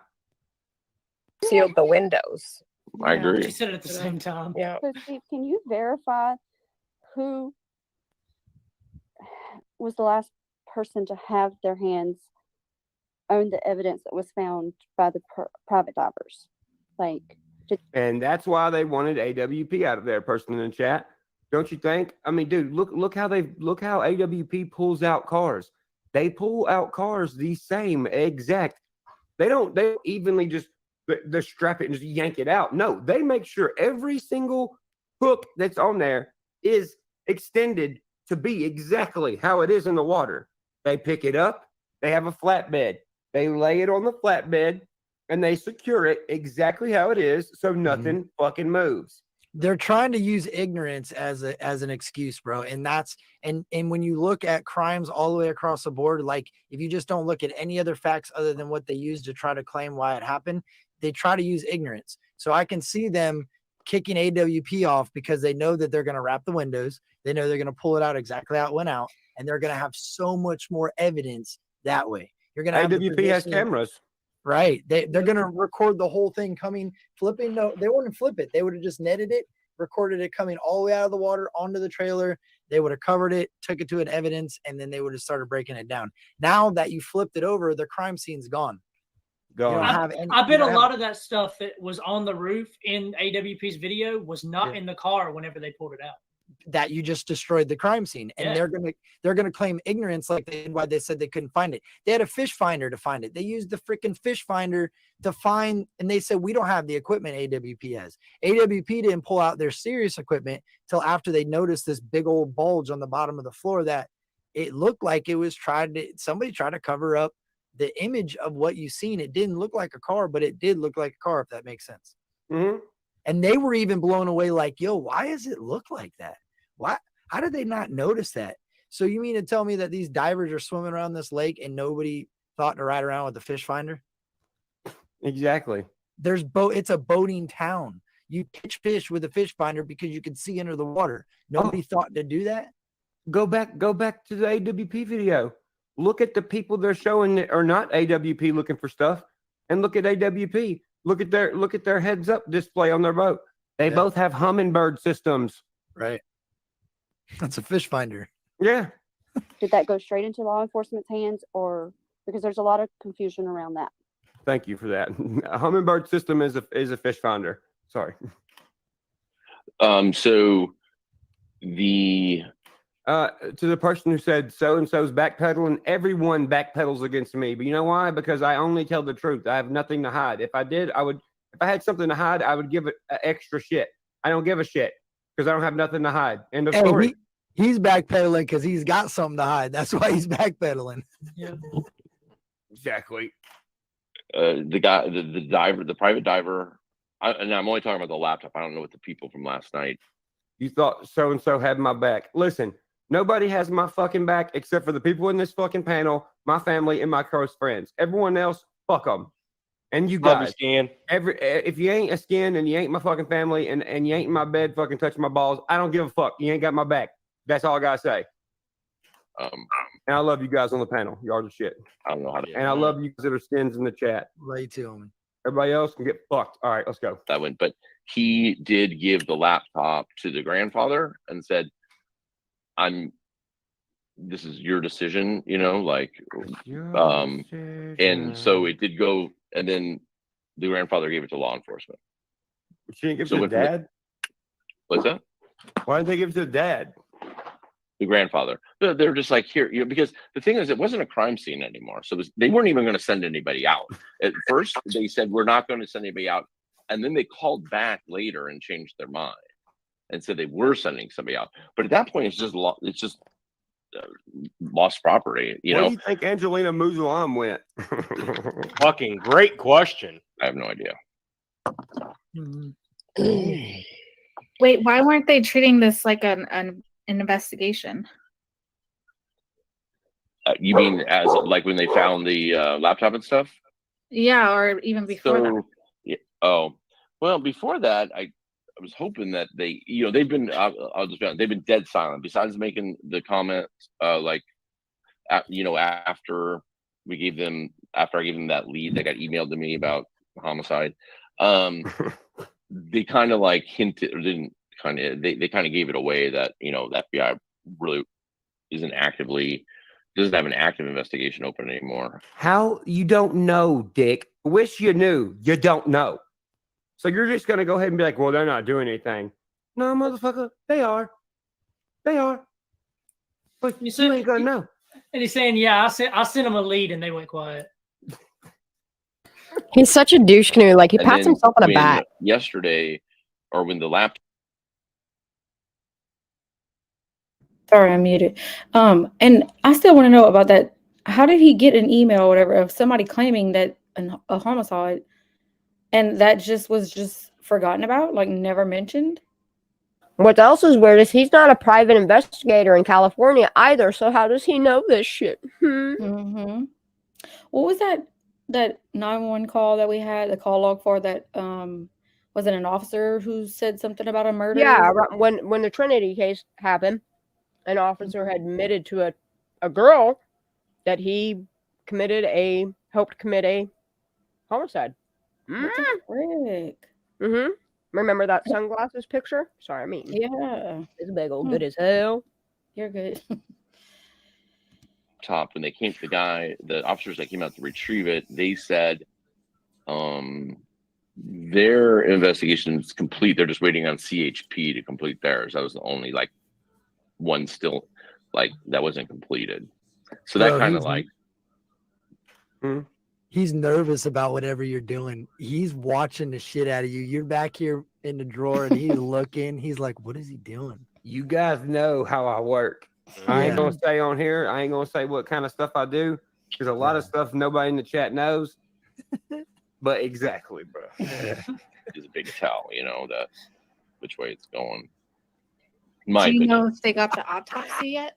Sealed the windows. I agree. She said it at the same time. Yeah. So Steve, can you verify who was the last person to have their hands on the evidence that was found by the private divers? Like, And that's why they wanted AWP out of there, person in the chat. Don't you think? I mean, dude, look how AWP pulls out cars. They pull out cars the same exact. They don't evenly just they strap it and just yank it out. No, they make sure every single hook that's on there is extended to be exactly how it is in the water. They pick it up, they have a flatbed. They lay it on the flatbed and they secure it exactly how it is so nothing fucking moves. They're trying to use ignorance as an excuse, bro. And that's and when you look at crimes all the way across the board, like if you just don't look at any other facts other than what they use to try to claim why it happened, they try to use ignorance. So I can see them kicking AWP off because they know that they're going to wrap the windows. They know they're going to pull it out exactly how it went out, and they're going to have so much more evidence that way. You're going to have AWP has cameras. Right. They're going to record the whole thing coming, flipping. No, they wouldn't flip it. They would have just netted it, recorded it coming all the way out of the water onto the trailer. They would have covered it, took it to an evidence, and then they would have started breaking it down. Now that you flipped it over, the crime scene's gone. I bet a lot of that stuff that was on the roof in AWP's video was not in the car whenever they pulled it out. That you just destroyed the crime scene, and they're gonna claim ignorance like they did why they said they couldn't find it. They had a fish finder to find it. They used the freaking fish finder to find, and they said we don't have the equipment AWP has. AWP didn't pull out their serious equipment till after they noticed this big old bulge on the bottom of the floor that it looked like it was somebody tried to cover up the image of what you seen. It didn't look like a car, but it did look like a car, if that makes sense. And they were even blown away, like, yo, why does it look like that? Why? How did they not notice that? So you mean to tell me that these divers are swimming around this lake and nobody thought to ride around with a fish finder? Exactly. It's a boating town. You catch fish with a fish finder because you can see under the water. Nobody thought to do that. Go back to the AWP video. Look at the people they're showing that are not AWP looking for stuff, and look at AWP. Look at their heads up display on their boat. They both have hummingbird systems. Right. That's a fish finder. Yeah. did that go straight into law enforcement's hands, or because there's a lot of confusion around that? Thank you for that. A hummingbird system is a fish finder. Sorry. So the to the person who said so and so's backpedaling, everyone backpedals against me. But you know why? Because I only tell the truth. I have nothing to hide. If I had something to hide, I would give it extra shit. I don't give a shit because I don't have nothing to hide. End of story. He's backpedaling because he's got something to hide. That's why he's backpedaling. Yeah. Exactly. The guy, the diver, the private diver and I'm only talking about the laptop. I don't know what the people from last night. You thought so and so had my back. Listen, nobody has my fucking back except for the people in this fucking panel, my family, and my close friends. Everyone else, fuck them. And you Love you, guys, Skin. if you ain't a Skin and you ain't my fucking family and you ain't in my bed fucking touching my balls, I don't give a fuck. You ain't got my back. That's all I gotta say. And I love you guys on the panel. You are the shit. I don't know how to. And I love you guys that are Skins in the chat. Love you too, homie. Everybody else can get fucked. All right, let's go. That went, but he did give the laptop to the grandfather and said, this is your decision, you know, like, and so it did go, and then the grandfather gave it to law enforcement. She didn't give it to the dad? What's that? Why didn't they give it to the dad? The grandfather. They're just like, here, because the thing is, it wasn't a crime scene anymore. So they weren't even going to send anybody out. At first, they said, we're not going to send anybody out. And then they called back later and changed their mind and said they were sending somebody out. But at that point, it's just lost property. You know, Where do you think Angelina Musalam went? Fucking great question. I have no idea. Wait, why weren't they treating this like an investigation? You mean as like when they found the laptop and stuff? Yeah, or even before that. Yeah, oh, well, before that, I was hoping that they, you know, they've been, I'll just be honest, they've been dead silent. Besides making the comments, you know, after I gave them that lead that got emailed to me about homicide, they kind of like hinted, or didn't kind of, they kind of gave it away that, you know, the FBI really doesn't have an active investigation open anymore. How you don't know, Dick? Wish you knew. You don't know. So you're just gonna go ahead and be like, well, they're not doing anything. No, motherfucker, they are. They are. But you ain't gonna know. And he's saying, yeah, I sent him a lead and they went quiet. He's such a douche canoe. Like he And pats then himself on the when back. yesterday, or when the laptop. Sorry, I'm muted. And I still want to know about that. How did he get an email or whatever of somebody claiming that a homicide, and that was just forgotten about, like never mentioned? What else is weird is he's not a private investigator in California either. So how does he know this shit? Mm-hmm. What was that 911 call that we had, the call log for that? Was it an officer who said something about a murder? Yeah, when the Trinity case happened, an officer had admitted to a girl that he helped commit a homicide. What the frick? Mm-hmm. Remember that sunglasses picture? Sorry, I mean, yeah, it's big old good as hell. You're good. When they came to the officers that came out to retrieve it, they said their investigation is complete. They're just waiting on CHP to complete theirs. That was the only like one still like that wasn't completed. So that kind of like he's nervous about whatever you're doing. He's watching the shit out of you. You're back here in the drawer and he's looking. He's like, what is he doing? You guys know how I work. I ain't gonna say on here. I ain't gonna say what kind of stuff I do because a lot of stuff nobody in the chat knows. But exactly, bro. It's a big tell, you know, that which way it's going. Do you know if they got the autopsy yet?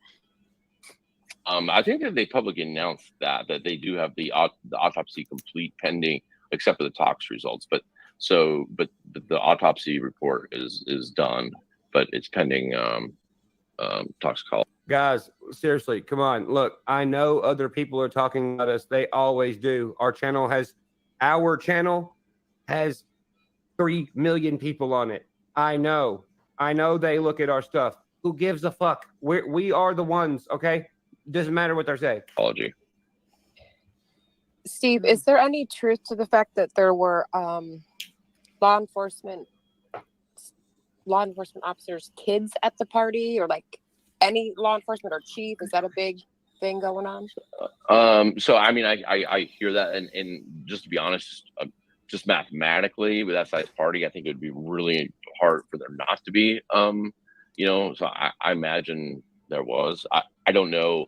I think that they publicly announced that they do have the autopsy complete pending, except for the tox results. But the autopsy report is done, but it's pending toxicology. Guys, seriously, come on. Look, I know other people are talking about us. They always do. Our channel has 3 million people on it. I know they look at our stuff. Who gives a fuck? We are the ones, okay? Doesn't matter what they're saying. Apology. Steve, is there any truth to the fact that there were law enforcement officers' kids at the party, or like any law enforcement or chief? Is that a big thing going on? So I mean, I hear that, and just to be honest, just mathematically with that size party, I think it would be really hard for there not to be. You know, so I imagine there was. I don't know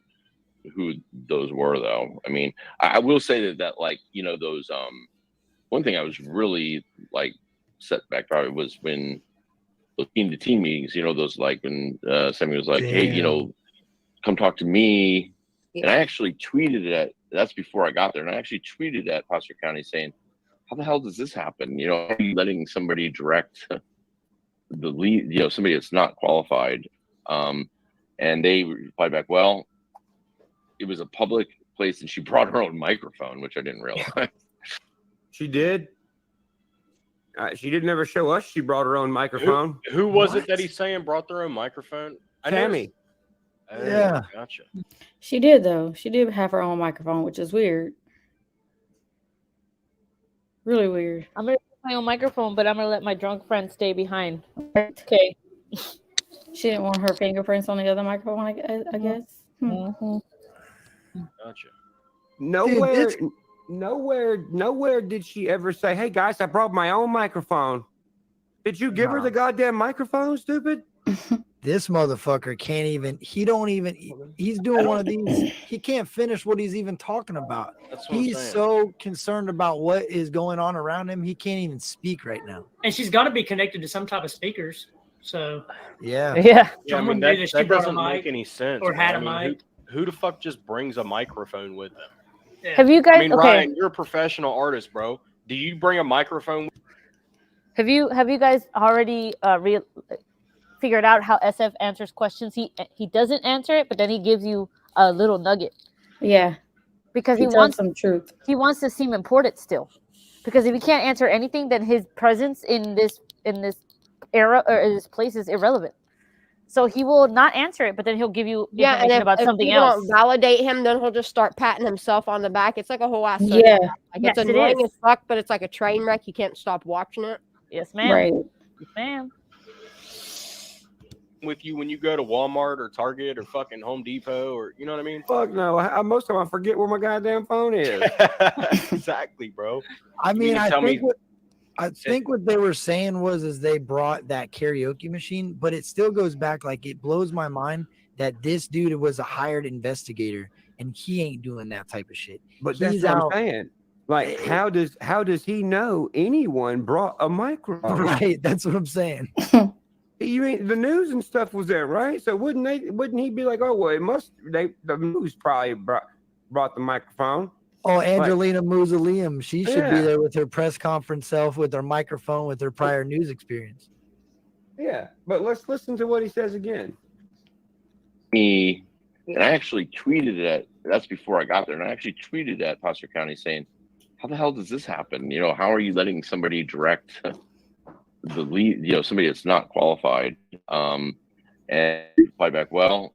who those were though. I mean, I will say that like, you know, those one thing I was really like setback probably was when those team-to-team meetings, those like when Sammy was like, hey, come talk to me. And I actually tweeted it that's before I got there. And I actually tweeted at Placer County saying, how the hell does this happen? Are you letting somebody direct the lead, somebody that's not qualified? And they replied back, well, it was a public place and she brought her own microphone, which I didn't realize. She did? She didn't ever show us she brought her own microphone. Who was it that he's saying brought their own microphone? Tammy. Yeah. Gotcha. She did though. She did have her own microphone, which is weird. Really weird. I'm gonna use my own microphone, but I'm gonna let my drunk friend stay behind. Okay. She didn't want her fingerprints on the other microphone, I guess. Mm-hmm. Gotcha. Nowhere did she ever say, hey guys, I brought my own microphone. Did you give her the goddamn microphone, stupid? This motherfucker can't even, he's doing one of these. He can't finish what he's even talking about. That's what He's I'm saying. so concerned about what is going on around him. He can't even speak right now. And she's got to be connected to some type of speakers. So yeah. Yeah, I someone mean, knew that she that brought a doesn't make mic any sense. or had man. a mic. Who the fuck just brings a microphone with them? Yeah. Have you guys? I mean, okay. Ryan, you're a professional artist, bro. Do you bring a microphone? Have you guys already figured out how SF answers questions? He doesn't answer it, but then he gives you a little nugget. Yeah. Because He he tells wants some truth. He wants to seem important still. Because if he can't answer anything, then his presence in this era or in this place is irrelevant. So he will not answer it, but then he'll give you information about something people else. don't validate him, then he'll just start patting himself on the back. It's like a whole ass. Yeah. Like Yes, it's it annoying is. as fuck, but it's like a train wreck. You can't stop watching it. Yes, ma'am. Right. Yes, ma'am. With you when you go to Walmart or Target or fucking Home Depot or you know what I mean? Fuck no. Most of the time I forget where my goddamn phone is. Exactly, bro. I You mean, to I tell think me- what they were saying was they brought that karaoke machine, but it still goes back. Like, it blows my mind that this dude was a hired investigator and he ain't doing that type of shit. But that's He's what out. I'm saying. Like, how does he know anyone brought a microphone? Right, that's what I'm saying. You mean the news and stuff was there, right? So wouldn't he be like, oh well, the news probably brought the microphone. Oh, Angelina Mausoleum. She should be Yeah. there with her press conference self, with her microphone, with her prior news experience. Yeah, but let's listen to what he says again. Me, and I actually tweeted it. That's before I got there. And I actually tweeted at Placer County saying, how the hell does this happen? How are you letting somebody direct the lead, somebody that's not qualified? And replied back, well,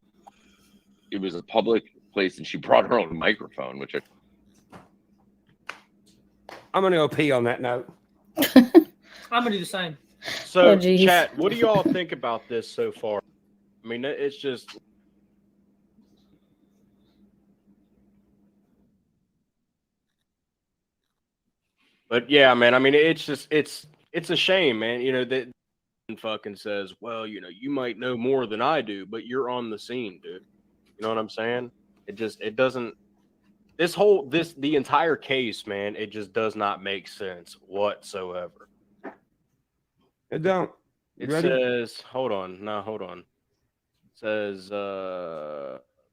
it was a public place and she brought her own microphone, which I'm gonna go pee on that note. I'm gonna do the same. So, Oh, geez. chat, what do y'all think about this so far? I mean, it's just. But yeah, man. I mean, it's just it's a shame, man. That fucking says, well, you might know more than I do, but you're on the scene, dude. You know what I'm saying? It doesn't. The entire case, man. It just does not make sense whatsoever. It don't. It Ready? says, hold on. It says,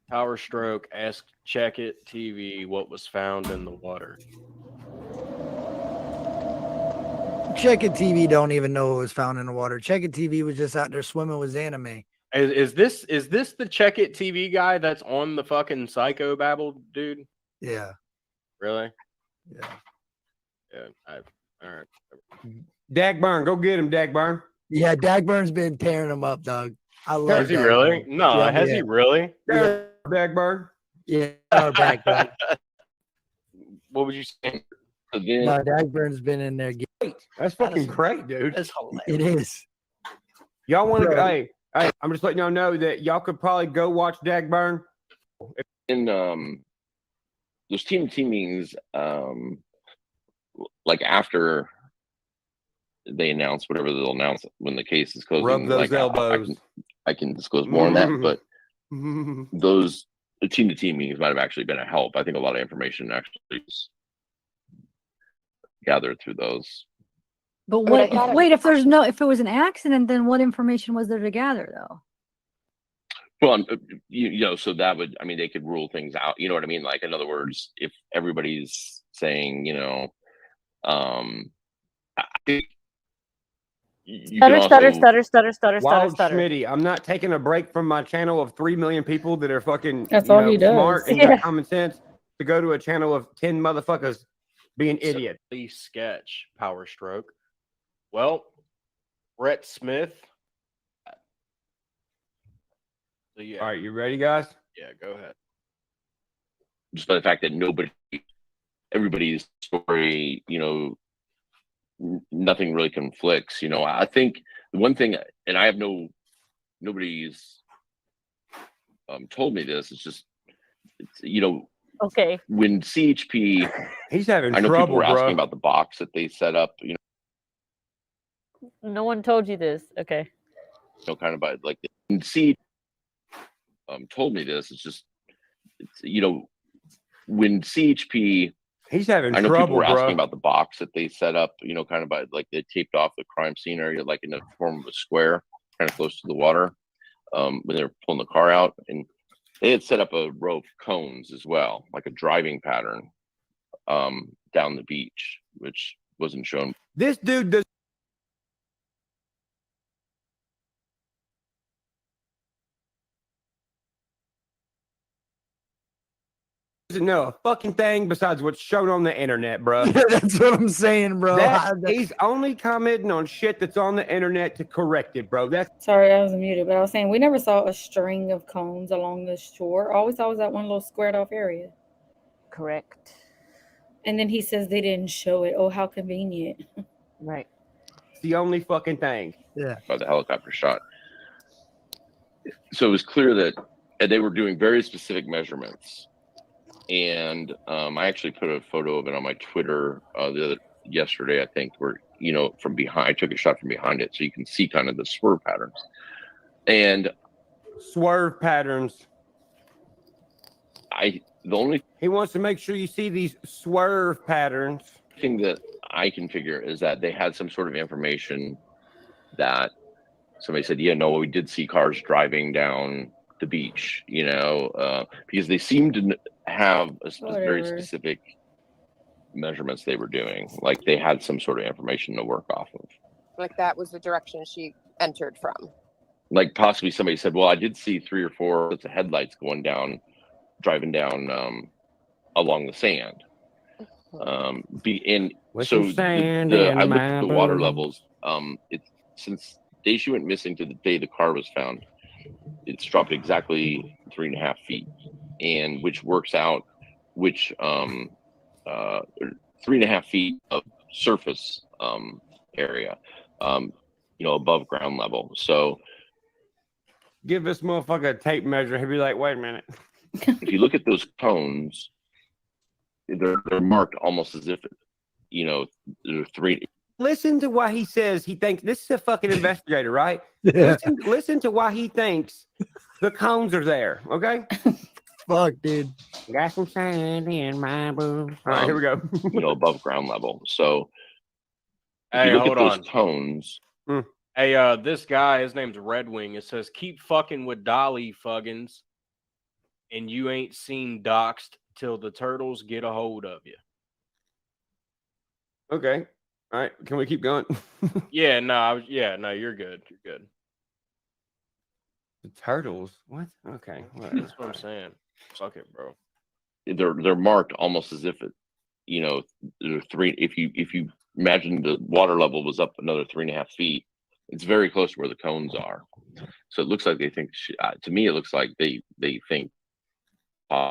Power Stroke, ask Check It TV what was found in the water. Check It TV don't even know what was found in the water. Check It TV was just out there swimming with anime. Is this the Check It TV guy that's on the fucking Psycho Babble, dude? Yeah. Really? Yeah. Yeah. All right. Dagburn, go get him, Dagburn. Yeah, Dagburn's been tearing him up, dog. I love Has he Dagburn. really? No, Yeah, has yeah. he really? Yeah. Dagburn. Yeah, our back, bud. what would you say? No, Dagburn's been in there. That's fucking great, dude. That's hilarious. It is. Y'all want to? Bro. Hey, I'm just letting y'all know that y'all could probably go watch Dagburn. In those team meetings, like after they announce whatever they'll announce when the case is closing, Rub those like, elbows. I can disclose more on that, but the team-to-team meetings might have actually been a help. I think a lot of information actually is gathered through those. But I mean, I what? thought Wait, if it was an accident, then what information was there to gather, though? Well, you know, so that would, I mean, they could rule things out. You know what I mean? Like, in other words, if everybody's saying, you know, I think you can Stutter, also Wild Schmitty, I'm not taking a break from my channel of 3 million people that are fucking That's all he does. smart and Yeah. got common sense to go to a channel of 10 motherfuckers being idiots. Sketch Power Stroke. Well, Brett Smith. So, yeah. All right, you ready, guys? Yeah, go ahead. just by the fact that everybody's story, you know, nothing really conflicts. You know, I think the one thing, and I have nobody's told me this. It's just, you know, okay. When CHP, he's having I know trouble, people were asking bro. about the box that they set up. You No one told you this. Okay. know, kind of by like when CHP told me this. It's just, you know, when CHP. He's having I know trouble, people were asking bro. about the box that they set up, you know, kind of by like they taped off the crime scene area, like in the form of a square, kind of close to the water, when they were pulling the car out. And they had set up a row of cones as well, like a driving pattern down the beach, which wasn't shown. This dude does. Doesn't know a fucking thing besides what's shown on the internet, bro. That's what I'm saying, bro. He's only commenting on shit that's on the internet to correct it, bro. That's Sorry, I was muted, but I was saying we never saw a string of cones along the shore. All we saw was that one little squared off area. Correct. And then he says they didn't show it. Oh, how convenient. Right. It's the only fucking thing. Yeah. By the helicopter shot. So it was clear that they were doing very specific measurements. And I actually put a photo of it on my Twitter yesterday, I think, where, you know, from behind, I took a shot from behind it so you can see kind of the swerve patterns. And swerve patterns. He wants to make sure you see these swerve patterns. Thing that I can figure is that they had some sort of information that somebody said, yeah, no, we did see cars driving down the beach, you know, because they seemed to have very specific measurements they were doing. Like they had some sort of information to work off of. Like that was the direction she entered from. Like possibly somebody said, well, I did see 3 or 4 sets of headlights driving down along the sand. I looked at the water levels. Since the day she went missing to the day the car was found, it's dropped exactly 3.5 feet, and which works out 3.5 feet of surface area, you know, above ground level. So give this motherfucker a tape measure. He'll be like, wait a minute. If you look at those cones, they're marked almost as if, you know, there are 3. Listen to why he says he thinks this is a fucking investigator, right? Yeah. Listen to why he thinks the cones are there. Okay. Fuck, dude. Got some sand in my boot. All right, here we go. You know, above ground level. So if Hey, you look hold at those on. cones. Hey, this guy, his name's Red Wing. It says, keep fucking with Dolly Fuggins, and you ain't seen doxed till the turtles get a hold of you. Okay. All right. Can we keep going? Yeah, no, you're good. You're good. The turtles? What? Okay. Whatever. That's what I'm saying. Fuck it, bro. They're marked almost as if it, you know, there are 3. If you imagine the water level was up another 3.5 feet, it's very close to where the cones are. So it looks like they think. To me, it looks like they think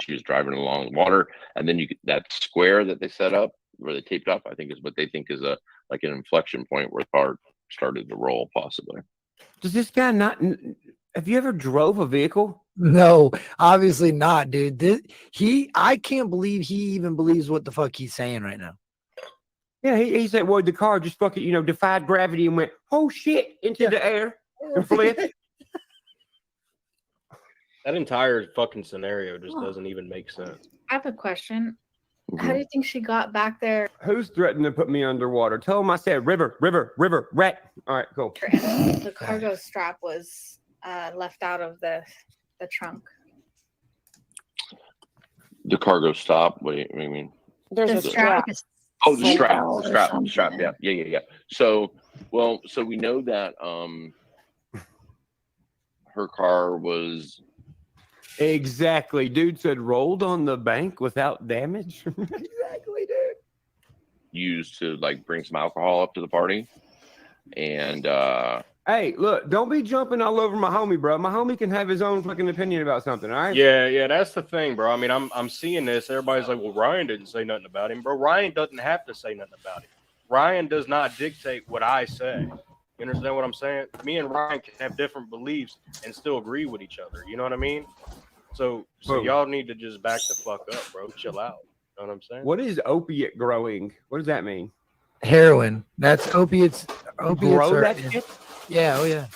she was driving along the water, and then that square that they set up where they taped up, I think is what they think is like an inflection point where the car started to roll, possibly. Does this guy not? Have you ever drove a vehicle? No, obviously not, dude. I can't believe he even believes what the fuck he's saying right now. Yeah, he said, well, the car just fucking, you know, defied gravity and went, oh shit, into the air and flipped. That entire fucking scenario just doesn't even make sense. I have a question. How do you think she got back there? Who's threatening to put me underwater? Tell them I said river, rat. All right, cool. The cargo strap was left out of the trunk. The cargo stop. What do you mean? There's The a strap. strap. Oh, the strap, Squirrel the or strap, the something. strap. Yeah. So we know that her car was Exactly. Dude said rolled on the bank without damage. Exactly, dude. used to like bring some alcohol up to the party, and Hey, look, don't be jumping all over my homie, bro. My homie can have his own fucking opinion about something, all right? Yeah, that's the thing, bro. I mean, I'm seeing this. Everybody's like, well, Ryan didn't say nothing about him, bro. Ryan doesn't have to say nothing about him. Ryan does not dictate what I say. You understand what I'm saying? Me and Ryan can have different beliefs and still agree with each other. You know what I mean? So Boom. y'all need to just back the fuck up, bro. Chill out. You know what I'm saying? What is opiate growing? What does that mean? Heroin. That's opiates. Grow are, that shit? Yeah. Oh yeah.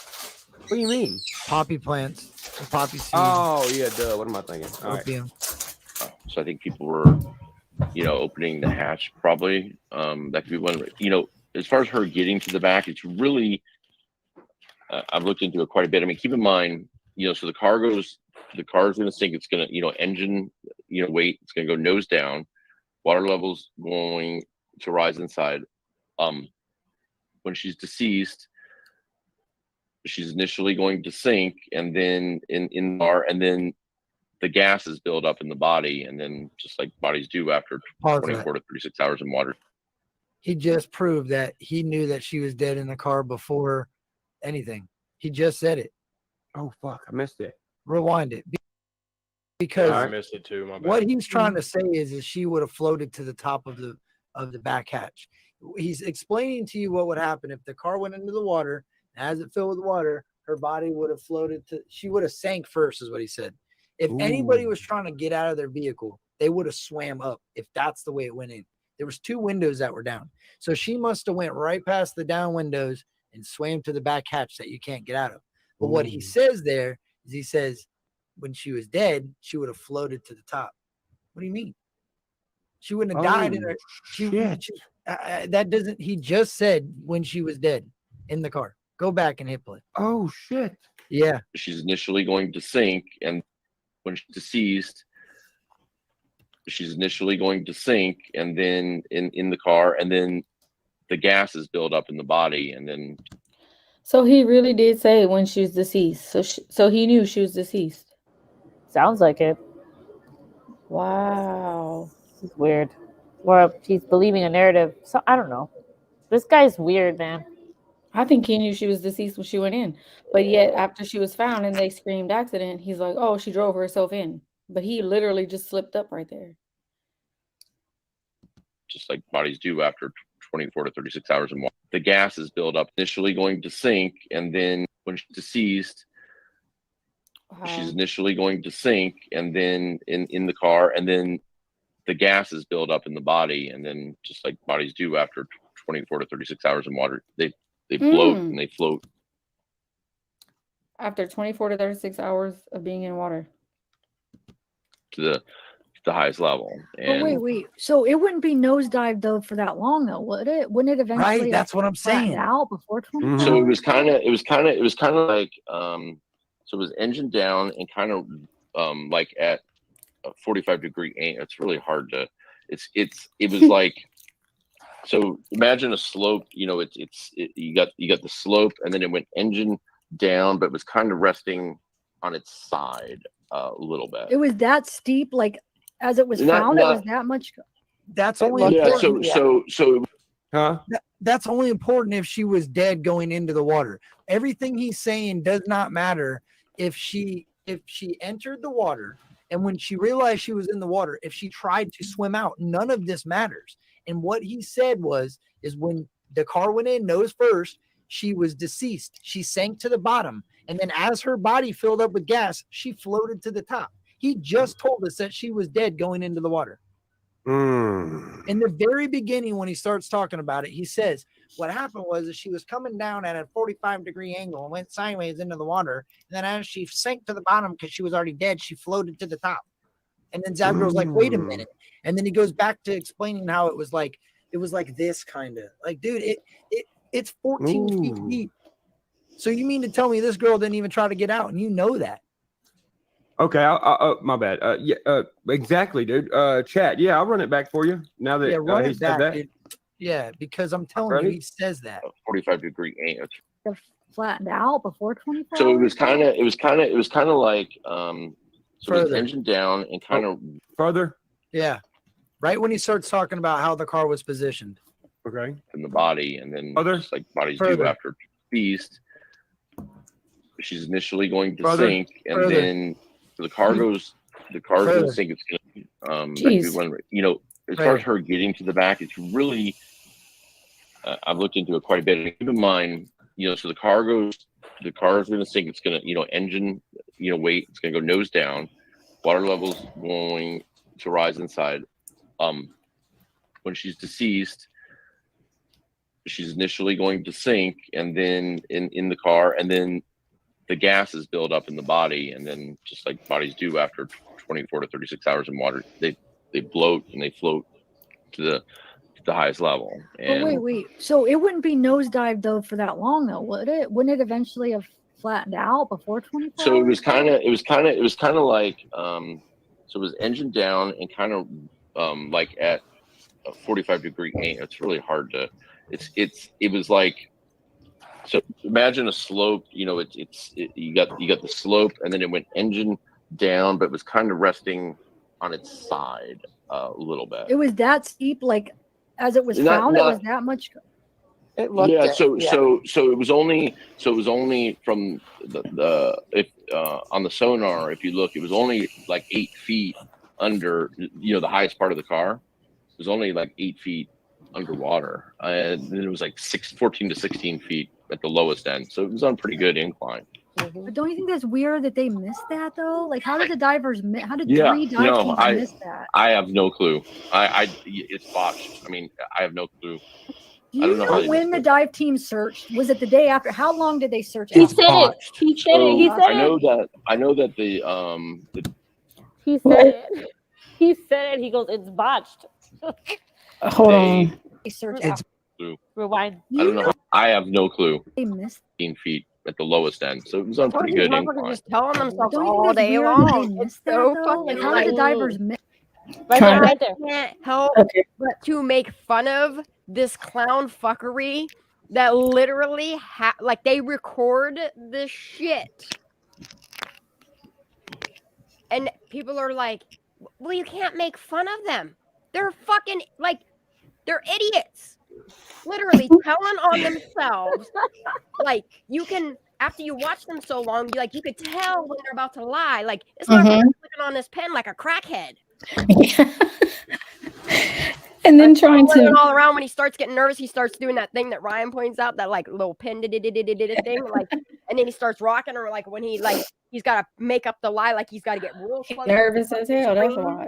What do you mean? Poppy plants. Poppy seeds. Oh yeah, duh. What am I thinking? All right. Opium. so I think people were, opening the hatch probably. That could be one. As far as her getting to the back, it's really. I've looked into it quite a bit. I mean, keep in mind, so the car's going to sink. It's going to, engine, weight. It's going to go nose down. Water levels going to rise inside. When she's deceased, she's initially going to sink, and then in bar, and then the gases build up in the body, and then just like bodies do after 24 to 36 hours in water. He just proved that he knew that she was dead in the car before anything. He just said it. Oh fuck, I missed it. Rewind it. Because I missed it too. My bad. what he's trying to say is she would have floated to the top of the back hatch. He's explaining to you what would happen if the car went into the water. As it filled with water, her body would have floated she would have sank first, is what he said. If anybody was trying to get out of their vehicle, they would have swam up if that's the way it went in. There was 2 windows that were down. So she must have went right past the down windows and swam to the back hatch that you can't get out of. But what he says there is he says when she was dead, she would have floated to the top. What do you mean? She wouldn't have died in her. That doesn't, he just said when she was dead in the car. Go back and hit play. Oh shit. Yeah. She's initially going to sink, and when she's deceased, she's initially going to sink, and then in the car, and then the gases build up in the body, and then. So he really did say when she was deceased. So he knew she was deceased. Sounds like it. Wow. It's weird. Or he's believing a narrative. So I don't know. This guy's weird, man. I think he knew she was deceased when she went in. But yet after she was found and they screamed accident, he's like, oh, she drove herself in. But he literally just slipped up right there. Just like bodies do after 24 to 36 hours in water. The gases build up, initially going to sink, and then when she's deceased, she's initially going to sink, and then in the car, and then the gases build up in the body, and then just like bodies do after 24 to 36 hours in water, they float and they float. After 24 to 36 hours of being in water. To the highest level. And But wait. So it wouldn't be nosedive though for that long though, would it? Wouldn't it eventually? Right. That's what I'm saying. Out before 20. so it was kind of like so it was engine down and kind of like at a 45-degree angle. It's really hard to. It was like. So imagine a slope. You got the slope, and then it went engine down, but it was kind of resting on its side a little bit. It was that steep, like as it was found. It was that much. That's only important. So that's only important if she was dead going into the water. Everything he's saying does not matter if she entered the water, and when she realized she was in the water, if she tried to swim out, none of this matters. And what he said is when the car went in nose first, she was deceased. She sank to the bottom. And then as her body filled up with gas, she floated to the top. He just told us that she was dead going into the water. In the very beginning, when he starts talking about it, he says what happened was that she was coming down at a 45-degree angle and went sideways into the water. And then as she sank to the bottom because she was already dead, she floated to the top. And then Zabgirl's like, wait a minute. And then he goes back to explaining how it was like this kind of like, dude, it's 14 feet deep. So you mean to tell me this girl didn't even try to get out, and you know that? Okay, my bad. Yeah, exactly, dude. Chat. Yeah, I'll run it back for you. Now that run he it said back, that. dude. Yeah, because I'm telling you, he says that. 45-degree angle. They're flattened out before 24 So it hours? was kind of like so it was Further. engine down and kind of further. Yeah, right when he starts talking about how the car was positioned. Okay. in the body, and then just like bodies do Further. after feast. She's initially going to Further. sink, and Further. then the car goes going Further. to sink. It's going Jeez. as far as her getting to the back, it's really I've looked into it quite a bit. And keep in mind, so the car is going to sink. It's going to, engine, weight. It's going to go nose down. Water levels going to rise inside. When she's deceased, she's initially going to sink, and then in the car, and then the gases build up in the body, and then just like bodies do after 24 to 36 hours in water, they bloat and they float to the highest level. And But wait. So it wouldn't be nosedived though for that long though, would it? Wouldn't it eventually have flattened out before 24 so hours? it was kind of like so it was engine down and kind of like at a 45-degree angle. It's really hard to it was like, so imagine a slope, you got the slope, and then it went engine down, but it was kind of resting on its side a little bit. It was that steep, like as it was found, it was that much. It looked So it was only from the on the sonar, if you look, it was only like 8 feet under the highest part of the car. It was only like 8 feet underwater, and then it was like 14 to 16 feet at the lowest end. So it was on pretty good incline. But don't you think that's weird that they missed that though? Like, how did the divers miss? How did Yeah, three dive teams miss that? I have no clue. It's botched. I mean, I have no clue. Do I you don't know how know they when the dive team searched? Was it the day after? How long did they search? He after? said it. He said it. He said I know that the He said it. He said it. He goes, "It's botched." Hold on. They search It's- after. Rewind. I don't know. I have no clue. They missed. 15 feet at the lowest end, so it was on pretty These good motherfuckers incline. just telling themselves Don't you think all that's day weird that long. they It's missed that, so though? fucking Like, how did the divers miss? Right there, right there. Can't help but to make fun of this clown fuckery that literally like they record this shit. And people are like, well, you can't make fun of them. They're fucking like they're idiots. Literally telling on themselves. Like you can after you watch them so long, you could tell when they're about to lie. Like this motherfucker's clicking on this pen like a crackhead. And then trying to all around when he starts getting nervous, he starts doing that thing that Ryan points out, that like little pin thing, like, and then he starts rocking, or like when he's got to make up the lie, like he's got to get real nervous as hell. That's why.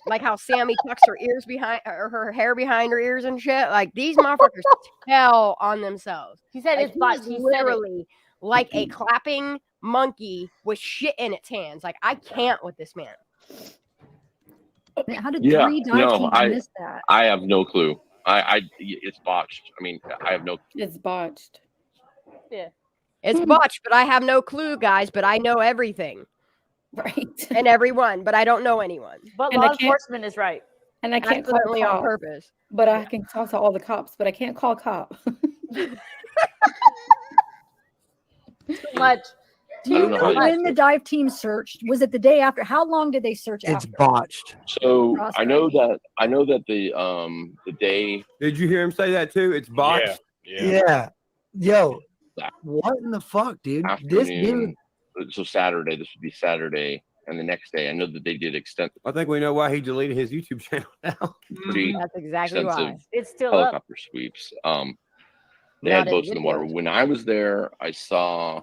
Like how Sammy tucks her ears behind, or her hair behind her ears and shit. Like these motherfuckers tell on themselves. He said like, it's botched. He said it. literally like a clapping monkey with shit in its hands. Like I can't with this man. How did three dive teams miss that? I have no clue. It's botched. I mean, I have no. It's botched. Yeah. It's botched, but I have no clue, guys. But I know everything. Right. And everyone, but I don't know anyone. But And law I can't- enforcement is right. And I can't call Accidentally a on cop, purpose. but I can talk to all the cops, but I can't call a cop. Too much. Do you know when the dive team searched? Was it the day after? How long did they search It's after? botched. So I know that the day. Did you hear him say that too? It's botched. Yeah. Yo, what in the fuck, dude? This dude. So Saturday, this would be Saturday, and the next day, I know that they did extensive. I think we know why he deleted his YouTube channel now. Pretty That's exactly why. extensive It's still up. helicopter sweeps. They had boats in the water. When I was there, I saw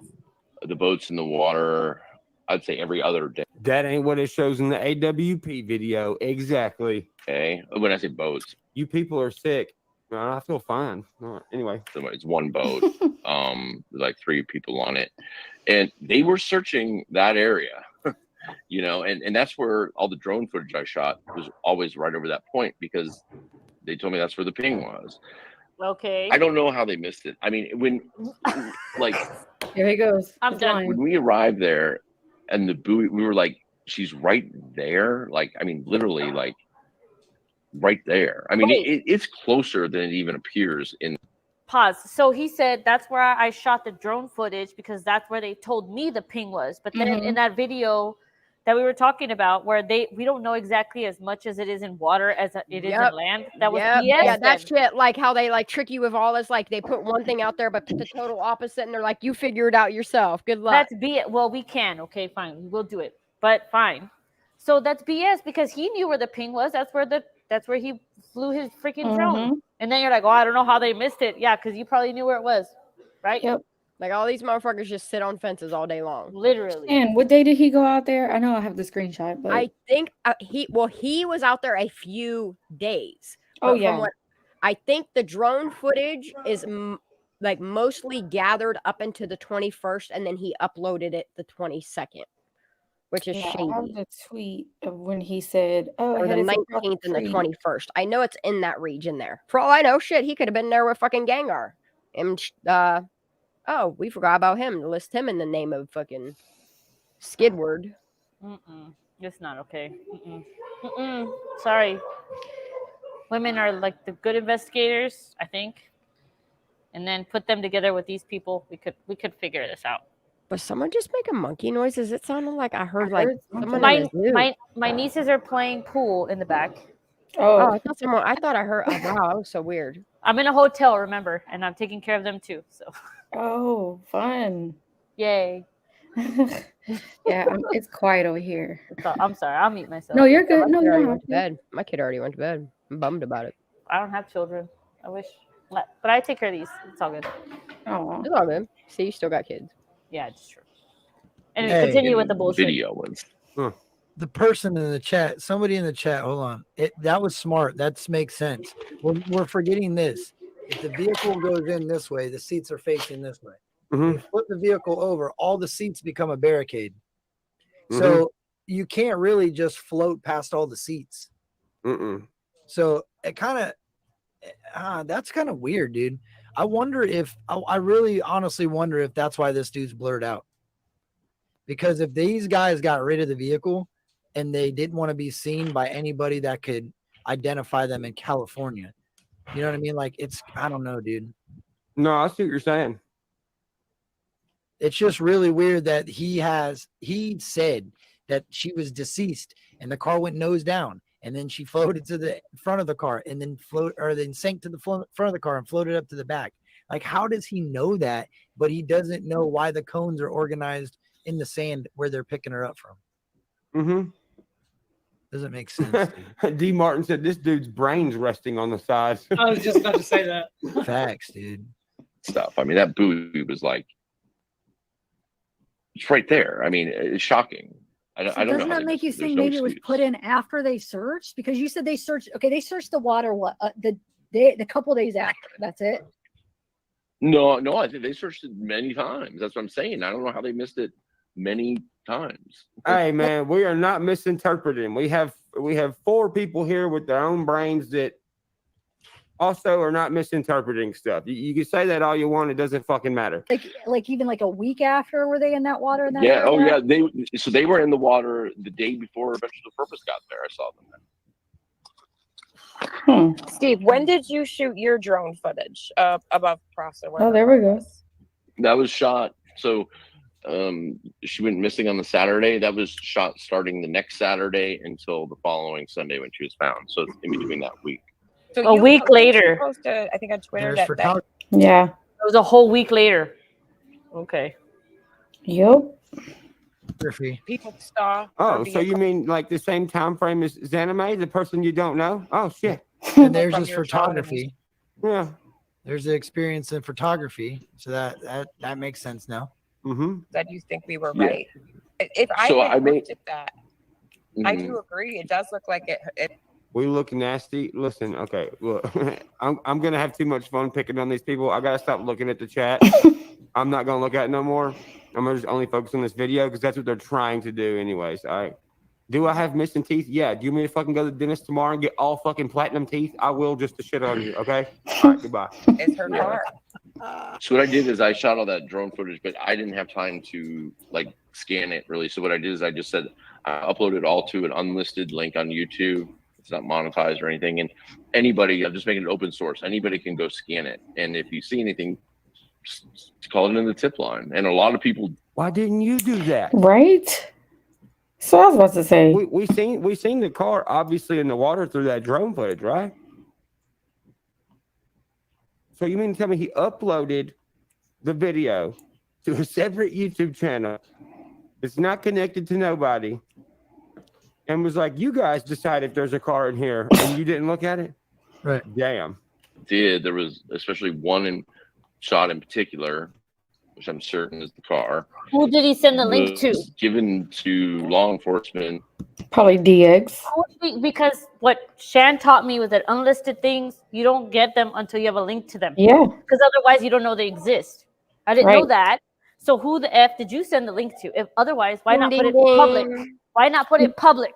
the boats in the water, I'd say every other day. That ain't what it shows in the AWP video. Exactly. Okay. When I say boats, you people are sick. I feel fine. Anyway, so it's one boat. Like 3 people on it, and they were searching that area. you know, and that's where all the drone footage I shot was always right over that point because they told me that's where the ping was. Okay. I don't know how they missed it. I mean, when like Here he goes. I'm He's done. lying. when we arrived there and the buoy, we were like, she's right there. Like, I mean, literally like right there. I mean, it's closer than it even appears in. Pause. So he said that's where I shot the drone footage because that's where they told me the ping was. But then in that video that we were talking about, where we don't know exactly as much as it is in water as it is in land. That was BS. Yeah, that shit. Like how they like trick you with all this. Like they put one thing out there, but put the total opposite, and they're like, "You figure it out yourself. Good luck." That's BS. Well, we can. Okay, fine. We'll do it. But fine. So that's BS because he knew where the ping was. That's where he flew his freaking drone. And then you're like, oh, I don't know how they missed it. Yeah, because you probably knew where it was, right? Yep. Like all these motherfuckers just sit on fences all day long. Literally. And what day did he go out there? I know I have the screenshot, but I think he was out there a few days. Oh, But yeah. From what I think the drone footage is like mostly gathered up into the 21st, and then he uploaded it the 22nd, which is yeah, I shady. have the tweet of when he said, "Oh, Or I the had it 19th and the free." 21st. I know it's in that region there. For all I know, shit, he could have been there with fucking Gengar. And oh, we forgot about him. List him in the name of fucking Skidward. It's not okay. Sorry. Women are like the good investigators, I think. And then put them together with these people. We could figure this out. Was someone just making monkey noises? It sounded like I heard like someone in the zoo. My nieces are playing pool in the back. Oh, I thought I heard. Oh, wow, that was so weird. I'm in a hotel, remember, and I'm taking care of them too. So. Oh, fun! Yay! Yeah, it's quiet over here. I'm sorry. I'll mute myself. No, you're good. No, My kid you already don't went have to bed. My kid already went to bed. I'm bummed about it. I don't have children. I wish, but I take care of these. It's all good. Oh, it's all good. See, you still got kids. Yeah, it's true. Anyway, continue with the bullshit. Video ones. The person in the chat, somebody in the chat, hold on. That was smart. That makes sense. We're forgetting this. If the vehicle goes in this way, the seats are facing this way. You flip the vehicle over, all the seats become a barricade. So you can't really just float past all the seats. So it kind of, that's kind of weird, dude. I wonder if, I really honestly wonder if that's why this dude's blurred out. Because if these guys got rid of the vehicle and they didn't want to be seen by anybody that could identify them in California, you know what I mean? Like I don't know, dude. No, I see what you're saying. It's just really weird that he said that she was deceased and the car went nose down and then she floated to the front of the car and then sank to the front of the car and floated up to the back. Like, how does he know that? But he doesn't know why the cones are organized in the sand where they're picking her up from. Doesn't make sense. D. Martin said this dude's brain's resting on the side. I was just about to say that. Facts, dude. Stuff. I mean, that buoy was like, it's right there. I mean, it's shocking. I don't know. Doesn't that make you think maybe it was put in after they searched? Because you said they searched. Okay, they searched the water. The couple days after. That's it. No, I think they searched it many times. That's what I'm saying. I don't know how they missed it many times. Hey man, we are not misinterpreting. We have 4 people here with their own brains that also are not misinterpreting stuff. You can say that all you want, it doesn't fucking matter. Like even like a week after, were they in that water? In that Yeah. area? Oh yeah. They were in the water the day before Adventure of the Purpose got there. I saw them there. Steve, when did you shoot your drone footage above Prosser? Oh, there we go. That was shot. So she went missing on the Saturday. That was shot starting the next Saturday until the following Sunday when she was found. So it's in between that week. So A week later. You posted, I think on Twitter that day. Yeah. It was a whole week later. Okay. Yep. People saw. Oh, so you mean like the same time frame as Zanime, the person you don't know? Oh shit. And there's his photography. Yeah. There's the experience in photography. So that makes sense now. That you think we were Yeah. right. If I So had I looked at that, I do agree. It does look like it. We look nasty. Listen, okay, look, I'm gonna have too much fun picking on these people. I gotta stop looking at the chat. I'm not gonna look at it no more. I'm gonna just only focus on this video because that's what they're trying to do, anyways. All right. Do I have missing teeth? Yeah. Do you want me to fucking go to the dentist tomorrow and get all fucking platinum teeth? I will, just to shit on you. Okay. All right. Goodbye. It's her car. So what I did is I shot all that drone footage, but I didn't have time to like scan it really. So what I did is I just said I uploaded it all to an unlisted link on YouTube. It's not monetized or anything. And anybody, I'm just making it open source. Anybody can go scan it. And if you see anything, just call it in the tip line. And a lot of people. Why didn't you do that? Right. So I was about to say, we seen the car obviously in the water through that drone footage, right? So you mean to tell me he uploaded the video to a separate YouTube channel? It's not connected to nobody, and was like, "You guys decide if there's a car in here," and you didn't look at it. Right? Damn. There was especially one shot in particular, which I'm certain is the car. Who did he send the link to? Given to law enforcement. Probably DX. Because what Shan taught me was that unlisted things, you don't get them until you have a link to them. Yeah. Because otherwise you don't know they exist. I didn't know that. So who the F did you send the link to? If otherwise, why not put it public? Why not put it public?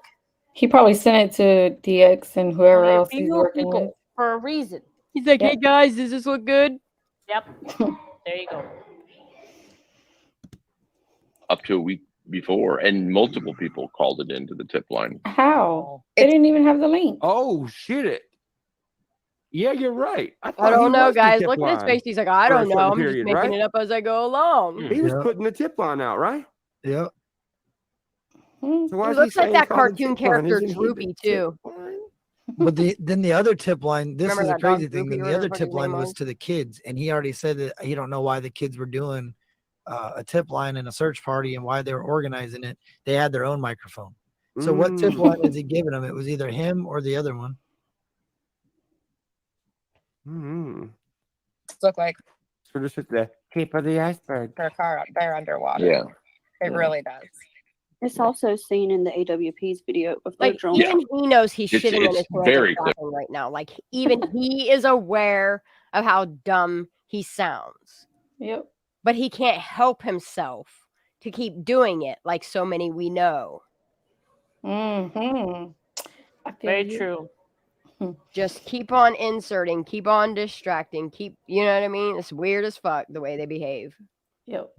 He probably sent it to DX and whoever else he's working with. For a reason. He's like, hey guys, does this look good? Yep. There you go. Up to a week before, and multiple people called it into the tip line. How? They didn't even have the link. Oh shit! Yeah, you're right. I don't know, guys. Look at his face. He's like, I don't know. I'm just making it up as I go along. He was putting the tip line out, right? Yeah. So He looks like that cartoon character Droopy too. But then the other tip line, this Remember is a that dog crazy thing. Droopy Then or the other whatever tip his line name was was? to the kids, and he already said that he don't know why the kids were doing a tip line and a search party and why they were organizing it. They had their own microphone. So what tip line was he giving them? It was either him or the other one. Look like So this is the tip of the iceberg. her car up there underwater. Yeah. It really does. It's also seen in the AWP's video of their Like drone. even he knows he's It's- shitting in it's his pants very and clear. laughing right now. Like even he is aware of how dumb he sounds. Yep. But he can't help himself to keep doing it like so many we know. Mm-hmm. Very true. Just keep on inserting, keep on distracting, you know what I mean? It's weird as fuck the way they behave. Yep.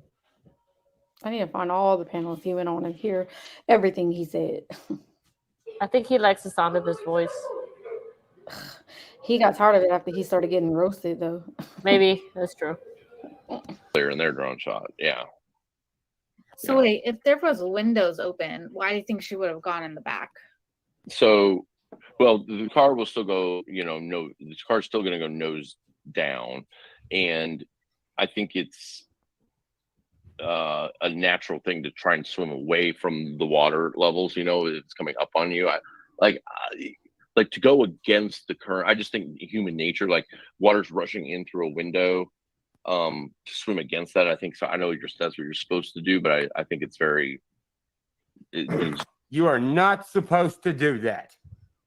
I need to find all the panels he went on and hear everything he said. I think he likes the sound of his voice. He got tired of it after he started getting roasted, though. Maybe that's true. Clear in their drone shot. Yeah. So wait, if there was windows open, why do you think she would have gone in the back? So, well, the car will still go, the car's still going to go nose down. And I think it's a natural thing to try and swim away from the water levels, it's coming up on you. Like to go against the current. I just think human nature, like water's rushing in through a window, to swim against that. I think so. I know that's what you're supposed to do, but I think it's very. You are not supposed to do that.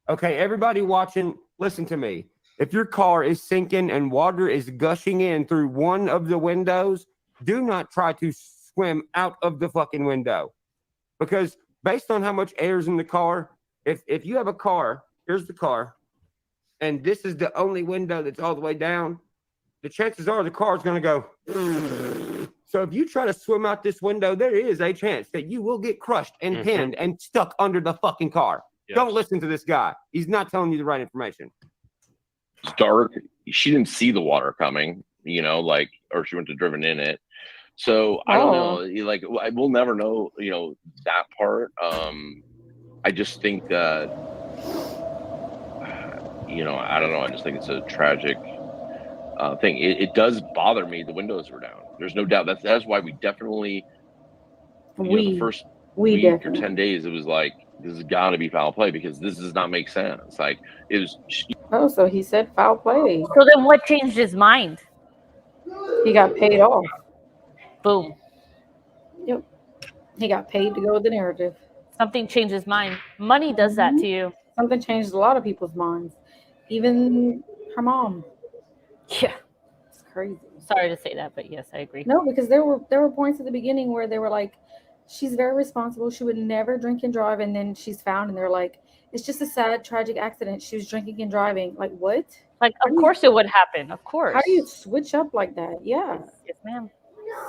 Okay, everybody watching, listen to me. If your car is sinking and water is gushing in through one of the windows, do not try to swim out of the fucking window. Because based on how much air is in the car, if you have a car, here's the car, and this is the only window that's all the way down, the chances are the car is going to go. So if you try to swim out this window, there is a chance that you will get crushed and pinned and stuck under the fucking car. Yes. Don't listen to this guy. He's not telling you the right information. It's dark. She didn't see the water coming, or she wouldn't have driven in it. So I don't know. Like we'll never know, that part. I just think that, I don't know. I just think it's a tragic thing. It does bother me. The windows were down. There's no doubt. That's why we definitely, the first week or 10 days, it was like, this has got to be foul play because this does not make sense. Like it was. Oh, so he said foul play. So then what changed his mind? He got paid off. Boom. Yep. He got paid to go with the narrative. Something changed his mind. Money does that to you. Something changed a lot of people's minds. Even her mom. Yeah. It's crazy. Sorry to say that, but yes, I agree. No, because there were points at the beginning where they were like, she's very responsible. She would never drink and drive, and then she's found, and they're like, it's just a sad, tragic accident. She was drinking and driving. Like what? Like, of course it would happen. Of course. How do you switch up like that? Yeah. Yes, ma'am.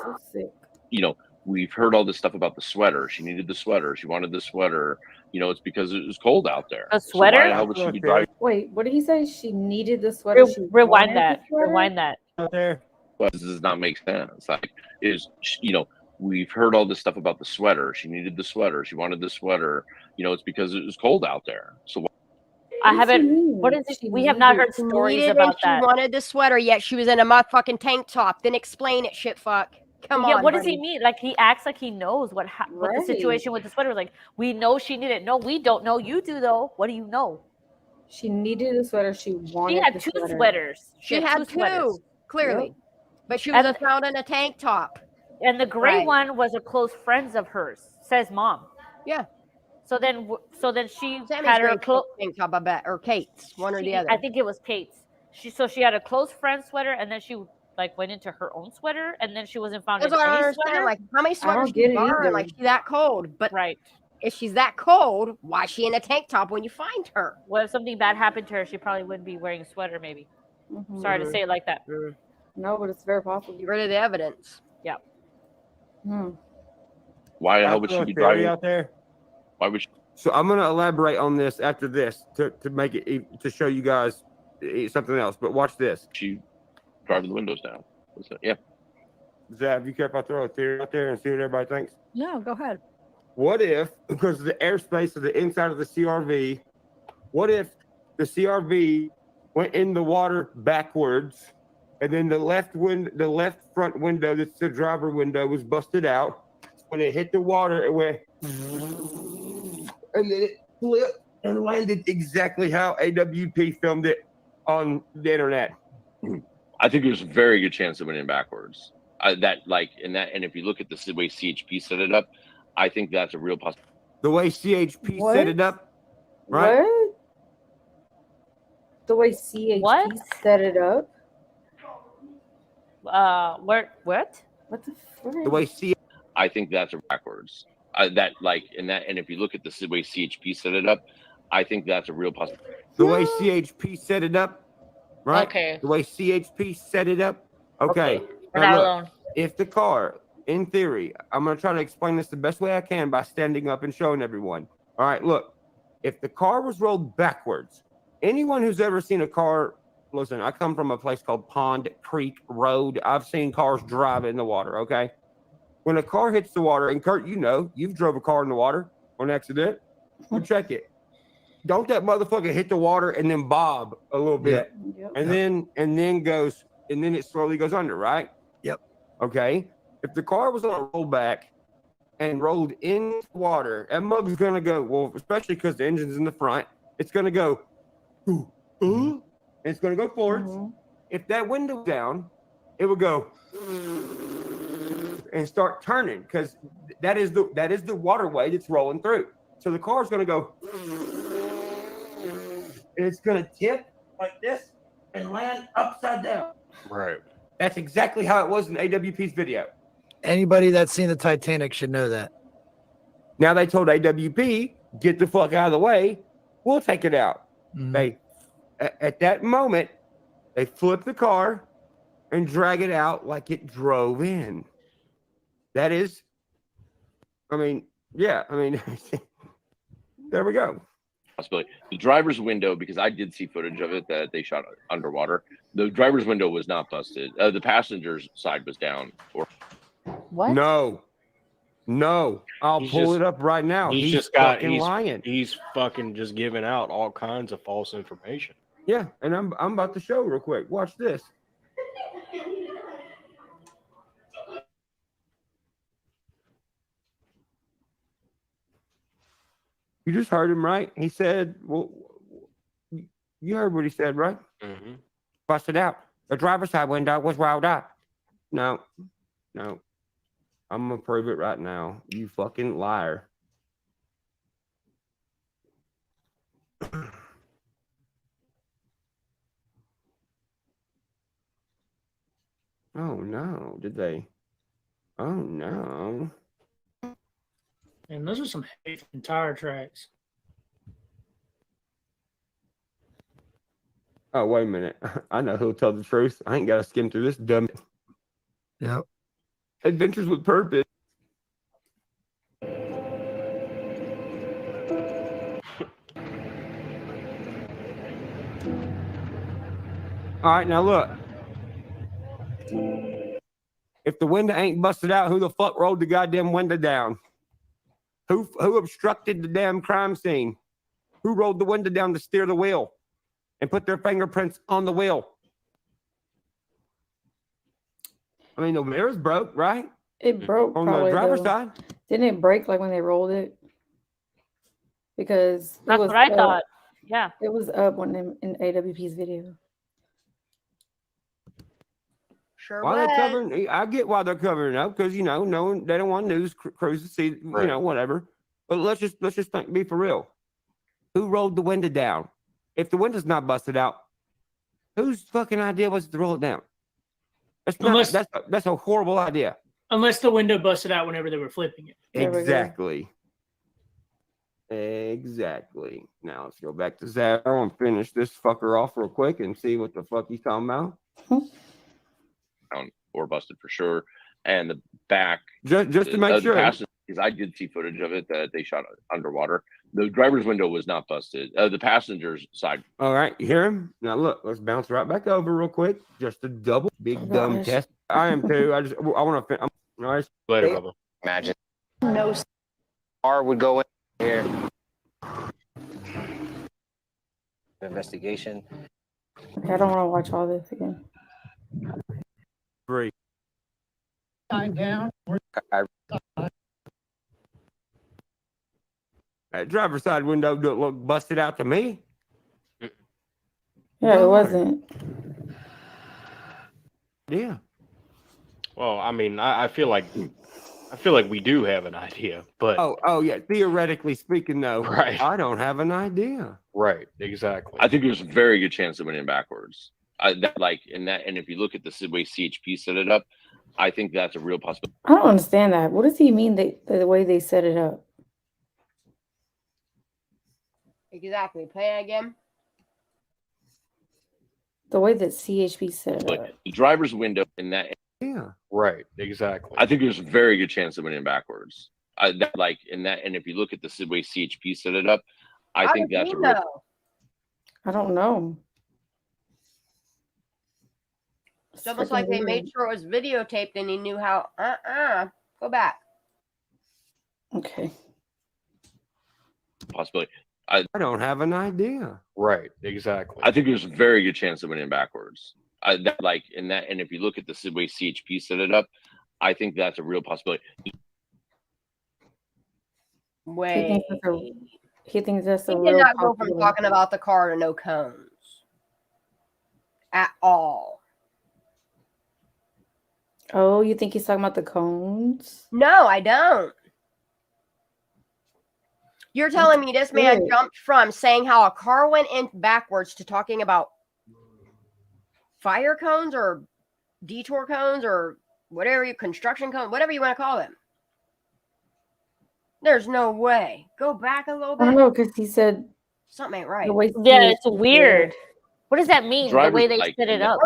So sick. You know, we've heard all this stuff about the sweater. She needed the sweater. She wanted the sweater. You know, it's because it was cold out there. A So why sweater? the hell would she be driving? Wait, what did he say? She needed the sweater. She Rewind wanted that. the sweater? Rewind that. Out there. Well, this does not make sense. Like, you know, we've heard all this stuff about the sweater. She needed the sweater. She wanted the sweater. You know, it's because it was cold out there. So I haven't. What is it? We have not heard She stories needed about and that. She wanted the sweater, yet she was in a motherfucking tank top. Then explain it, shit fuck. Come Yeah, on. what does honey. he mean? Like, he acts like he knows what the Right. situation with the sweater was like. We know she needed it. No, we don't know. You do though. What do you know? She needed the sweater. She wanted. She had the two sweater. sweaters. She had two sweaters. clearly. Yep. But she was And- found in a tank top. And the gray Right. one was a close friend of hers, says mom. Yeah. So then she Sammy's had her gray tank top, I bet, or Kate's, one or the other. I think it was Kate's. She had a close friend sweater, and then she like went into her own sweater, and then she wasn't found That's in what I any understand. sweater. Like, how many I don't sweaters get she it borrowing? either. Like, she's that cold. But Right. if she's that cold, why is she in a tank top when you find her? Well, if something bad happened to her, she probably wouldn't be wearing a sweater. Maybe. Mhm. Sorry to say it like that. No, but it's very possible. Get rid of the evidence. Yeah. Hmm. why the I hell would throw she a be theory driving? out there? Why would she? So I'm going to elaborate on this after this to make it to show you guys something else. But watch this. She driving the windows down. What's that? Yeah. Zav, you care if I throw a theory out there and see what everybody thinks? No, go ahead. What if, because of the airspace of the inside of the CRV, what if the CRV went in the water backwards, and then the left front window, that's the driver window, was busted out? When it hit the water, it went, and then it flipped and landed exactly how AWP filmed it on the internet. I think there's a very good chance it went in backwards. And if you look at the way CHP set it up, I think that's a real possibility. The way CHP What? set it up, right? What? The way CHP set it up? What? What the frick? The way I think that's a backwards. And if you look at the way CHP set it up, I think that's a real possibility. The way CHP set it up, right? Okay. The way CHP set it up. Okay. We're Now not look, alone. if the car, in theory, I'm going to try to explain this the best way I can by standing up and showing everyone. All right, look, if the car was rolled backwards, anyone who's ever seen a car, listen, I come from a place called Pond Creek Road. I've seen cars drive in the water, okay? When a car hits the water, and Kurt, you know, you've drove a car in the water on accident. Well, check it. Don't that motherfucker hit the water and then bob a little bit, and then it slowly goes under, right? Yep. Okay. If the car was on a rollback and rolled in water, that mug's gonna go, well, especially because the engine's in the front, it's gonna go, and it's gonna go forwards. If that window's down, it would go and start turning because that is the waterway that's rolling through. So the car's gonna go, and it's gonna tip like this and land upside down. Right. That's exactly how it was in AWP's video. Anybody that's seen the Titanic should know that. Now they told AWP, get the fuck out of the way. We'll take it out. They, at that moment, they flip the car and drag it out like it drove in. That is, there we go. Possibility. The driver's window, because I did see footage of it that they shot underwater. The driver's window was not busted. The passenger's side was down. What? No. I'll He's pull just- it up right now. He's just fucking lying. He's fucking just giving out all kinds of false information. Yeah, and I'm about to show real quick. Watch this. You just heard him, right? He said, well, you heard what he said, right? Mm-hmm. Busted out. The driver's side window was rolled up. No. I'm going to prove it right now. You fucking liar. Oh no, did they? Oh no. And those are some heavy tire tracks. Oh, wait a minute. I know who'll tell the truth. I ain't got to skim through this dumb. Yep. Adventures with Purpose. All right, now look. If the window ain't busted out, who the fuck rolled the goddamn window down? Who obstructed the damn crime scene? Who rolled the window down to steer the wheel and put their fingerprints on the wheel? I mean, the mirror's broke, right? It broke on probably, the driver's though. side. Didn't it break like when they rolled it? Because That's what I thought. Yeah. It was up when in AWP's video. Sure Why was. they covering? I get why they're covering it up because they don't want news crews to see whatever. But let's just be for real. Who rolled the window down? If the window's not busted out, whose fucking idea was it to roll it down? That's a horrible idea. Unless the window busted out whenever they were flipping it. Exactly. Exactly. Now let's go back to Zaro and finish this fucker off real quick and see what the fuck he's talking about. Or busted for sure, and the back just to make sure, because I did see footage of it that they shot underwater. The driver's window was not busted. The passenger's side. All right, you hear him? Now look, let's bounce right back over real quick. Just a double big dumb test. I am too. I want to. Nice. Later, Bubba. Imagine no car would go in here. Investigation. Okay, I don't want to watch all this again. 3. Down. That driver's side window don't look busted out to me. Yeah, it wasn't. Yeah. Well, I mean, I feel like we do have an idea, but oh yeah. Theoretically speaking, though, right. I don't have an idea. Right. Exactly. I think there's a very good chance it went in backwards. And if you look at the way CHP set it up, I think that's a real possibility. I don't understand that. What does he mean the way they set it up? Exactly. Play it again. The way that CHP set it up. The driver's window in that. Yeah. Right. Exactly. I think there's a very good chance it went in backwards. And if you look at the way CHP set it up, I think that's a real. I don't know. It's almost like they made sure it was videotaped and he knew how. Go back. Okay. Possibility. I don't have an idea. Right. Exactly. I think there's a very good chance it went in backwards. And if you look at the way CHP set it up, I think that's a real possibility. Wait. He thinks that's a He real did not go from possibility. talking about the car to no cones. At all. Oh, you think he's talking about the cones? No, I don't. You're telling me this man jumped from saying how a car went in backwards to talking about fire cones or detour cones or whatever construction cones, whatever you want to call them. There's no way. Go back a little bit. I don't know, because he said something ain't right. Yeah, it's weird. What does that mean? The way they set it up.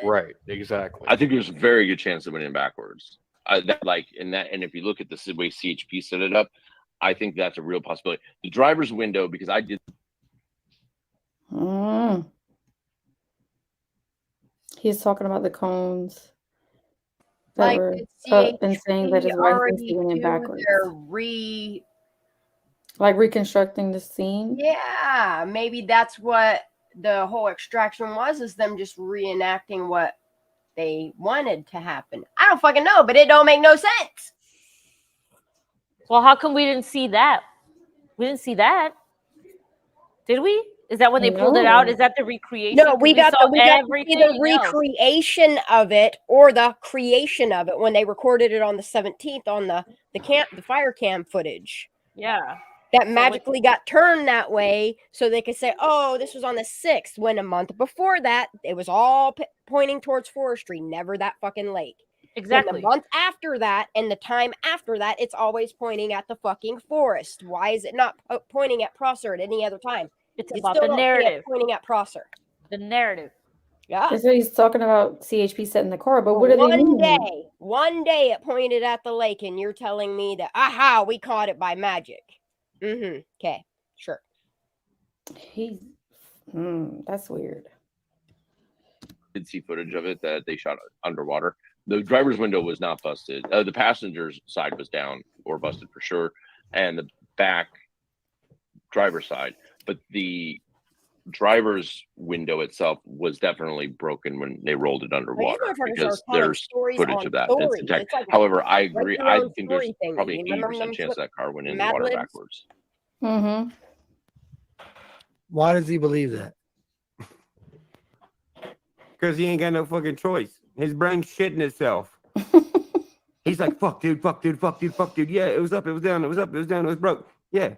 Right. Exactly. I think there's a very good chance it went in backwards. And if you look at the way CHP set it up, I think that's a real possibility. The driver's window, because I did. He's talking about the cones that Like were the up and saying that his wife was already doing it do backwards. their Like reconstructing the scene. Yeah, maybe that's what the whole extraction was, is them just reenacting what they wanted to happen. I don't fucking know, but it don't make no sense. Well, how come we didn't see that? We didn't see that. Did we? Is that when they pulled it out? Is that the recreation? No, we got saw the everything else. recreation of it or the creation of it when they recorded it on the 17th on the fire cam footage. Yeah. that magically got turned that way so they could say, oh, this was on the 6th, when a month before that, it was all pointing towards forestry, never that fucking lake. Exactly. Then the month after that and the time after that, it's always pointing at the fucking forest. Why is it not pointing at Prosser at any other time? It's You about still the don't see it narrative. pointing at Prosser. The narrative. Yeah. That's what he's talking about. CHP setting the car, but what do they mean? One day it pointed at the lake, and you're telling me that, aha, we caught it by magic. Mm-hmm. Okay, sure. That's weird. Did see footage of it that they shot underwater. The driver's window was not busted. The passenger's side was down or busted for sure, and the back driver's side. But the driver's window itself was definitely broken when they rolled it underwater because there's footage of that. It's intact. like However, I agree. your I own think there's story thing. probably You an remember 80% them chance that car went in the Mad water Libs? backwards. Mm-hmm. Why does he believe that? Because he ain't got no fucking choice. His brain's shitting itself. He's like, fuck, dude, fuck, dude, fuck, dude, fuck, dude. Yeah, it was up, it was down, it was up, it was down, it was broke. Yeah.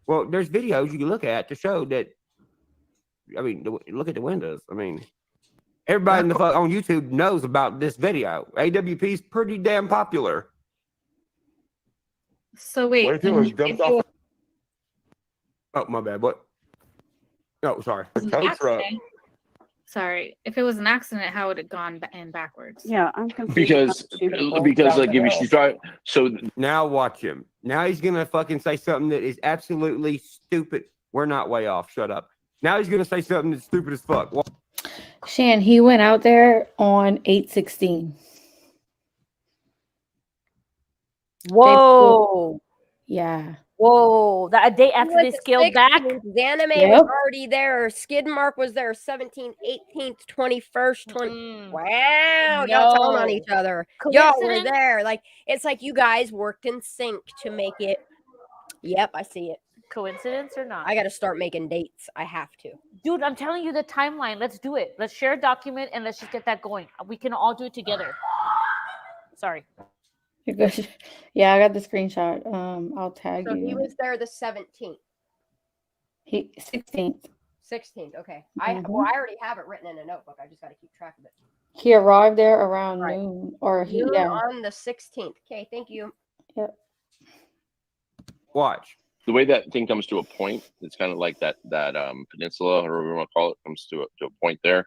Well, there's videos you can look at to show that. I mean, look at the windows. I mean, everybody in the fuck on YouTube knows about this video. AWP's pretty damn popular. So wait, What if it was jumped off? Oh, my bad. What? Oh, sorry. It was an accident. Sorry, if it was an accident, how would it gone in backwards? Yeah, I'm confused. Because like if you drive, so now watch him. Now he's gonna fucking say something that is absolutely stupid. We're not way off. Shut up. Now he's gonna say something that's stupid as fuck. Shan, he went out there on 8/16. Whoa. Yeah. Whoa. That a day after they scaled back. The anime was already there. Skidmark was there 17th, 18th, 21st, 20. Wow. Y'all telling on each other. Y'all were Coincidence? there. Like, it's like you guys worked in sync to make it. Yep, I see it. Coincidence or not? I got to start making dates. I have to. Dude, I'm telling you the timeline. Let's do it. Let's share a document and let's just get that going. We can all do it together. Sorry. You're good. Yeah, I got the screenshot. I'll tag So you. he was there the 17th. 16th. 16th. Okay. Mhm. I already have it written in a notebook. I just got to keep track of it. He arrived there around noon, or he Noon on the 16th. Okay, thank you. Yep. Watch. The way that thing comes to a point, it's kind of like that peninsula, or whatever you want to call it, comes to a point there.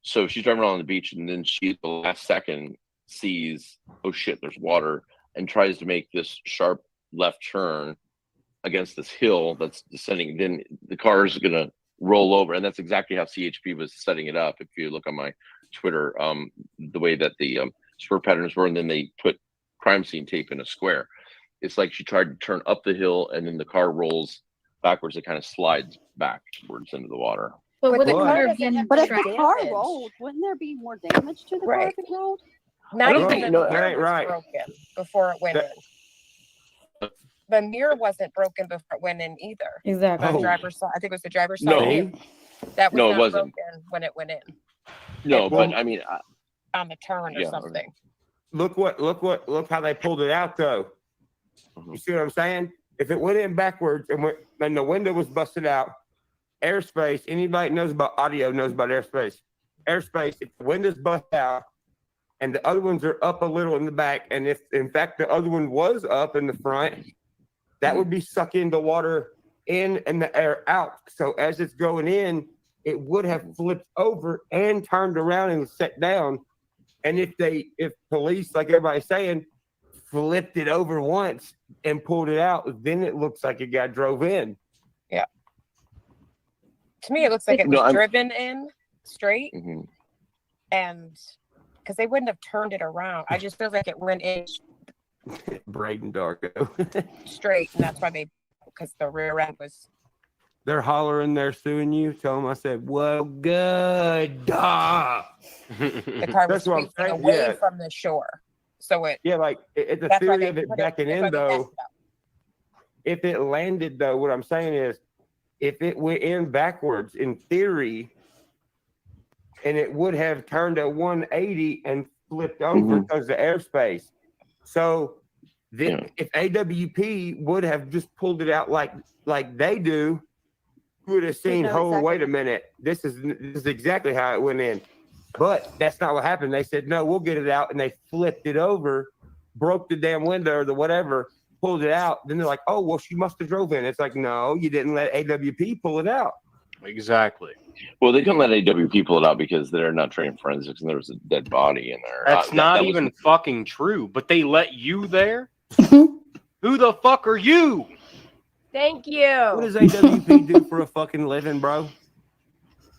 So she's driving around on the beach, and then she, at the last second, sees, oh shit, there's water, and tries to make this sharp left turn against this hill that's descending. Then the car is going to roll over, and that's exactly how CHP was setting it up. If you look on my Twitter, the way that the spur patterns were, and then they put crime scene tape in a square. It's like she tried to turn up the hill, and then the car rolls backwards. It kind of slides backwards into the water. But would the But car if have been the tracked? car rolled, wouldn't there be more damage to the car if it rolled? Not Right. even No, the that mirror ain't was right. broken before it went in. The mirror wasn't broken before it went in either. Exactly. The Oh. driver's side, I think it was the driver's No. side mirror. That was No, it not wasn't. broken when it went in No, It but was I mean, on the turn or Yeah. something. Look how they pulled it out though. You see what I'm saying? If it went in backwards and the window was busted out, airspace, anybody that knows about audio knows about airspace. Airspace, if the window's busted out and the other ones are up a little in the back, and if in fact the other one was up in the front, that would be sucking the water in and the air out. So as it's going in, it would have flipped over and turned around and set down. And if police, like everybody's saying, flipped it over once and pulled it out, then it looks like a guy drove in. Yeah. To me, it looks like it was driven in straight, and because they wouldn't have turned it around. I just feel like it went in Braden Darko. straight, and that's why because the rear end was. They're hollering, they're suing you. Tell them I said, well, good. Duh. The car was That's what I'm facing saying, away yeah. from the shore, so it. Yeah, like the That's why theory they of it put backing that's why in they messed though. it up. If it landed though, what I'm saying is, if it went in backwards, in theory, and it would have turned a 180 and flipped over because of the airspace. So If AWP would have just pulled it out like they do, you would have seen, wait a minute, this is exactly how it went in. But that's not what happened. They said, no, we'll get it out. And they flipped it over, broke the damn window or the whatever, pulled it out. Then they're like, oh, well, she must have drove in. It's like, no, you didn't let AWP pull it out. Exactly. Well, they couldn't let AWP pull it out because they're not trained forensics and there was a dead body in there. That's not even fucking true, but they let you there? Who the fuck are you? Thank you. What does AWP do for a fucking living, bro?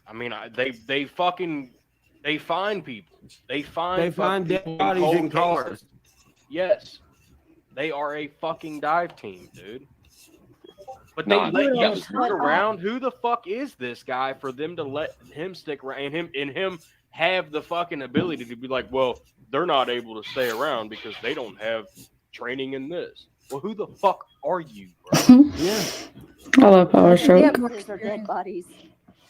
I mean, they find people. They find dead bodies in cars. Yes. They are a fucking dive team, dude. But they let you stick around. Who the fuck is this guy for them to let him stick around and him have the fucking ability to be like, well, they're not able to stay around because they don't have training in this. Well, who the fuck are you, bro? Yeah. I love Power Stroke. They're dead bodies.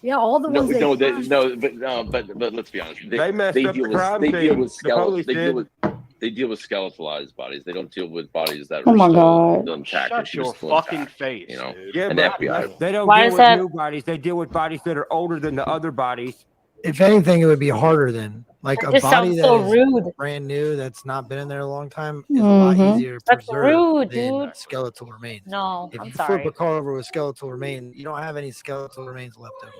Yeah, all the ones but let's be honest. They messed up the crime scene. They deal with skeletalized bodies. They don't deal with bodies that Oh are my still God. intact. Shut your fucking face, you know. dude. Yeah, and but FBI. they don't Why deal is with that- new bodies. They deal with bodies that are older than the other bodies. If anything, it would be harder then. Like That a just body sounds that so is rude. brand new, that's not been in there a long time, is a lot easier to That's preserve rude, than dude. skeletal remains. No, If I'm you sorry. flip a car over with skeletal remains, you don't have any skeletal remains left over.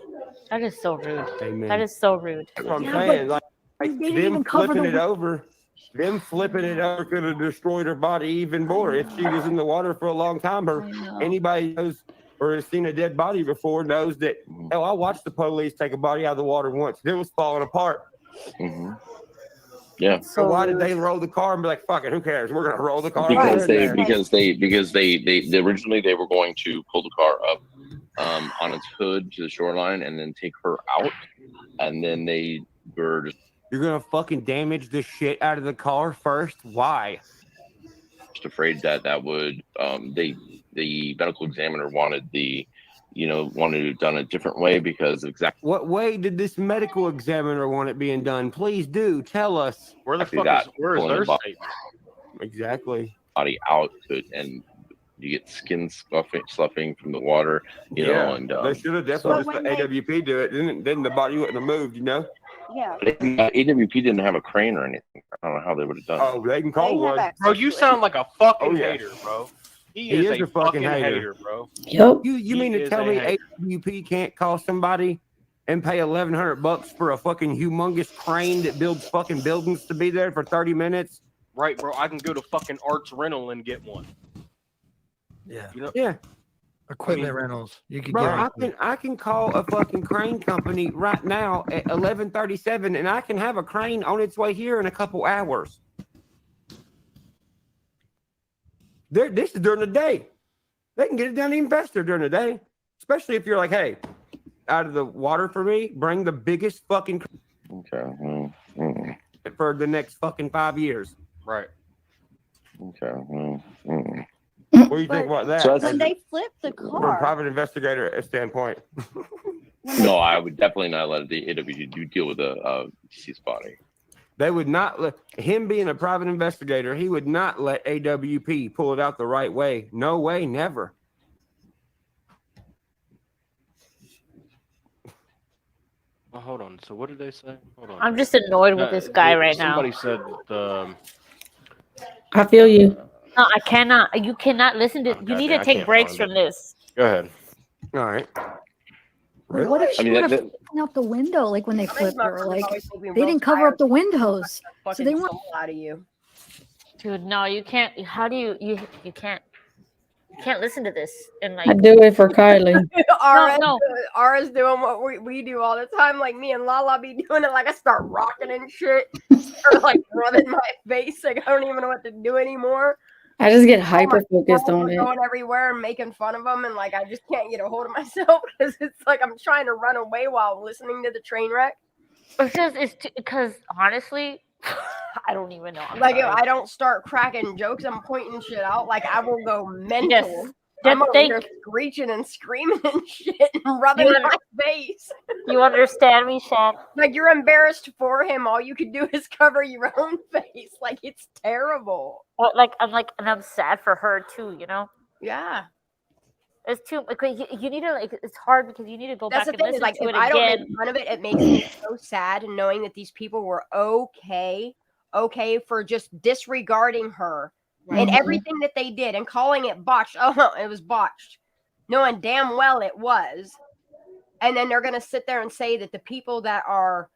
That is so rude. Amen. That is so rude. That's what I'm Yeah, saying. but Like they didn't them even cover flipping the it over. Them flipping it over could have destroyed her body even more if she was in the water for a long time. Or anybody knows or has seen a dead body before knows that. Hell, I watched the police take a body out of the water once. It was falling apart. Mm-hmm. Yeah. So why did they roll the car and be like, "Fuck it, who cares? We're gonna roll the car." Because they there." originally they were going to pull the car up on its hood to the shoreline and then take her out, and then they were just You're gonna fucking damage the shit out of the car first. Why? afraid that would the medical examiner wanted it done a different way because of exactly What way did this medical examiner want it being done? Please do tell us. Where the fuck that, where is pulling their the statement? Exactly. body out and you get skin sloughing from the water, you know, and they should have definitely But just when let AWP do it. Then the body wouldn't have moved, you know. Yeah. AWP didn't have a crane or anything. I don't know how they would have done it. Oh, they can call one. Bro, you sound like a fucking hater, bro. He is a fucking hater, bro. Yep. You mean He to is tell a me hater. AWP can't call somebody and pay $1,100 for a fucking humongous crane that builds fucking buildings to be there for 30 minutes? Right, bro. I can go to fucking Arts Rental and get one. Yeah. You know? Yeah. Equipment rentals. You could Bro, get I can call a fucking crane company right now at 11:37 and I can have a crane on its way here in a couple hours. This is during the day. They can get it done even faster during the day. Especially if you're like, hey, out of the water for me, bring the biggest fucking for the next fucking 5 years. Right. Okay. What do you think about that? So When they flip the From a car, private investigator standpoint. No, I would definitely not let the AWP deal with a deceased body. They would not let him being a private investigator. He would not let AWP pull it out the right way. No way, never. Well, hold on. So what did they say? Hold on. I'm just annoyed with this guy right now. Somebody said that I feel you. No, I cannot. You cannot listen to. You need to I take can't breaks find from this. Go ahead. All right. Like, what if she would have opened out the window, like when they flipped her? Like they didn't cover up the windows, so they weren't. Out of you. Dude, no, you can't. How do you can't. You can't listen to this and like. I do it for Kylie. Ara's doing what we do all the time. Like me and Lala be doing it. Like I start rocking and shit, or like rubbing my face. Like I don't even know what to do anymore. I just get hyper focused on it. Going everywhere and making fun of them, and like I just can't get a hold of myself because it's like I'm trying to run away while listening to the train wreck. It's because honestly, I don't even know. Like if I don't start cracking jokes, I'm pointing shit out. Like I will go mental. I'm over here screeching and screaming and shit and rubbing my face. You understand me, Shan? Like, you're embarrassed for him. All you can do is cover your own face. Like, it's terrible. Well, and I'm sad for her too. You know? Yeah. It's too. Like, you need to it's hard because you need to go That's back the and thing. Is listen like, to if it I don't again. make fun of it, it makes me so sad knowing that these people were okay for just disregarding her and everything that they did and calling it botched. Oh, it was botched, knowing damn well it was. And then they're gonna sit there and say that the people that are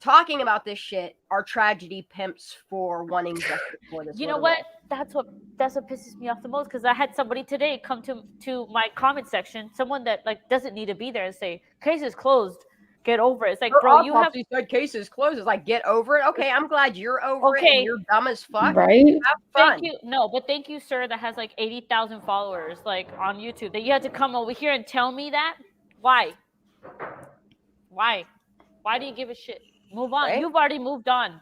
talking about this shit are tragedy pimps for wanting justice for this. You know what? That's what pisses me off the most, because I had somebody today come to my comment section, someone that like doesn't need to be there, and say, "Case is closed. Get over it." It's like, bro, you have said case is closed. It's like, get over it. Okay, I'm glad you're over it. And you're dumb as fuck. Right? Have fun. Thank you. No, but thank you, sir, that has like 80,000 followers, like on YouTube. That you had to come over here and tell me that. Why? Why do you give a shit? Move on. Right? You've already moved on.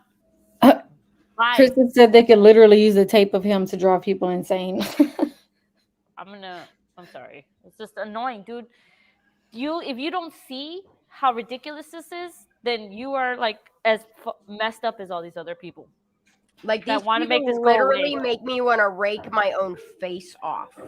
Why? Kristen said they could literally use a tape of him to drive people insane. I'm sorry. It's just annoying, dude. If you don't see how ridiculous this is, then you are like as messed up as all these other people. Like, that these want to make this literally go away. make me want to rake my own face off.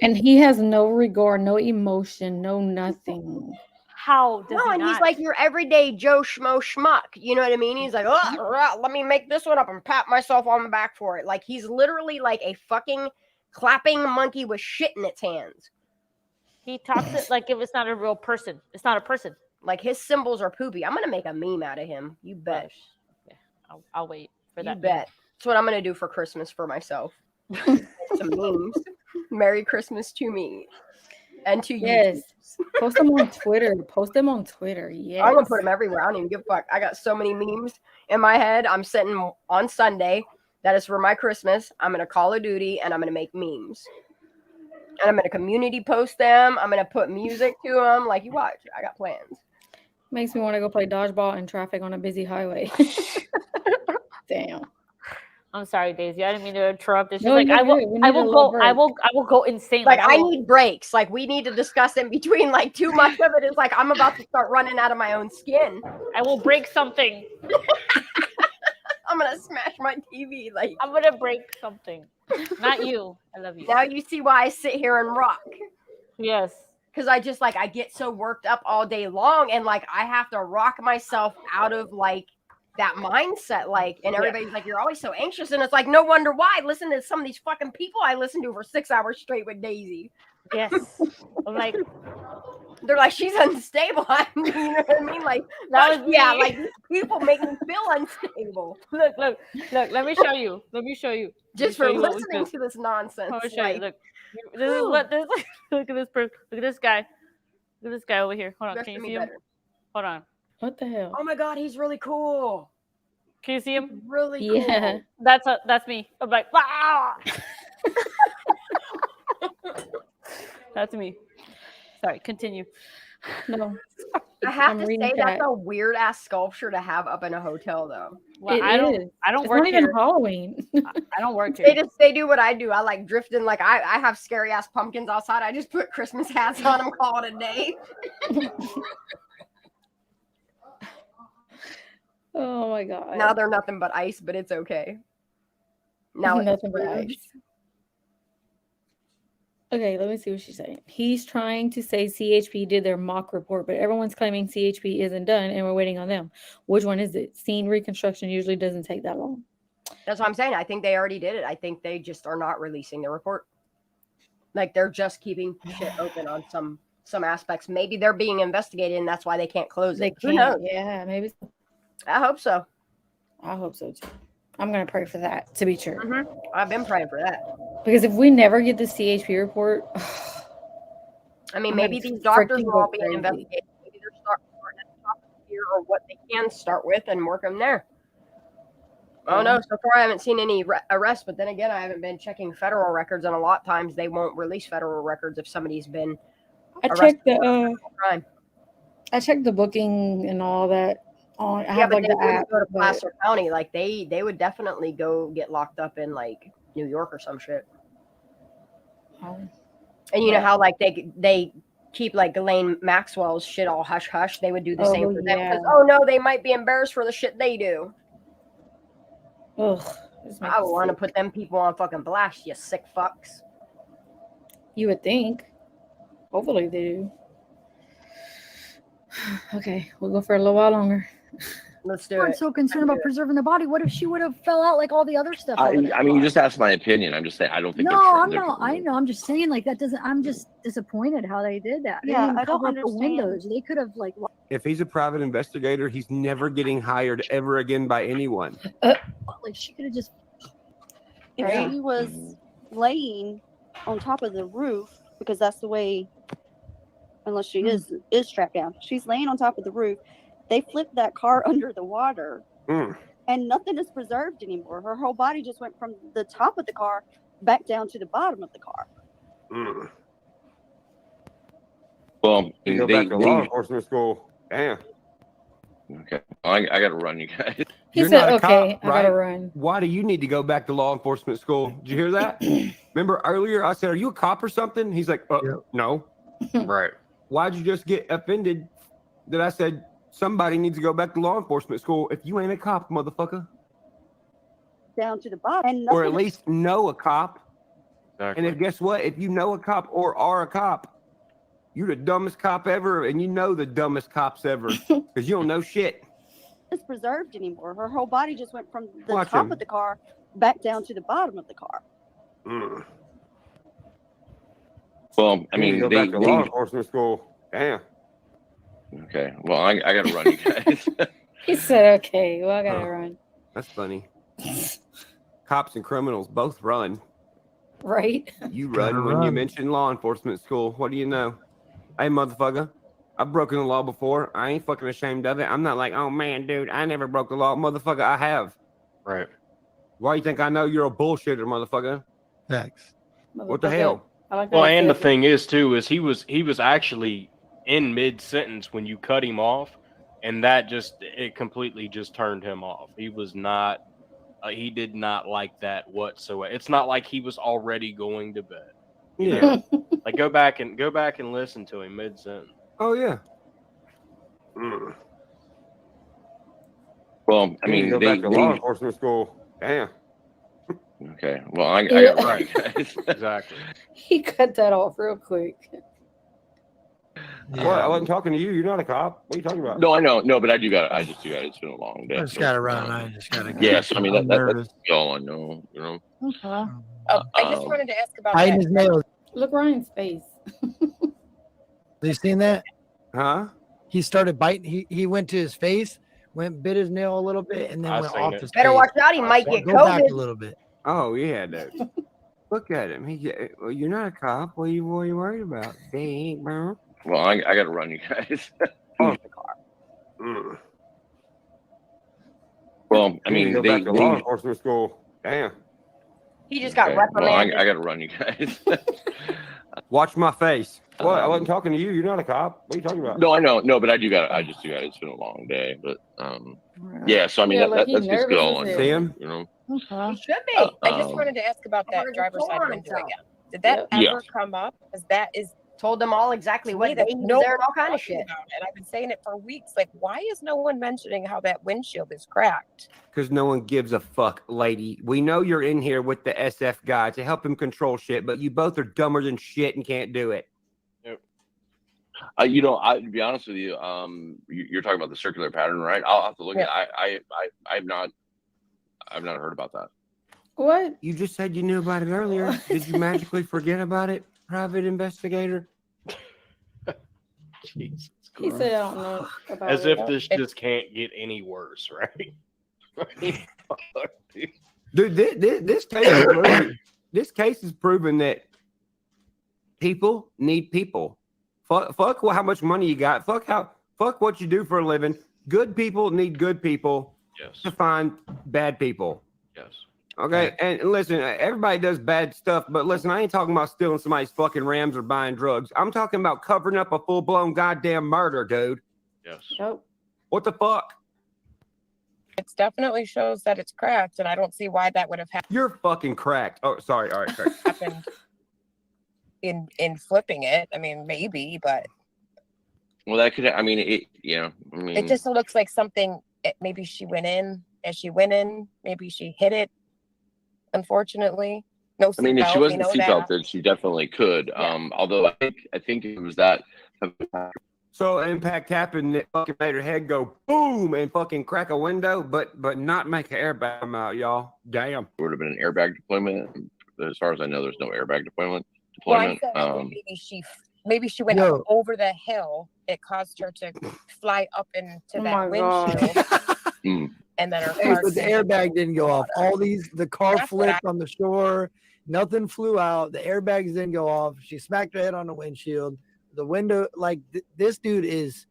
And he has no regard, no emotion, no nothing. How does no, he and not? He's like your everyday Joe Schmo schmuck. You know what I mean? He's like, oh, let me make this one up and pat myself on the back for it. Like, he's literally like a fucking clapping monkey with shit in its hands. He talks it like if it's not a real person. It's not a person. Like, his symbols are poopy. I'm gonna make a meme out of him. You bet. Yeah, I'll wait for that. You bet. That's what I'm gonna do for Christmas for myself. Some memes. Merry Christmas to me. And to you. Yes. Post them on Twitter. Post them on Twitter. Yes. I'm gonna put them everywhere. I don't even give a fuck. I got so many memes in my head. I'm sitting on Sunday. That is for my Christmas. I'm gonna Call of Duty and I'm gonna make memes. And I'm gonna community post them. I'm gonna put music to them. Like, you watch. I got plans. Makes me want to go play dodgeball in traffic on a busy highway. Damn. I'm sorry, Daisy. I didn't mean to interrupt. It's just No, like I will go insane. Like, I need breaks. Like, we need to discuss in between. Like, too much of it is like I'm about to start running out of my own skin. I will break something. I'm gonna smash my TV. Like, I'm gonna break something. Not you. I love you. Now you see why I sit here and rock. Yes. Because I just I get so worked up all day long, and like I have to rock myself out of like that mindset. Like, and everybody's like, you're always so anxious, and it's like, no wonder why. Listen to some of these fucking people I listen to for 6 hours straight with Daisy. Yes. I'm like, they're like, she's unstable. You know what I mean? Like, that was yeah, like these people make me feel unstable. Look. Let me show you. Just for listening to this nonsense. Let me show you. Look, this is what this. Look at this person. Look at this guy. Look at this guy over here. Hold on. Can you see him? Hold on. What the hell? Oh my god, he's really cool. Can you see him? Really cool. Yeah. That's me. I'm like, ah! That's me. Sorry, continue. No. I have to say that's a weird ass sculpture to have up in a hotel, though. Well, I don't it's work not even here. Halloween. I don't work here. They do what I do. I like drifting. Like, I have scary ass pumpkins outside. I just put Christmas hats on them, call it a day. Oh my god. Now they're nothing but ice, but it's okay. Now it's nothing but ice. Okay, let me see what she's saying. He's trying to say CHP did their mock report, but everyone's claiming CHP isn't done and we're waiting on them. Which one is it? Scene reconstruction usually doesn't take that long. That's what I'm saying. I think they already did it. I think they just are not releasing the report. Like, they're just keeping shit open on some aspects. Maybe they're being investigated and that's why they can't close it. Who knows? Yeah, maybe. I hope so. I hope so too. I'm gonna pray for that to be true. Mm-hmm. I've been praying for that. Because if we never get the CHP report, I mean, maybe these doctors will all be investigated. Maybe they're starting at the top of the tier or what they can start with and work them there. Oh no! So far, I haven't seen any arrests. But then again, I haven't been checking federal records, and a lot of times they won't release federal records if somebody's been arrested for crime. I checked the booking and all that. I have but like they the wouldn't app. go to Placer County. Like they would definitely go get locked up in like New York or some shit. And you know how like they keep like Ghislaine Maxwell's shit all hush hush. They would do the same for them because no, they might be embarrassed for the shit they do. Ugh, I want to put them people on fucking blast, you sick fucks. You would think. Hopefully they do. Okay, we'll go for a little while longer. Let's do I'm so concerned about preserving the body. What if she would have fell out like all the other stuff? I mean, you just asked my opinion. I'm just saying I don't think. No, I'm not. I know. I'm just saying like that doesn't. I'm just disappointed how they did that. They Yeah, didn't I don't cover up the understand. windows. They could have like. If he's a private investigator, he's never getting hired ever again by anyone. Like she could have just. If she was laying on top of the roof, because that's the way, unless she is strapped down, she's laying on top of the roof. They flipped that car under the water, and nothing is preserved anymore. Her whole body just went from the top of the car back down to the bottom of the car. Well, You go back to law enforcement school. Damn. Okay, well, I got to run, you guys. He said, "Okay, I gotta run." Why do you need to go back to law enforcement school? Did you hear that? Remember earlier I said, "Are you a cop or something?" He's like, "No." Right. Why'd you just get offended that I said somebody needs to go back to law enforcement school if you ain't a cop, motherfucker? Down to the bottom, and Or at nothing- least know a cop. Exactly. And if guess what? If you know a cop or are a cop, you're the dumbest cop ever, and you know the dumbest cops ever because you don't know shit. is preserved anymore. Her whole body just went from the Watch top him. of the car back down to the bottom of the car. Well, I You need mean, to go back to law enforcement school. Damn. Okay, well, I got to run, you guys. He said, "Okay, well, I gotta run." That's funny. Cops and criminals both run. Right? You Gotta run when you run. mention law enforcement school. What do you know? Hey, motherfucker. I've broken the law before. I ain't fucking ashamed of it. I'm not like, oh man, dude, I never broke the law. Motherfucker, I have. Right. Why you think I know you're a bullshitter, motherfucker? Thanks. What the hell? I like Well, and the thing is too is he was actually in mid sentence when you cut him off, and that it completely just turned him off. He was not. He did not like that whatsoever. It's not like he was already going to bed. You know? Like go back and listen to him mid sentence. Oh yeah. Well, I You need mean, to go back to law enforcement school. Damn. Okay, well, I got to run, you guys. Exactly. He cut that off real quick. What? I wasn't talking to you. You're not a cop. What are you talking about? No, I know. No, but I just do got it. It's been a long day. I just gotta run. I just gotta go. Yes, I mean, I'm nervous. that's all I know, you know. I just wanted to ask about Hiding that. his nails. Look Ryan's face. Have you seen that? Huh? He started biting. He went to his face, bit his nail a little bit, and then I went seen off it. his Better face. watch out. He might get Go back COVID. a little bit. Oh yeah, dude. Look at him. Well, you're not a cop. What are you worried about? Dang, bro. Well, I got to run, you guys. Well, I You need mean, to go back to law enforcement school. Damn. He just got well, reprimanded. I got to run, you guys. Watch my face. What? I wasn't talking to you. You're not a cop. What are you talking about? No, I know. No, but I just do got it. It's been a long day, but yeah. So I mean, Yeah, like that's he's just good nervous all as I hell. See know. him? You know. He should be. I just wanted to ask about that driver's side window again. Did that Yeah. ever come up? Because that is Told them all exactly to what me, day that's he was no there and all one kind of talking shit. about it. I've been saying it for weeks. Like, why is no one mentioning how that windshield is cracked? Because no one gives a fuck, lady. We know you're in here with the SF guy to help him control shit, but you both are dumber than shit and can't do it. You know, to be honest with you, you're talking about the circular pattern, right? I'll have to look at. I've not heard about that. What? You just said you knew about it earlier. Did you magically forget about it, private investigator? Jesus He Christ. said, "I don't know about As it." if this just can't get any worse, right? Dude, this case is proving that people need people. Fuck how much money you got. Fuck what you do for a living. Good people need good people to find bad people. Yes. Okay, and listen, everybody does bad stuff, but listen, I ain't talking about stealing somebody's fucking Rams or buying drugs. I'm talking about covering up a full-blown goddamn murder, dude. Yes. Nope. What the fuck? It definitely shows that it's cracked, and I don't see why that would have You're fucking cracked. Oh, sorry. All right, cracked. happened. in flipping it. I mean, maybe, but Well, that could. I mean, it just looks like something. Maybe she went in. As she went in, maybe she hit it. Unfortunately, no seatbelt. I mean, if she wasn't we know seatbelt, that. then she definitely could. Although I think it was that. So impact happened that fucking made her head go boom and fucking crack a window, but not make an airbag come out, y'all. Damn. It would have been an airbag deployment. As far as I know, there's no airbag deployment. Well, I said maybe she went up over the hill. It caused her to fly up into that windshield, and then her car. But the airbag didn't go off. The car flipped on the shore. Nothing flew out. The airbags didn't go off. She smacked her head on the windshield. The window, like this dude is,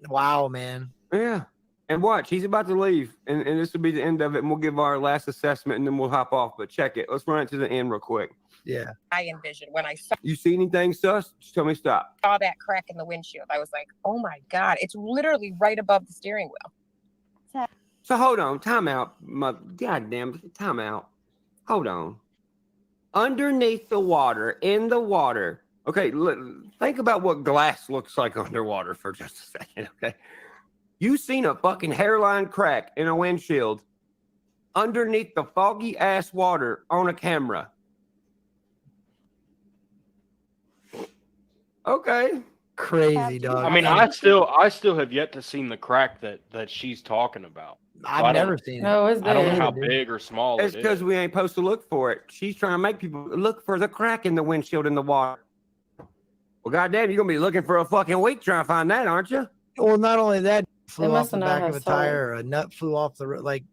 wow, man. Yeah. And watch, he's about to leave, and this will be the end of it, and we'll give our last assessment, and then we'll hop off. But check it. Let's run it to the end real quick. Yeah. I envisioned when I saw. You see anything sus? Just tell me stop. Saw that crack in the windshield. I was like, oh my God, it's literally right above the steering wheel. So hold on, time out. Goddamn, time out. Hold on. Underneath the water, in the water. Okay, think about what glass looks like underwater for just a second, okay? You seen a fucking hairline crack in a windshield underneath the foggy ass water on a camera. Okay. Crazy, dog. I mean, I still have yet to see the crack that she's talking about. I've never seen it. No, it's I don't know there. how big or small It's it because is. we ain't supposed to look for it. She's trying to make people look for the crack in the windshield in the water. Well, goddamn, you're gonna be looking for a fucking week trying to find that, aren't you? Well, not only that, flew off must the not back have of a salt. tire, or a nut flew off the like.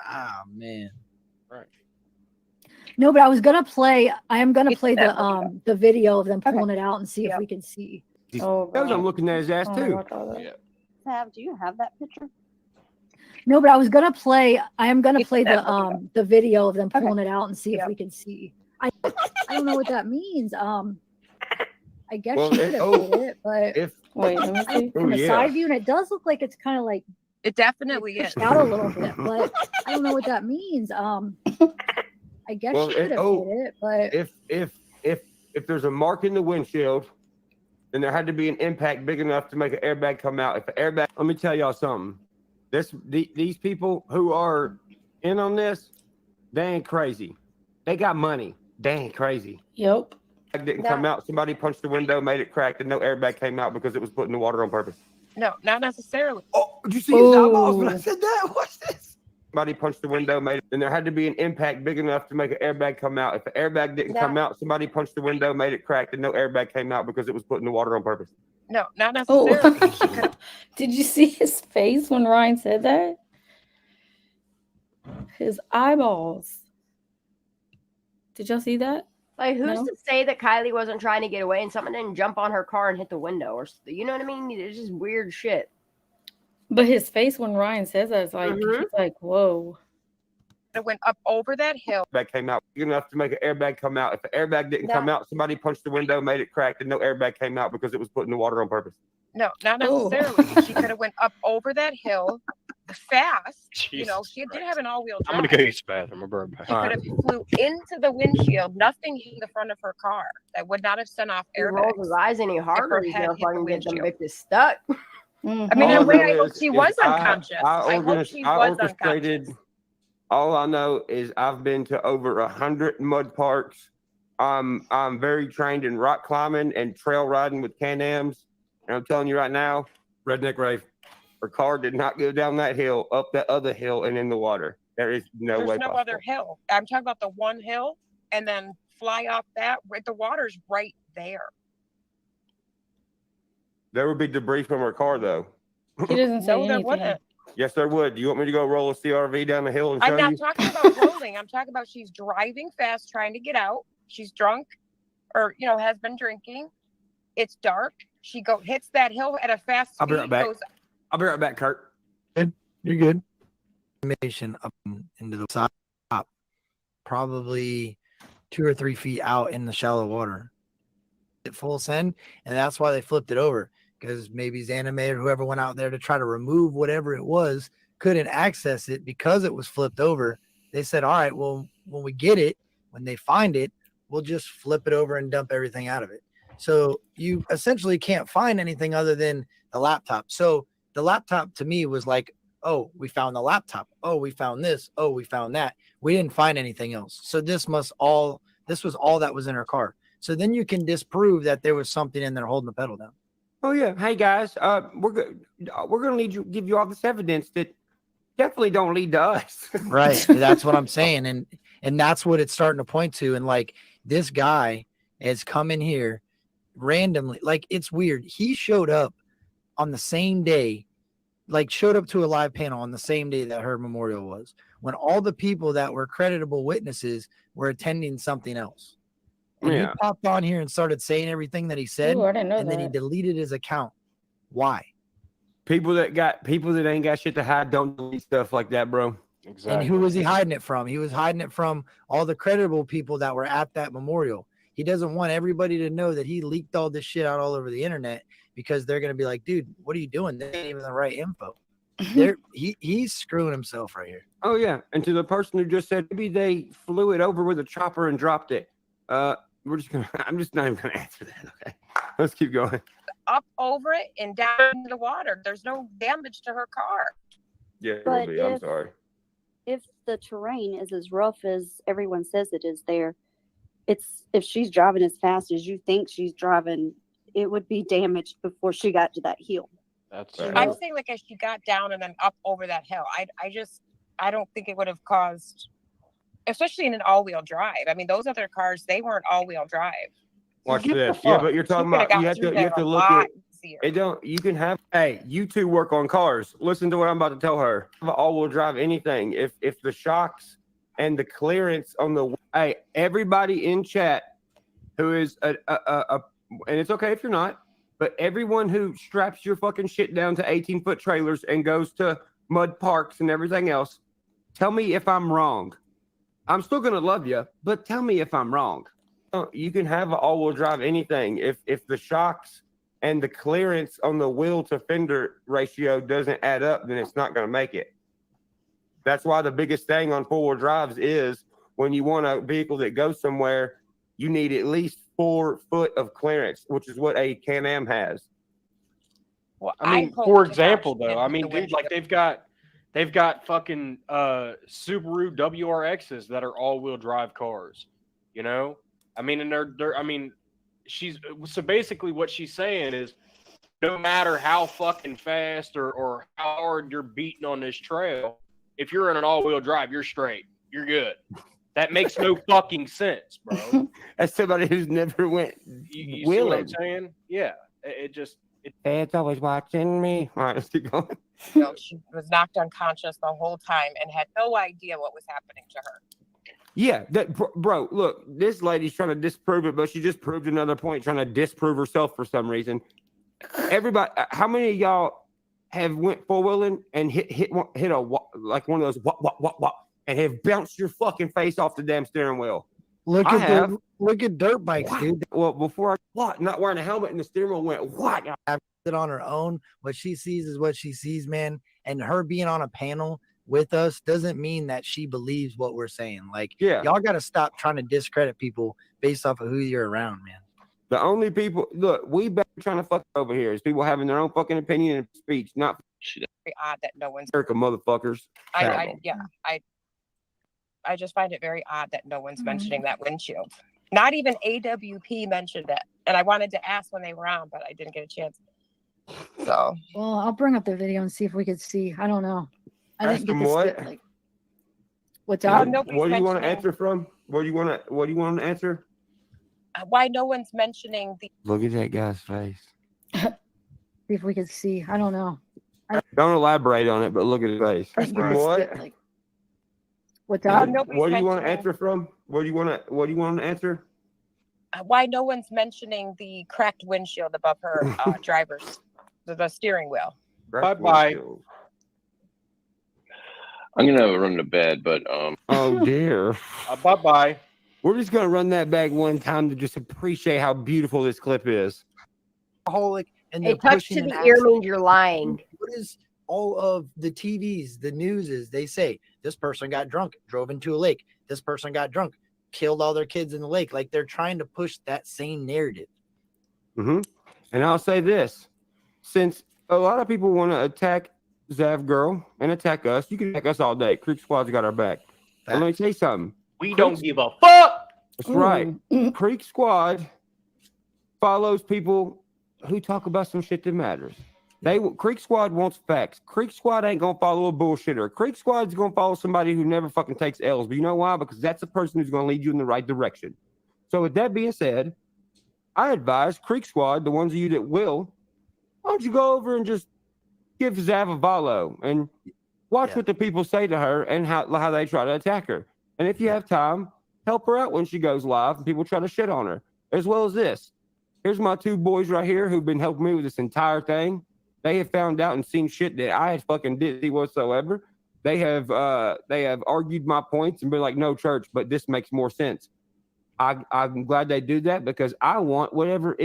Ah, man. Right. No, but I was gonna play. I am gonna play the video of them pulling it out and see if we can see. Oh, I'm looking at his ass too. Tab, do you have that picture? No, but I was gonna play. I am gonna play the video of them pulling it out and see if we can see. I don't know what that means. I guess Well, she could have hit it, but Wait, let me see. from the side view, and it does look like it's kind of like It definitely is. pushed out a little bit, but I don't know what that means. I guess she could have hit it, but If there's a mark in the windshield, then there had to be an impact big enough to make an airbag come out. If the airbag, let me tell y'all something. These people who are in on this, they ain't crazy. They got money. They ain't crazy. Yep. Didn't come out. Somebody punched the window, made it cracked, and no airbag came out because it was put in the water on purpose. No, not necessarily. Oh, did you see his eyeballs when I said that? What's this? Somebody punched the window, made it, and there had to be an impact big enough to make an airbag come out. If the airbag didn't come out, somebody punched the window, made it cracked, and no airbag came out because it was put in the water on purpose. No, not necessarily. Did you see his face when Ryan said that? His eyeballs. Did y'all see that? Like, who's No? to say that Kylie wasn't trying to get away and someone didn't jump on her car and hit the window, or you know what I mean? It's just weird shit. But his face when Ryan says that is like, he's like, whoa. It went up over that hill. Airbag came out big enough to make an airbag come out. If the airbag didn't come out, somebody punched the window, made it cracked, and no airbag came out because it was put in the water on purpose. No, not necessarily. She could have went up over that hill fast. You know, she did have an all-wheel drive. I'm gonna go use the bathroom. I'll be right back. She could have flew into the windshield. Nothing hit the front of her car that would not have sent off He rolls his eyes any harder, he's gonna fucking get them bitches stuck. I mean, in a way, I hope she was unconscious. I hope she was unconscious. orchestrated. All I know is I've been to over 100 mud parks. I'm very trained in rock climbing and trail riding with Can-Ams. And I'm telling you right now, Redneck Rave, her car did not go down that hill, up that other hill, and in the water. There is no way There's no possible. other hill. I'm talking about the one hill and then fly off that. The water's right there. There would be debris from her car, though. He doesn't say No, there anything. wouldn't. Yes, there would. Do you want me to go roll a CRV down the hill and show I'm not you? talking about rolling. I'm talking about she's driving fast, trying to get out. She's drunk or, you know, has been drinking. It's dark. She hits that hill at a fast speed. I'll be right back. Goes, I'll be right back, Kurt. You're good. Information up into the side, probably 2 or 3 feet out in the shallow water. At full send, and that's why they flipped it over, because maybe Zanime or whoever went out there to try to remove whatever it was couldn't access it because it was flipped over. They said, all right, well, when we get it, when they find it, we'll just flip it over and dump everything out of it. So you essentially can't find anything other than the laptop. So the laptop to me was like, oh, we found the laptop. Oh, we found this. Oh, we found that. We didn't find anything else. So this was all that was in her car. So then you can disprove that there was something in there holding the pedal down. Oh yeah. Hey guys, we're gonna give you all this evidence that definitely don't lead to us. Right. That's what I'm saying. And that's what it's starting to point to. And like this guy has come in here randomly. Like it's weird. He showed up on the same day, like showed up to a live panel on the same day that her memorial was, when all the people that were creditable witnesses were attending something else. And he popped on here and started saying everything that he said. Ooh, I didn't know and then he that. deleted his account. Why? People that ain't got shit to hide don't delete stuff like that, bro. Exactly. And who was he hiding it from? He was hiding it from all the creditable people that were at that memorial. He doesn't want everybody to know that he leaked all this shit out all over the internet, because they're going to be like, dude, what are you doing? That ain't even the right info. He's screwing himself right here. Oh yeah. And to the person who just said maybe they flew it over with a chopper and dropped it. I'm just not even gonna answer that. Okay. Let's keep going. Up over it and down into the water. There's no damage to her car. Yeah, it But will be. I'm sorry. If the terrain is as rough as everyone says it is there, if she's driving as fast as you think she's driving, it would be damaged before she got to that hill. That's I'm saying like as she got down and then up over that hill. I don't think it would have caused, especially in an all-wheel drive. I mean, those other cars, they weren't all-wheel drive. Watch this. Yeah, but you're talking about you have to look at easier. it. Don't you can have you two work on cars. Listen to what I'm about to tell her. All-wheel drive anything. If the shocks and the clearance on the everybody in chat who is and it's okay if you're not, but everyone who straps your fucking shit down to 18-foot trailers and goes to mud parks and everything else, tell me if I'm wrong. I'm still gonna love you, but tell me if I'm wrong. You can have an all-wheel drive anything. If the shocks and the clearance on the wheel to fender ratio doesn't add up, then it's not gonna make it. That's why the biggest thing on four-wheel drives is when you want a vehicle that goes somewhere, you need at least 4 foot of clearance, which is what a Can-Am has. Well, I mean, for example, though, I mean, dude, like they've got fucking Subaru WRXs that are all-wheel drive cars, you know? I mean, and they're I mean, so basically what she's saying is no matter how fucking fast or how hard you're beating on this trail, if you're in an all-wheel drive, you're straight. You're good. That makes no fucking sense, bro. As somebody who's never went you see what I'm saying? Yeah. It's always watching me. All right, let's keep going. You know, she was knocked unconscious the whole time and had no idea what was happening to her. Yeah, bro, look, this lady's trying to disprove it, but she just proved another point, trying to disprove herself for some reason. Everybody, how many of y'all have went four-wheeling and hit a like one of those what and have bounced your fucking face off the damn steering wheel? Look at dirt bikes, dude. Well, before not wearing a helmet and the steering wheel went what? It on her own. What she sees is what she sees, man. And her being on a panel with us doesn't mean that she believes what we're saying. Like, y'all got to stop trying to discredit people based off of who you're around, man. The only people, look, we better trying to fuck over here is people having their own fucking opinion and speech, not very odd that no one's America motherfuckers. I just find it very odd that no one's mentioning that windshield. Not even AWP mentioned it. And I wanted to ask when they were on, but I didn't get a chance. So, well, I'll bring up the video and see if we could see. I don't know. I didn't get what? this. What's up? What do you want to answer from? What do you want to answer? Why no one's mentioning the? Look at that guy's face. See if we could see. I don't know. Don't elaborate on it, but look at his face. What? What's up? What do you want to answer from? What do you want to answer? Why no one's mentioning the cracked windshield above her driver's the steering wheel? Bye. I'm gonna run to bed, but oh dear. Bye. We're just gonna run that back one time to just appreciate how beautiful this clip is. And a touch to the ear means you're lying. What is all of the TVs, the news is they say this person got drunk, drove into a lake. This person got drunk, killed all their kids in the lake. Like they're trying to push that same narrative. And I'll say this, since a lot of people want to attack Zav Girl and attack us, you can attack us all day. Creek Squad's got our back. And let me tell you something. We don't give a fuck. That's right. Creek Squad follows people who talk about some shit that matters. Creek Squad wants facts. Creek Squad ain't gonna follow a bullshitter. Creek Squad's gonna follow somebody who never fucking takes L's. But you know why? Because that's the person who's gonna lead you in the right direction. So with that being said, I advise Creek Squad, the ones of you that will, why don't you go over and just give Zav a follow and watch what the people say to her and how they try to attack her. And if you have time, help her out when she goes live and people try to shit on her. As well as this. Here's my two boys right here who've been helping me with this entire thing. They have found out and seen shit that I fucking didn't see whatsoever. They have argued my points and been like, no, church, but this makes more sense. I'm glad they do that because I want whatever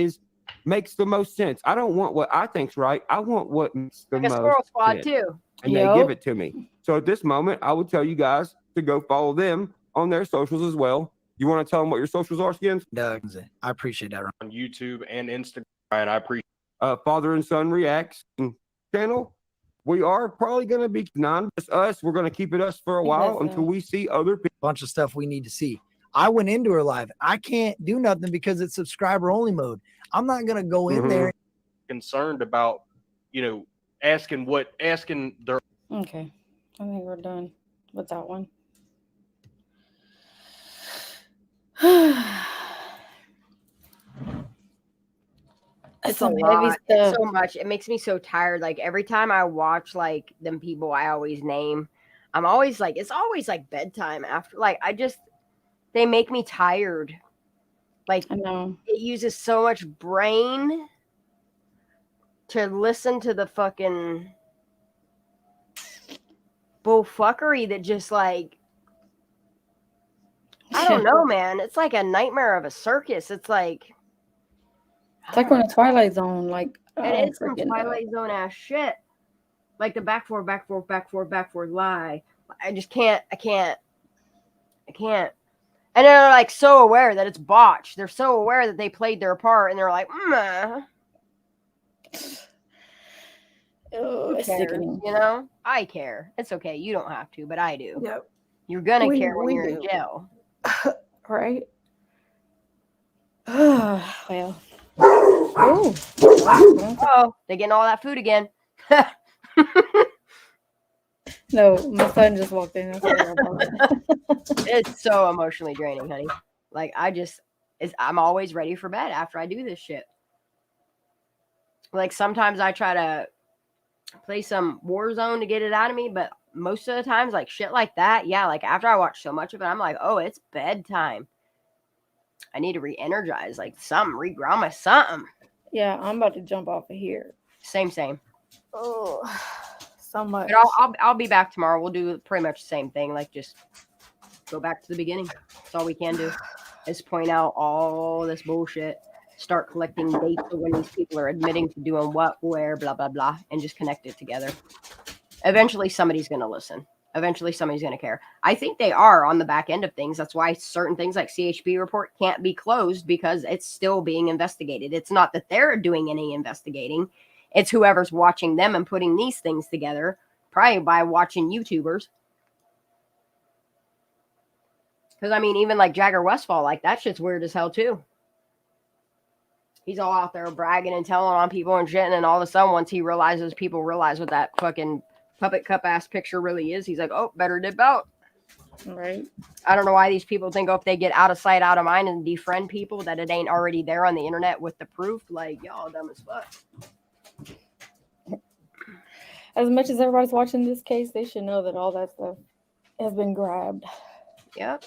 makes the most sense. I don't want what I think's right. I want what makes the Like a most Squirrel Squad sense. too. And they give it to me. So at this moment, I would tell you guys to go follow them on their socials as well. You want to tell them what your socials are, Skins? I appreciate that. On YouTube and Instagram, and I appreciate Father and Son Reacts channel. We are probably going to be just us. We're going to keep it us for a while until we see other people. Bunch of stuff we need to see. I went into her live. I can't do nothing because it's subscriber only mode. I'm not going to go in there. concerned about, asking their. Okay, I think we're done with that one. It's a lot. It's so much. It makes me so tired. Like every time I watch like them people I always name, I'm always like, it's always like bedtime after. Like they make me tired. Like I know it uses so much brain to listen to the fucking bullfuckery that just like, I don't know, man. It's like a nightmare of a circus. It's like we're in a Twilight Zone. Like it is some Twilight Zone ass shit. Like the back forward lie. I just can't. And they're like so aware that it's botched. They're so aware that they played their part, and they're like, oh, it's sickening. I care. It's okay. You don't have to, but I do. Yep. You're gonna care when you're in jail. Right. Well. Oh, they're getting all that food again. No, my son just walked in. It's so emotionally draining, honey. Like I'm always ready for bed after I do this shit. Like sometimes I try to play some Warzone to get it out of me, but most of the times, like shit like that, yeah, like after I watch so much of it, I'm like, oh, it's bedtime. I need to re-energize, like something, reground my something. Yeah, I'm about to jump off of here. Same. Oh, so much. But I'll be back tomorrow. We'll do pretty much the same thing. Like just go back to the beginning. That's all we can do. Is point out all this bullshit. Start collecting dates of when these people are admitting to doing what, where, blah, blah, blah, and just connect it together. Eventually, somebody's going to listen. Eventually, somebody's going to care. I think they are on the back end of things. That's why certain things like CHP report can't be closed because it's still being investigated. It's not that they're doing any investigating. It's whoever's watching them and putting these things together, probably by watching YouTubers. Because, I mean, even like Jagger Westfall, like that shit's weird as hell, too. He's all out there bragging and telling on people and shit. And then all of a sudden, once people realize what that fucking puppet cup ass picture really is, he's like, oh, better dip out. Right. I don't know why these people think if they get out of sight, out of mind and defriend people that it ain't already there on the internet with the proof. Like, y'all dumb as fuck. As much as everybody's watching this case, they should know that all that stuff has been grabbed. Yep.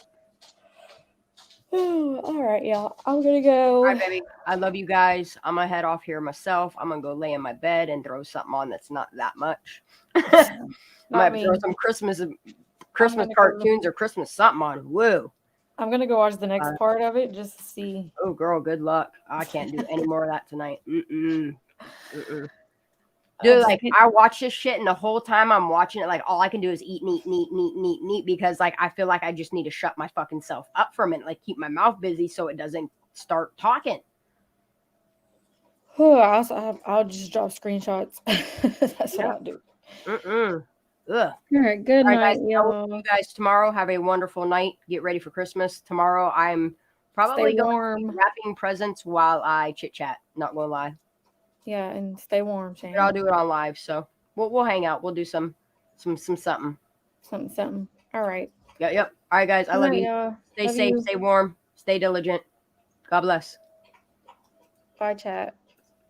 All right, y'all. I'm gonna go. All right, baby. I love you guys. I'm gonna head off here myself. I'm gonna go lay in my bed and throw something on that's not that much. I might throw some Christmas cartoons or Christmas something on. Woo. I'm gonna go watch the next part of it just to see. Oh, girl, good luck. I can't do any more of that tonight. Dude, like I watch this shit, and the whole time I'm watching it, like all I can do is eat, neat, because like I feel like I just need to shut my fucking self up for a minute, like keep my mouth busy so it doesn't start talking. I'll just drop screenshots. That's what I'll do. Ugh. All right, good All night, guys, I will y'all. see you guys tomorrow. Have a wonderful night. Get ready for Christmas. Tomorrow I'm probably Stay going warm. to be wrapping presents while I chit chat. Not gonna lie. Yeah, and stay warm, Shane. But I'll do it on live, so we'll hang out. We'll do some something. Something. All right. Yep. All right, guys. I Good love night, you. y'all. Stay Love safe. you. Stay warm. Stay diligent. God bless. Bye, chat.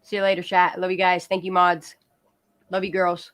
See you later, chat. Love you guys. Thank you, mods. Love you, girls.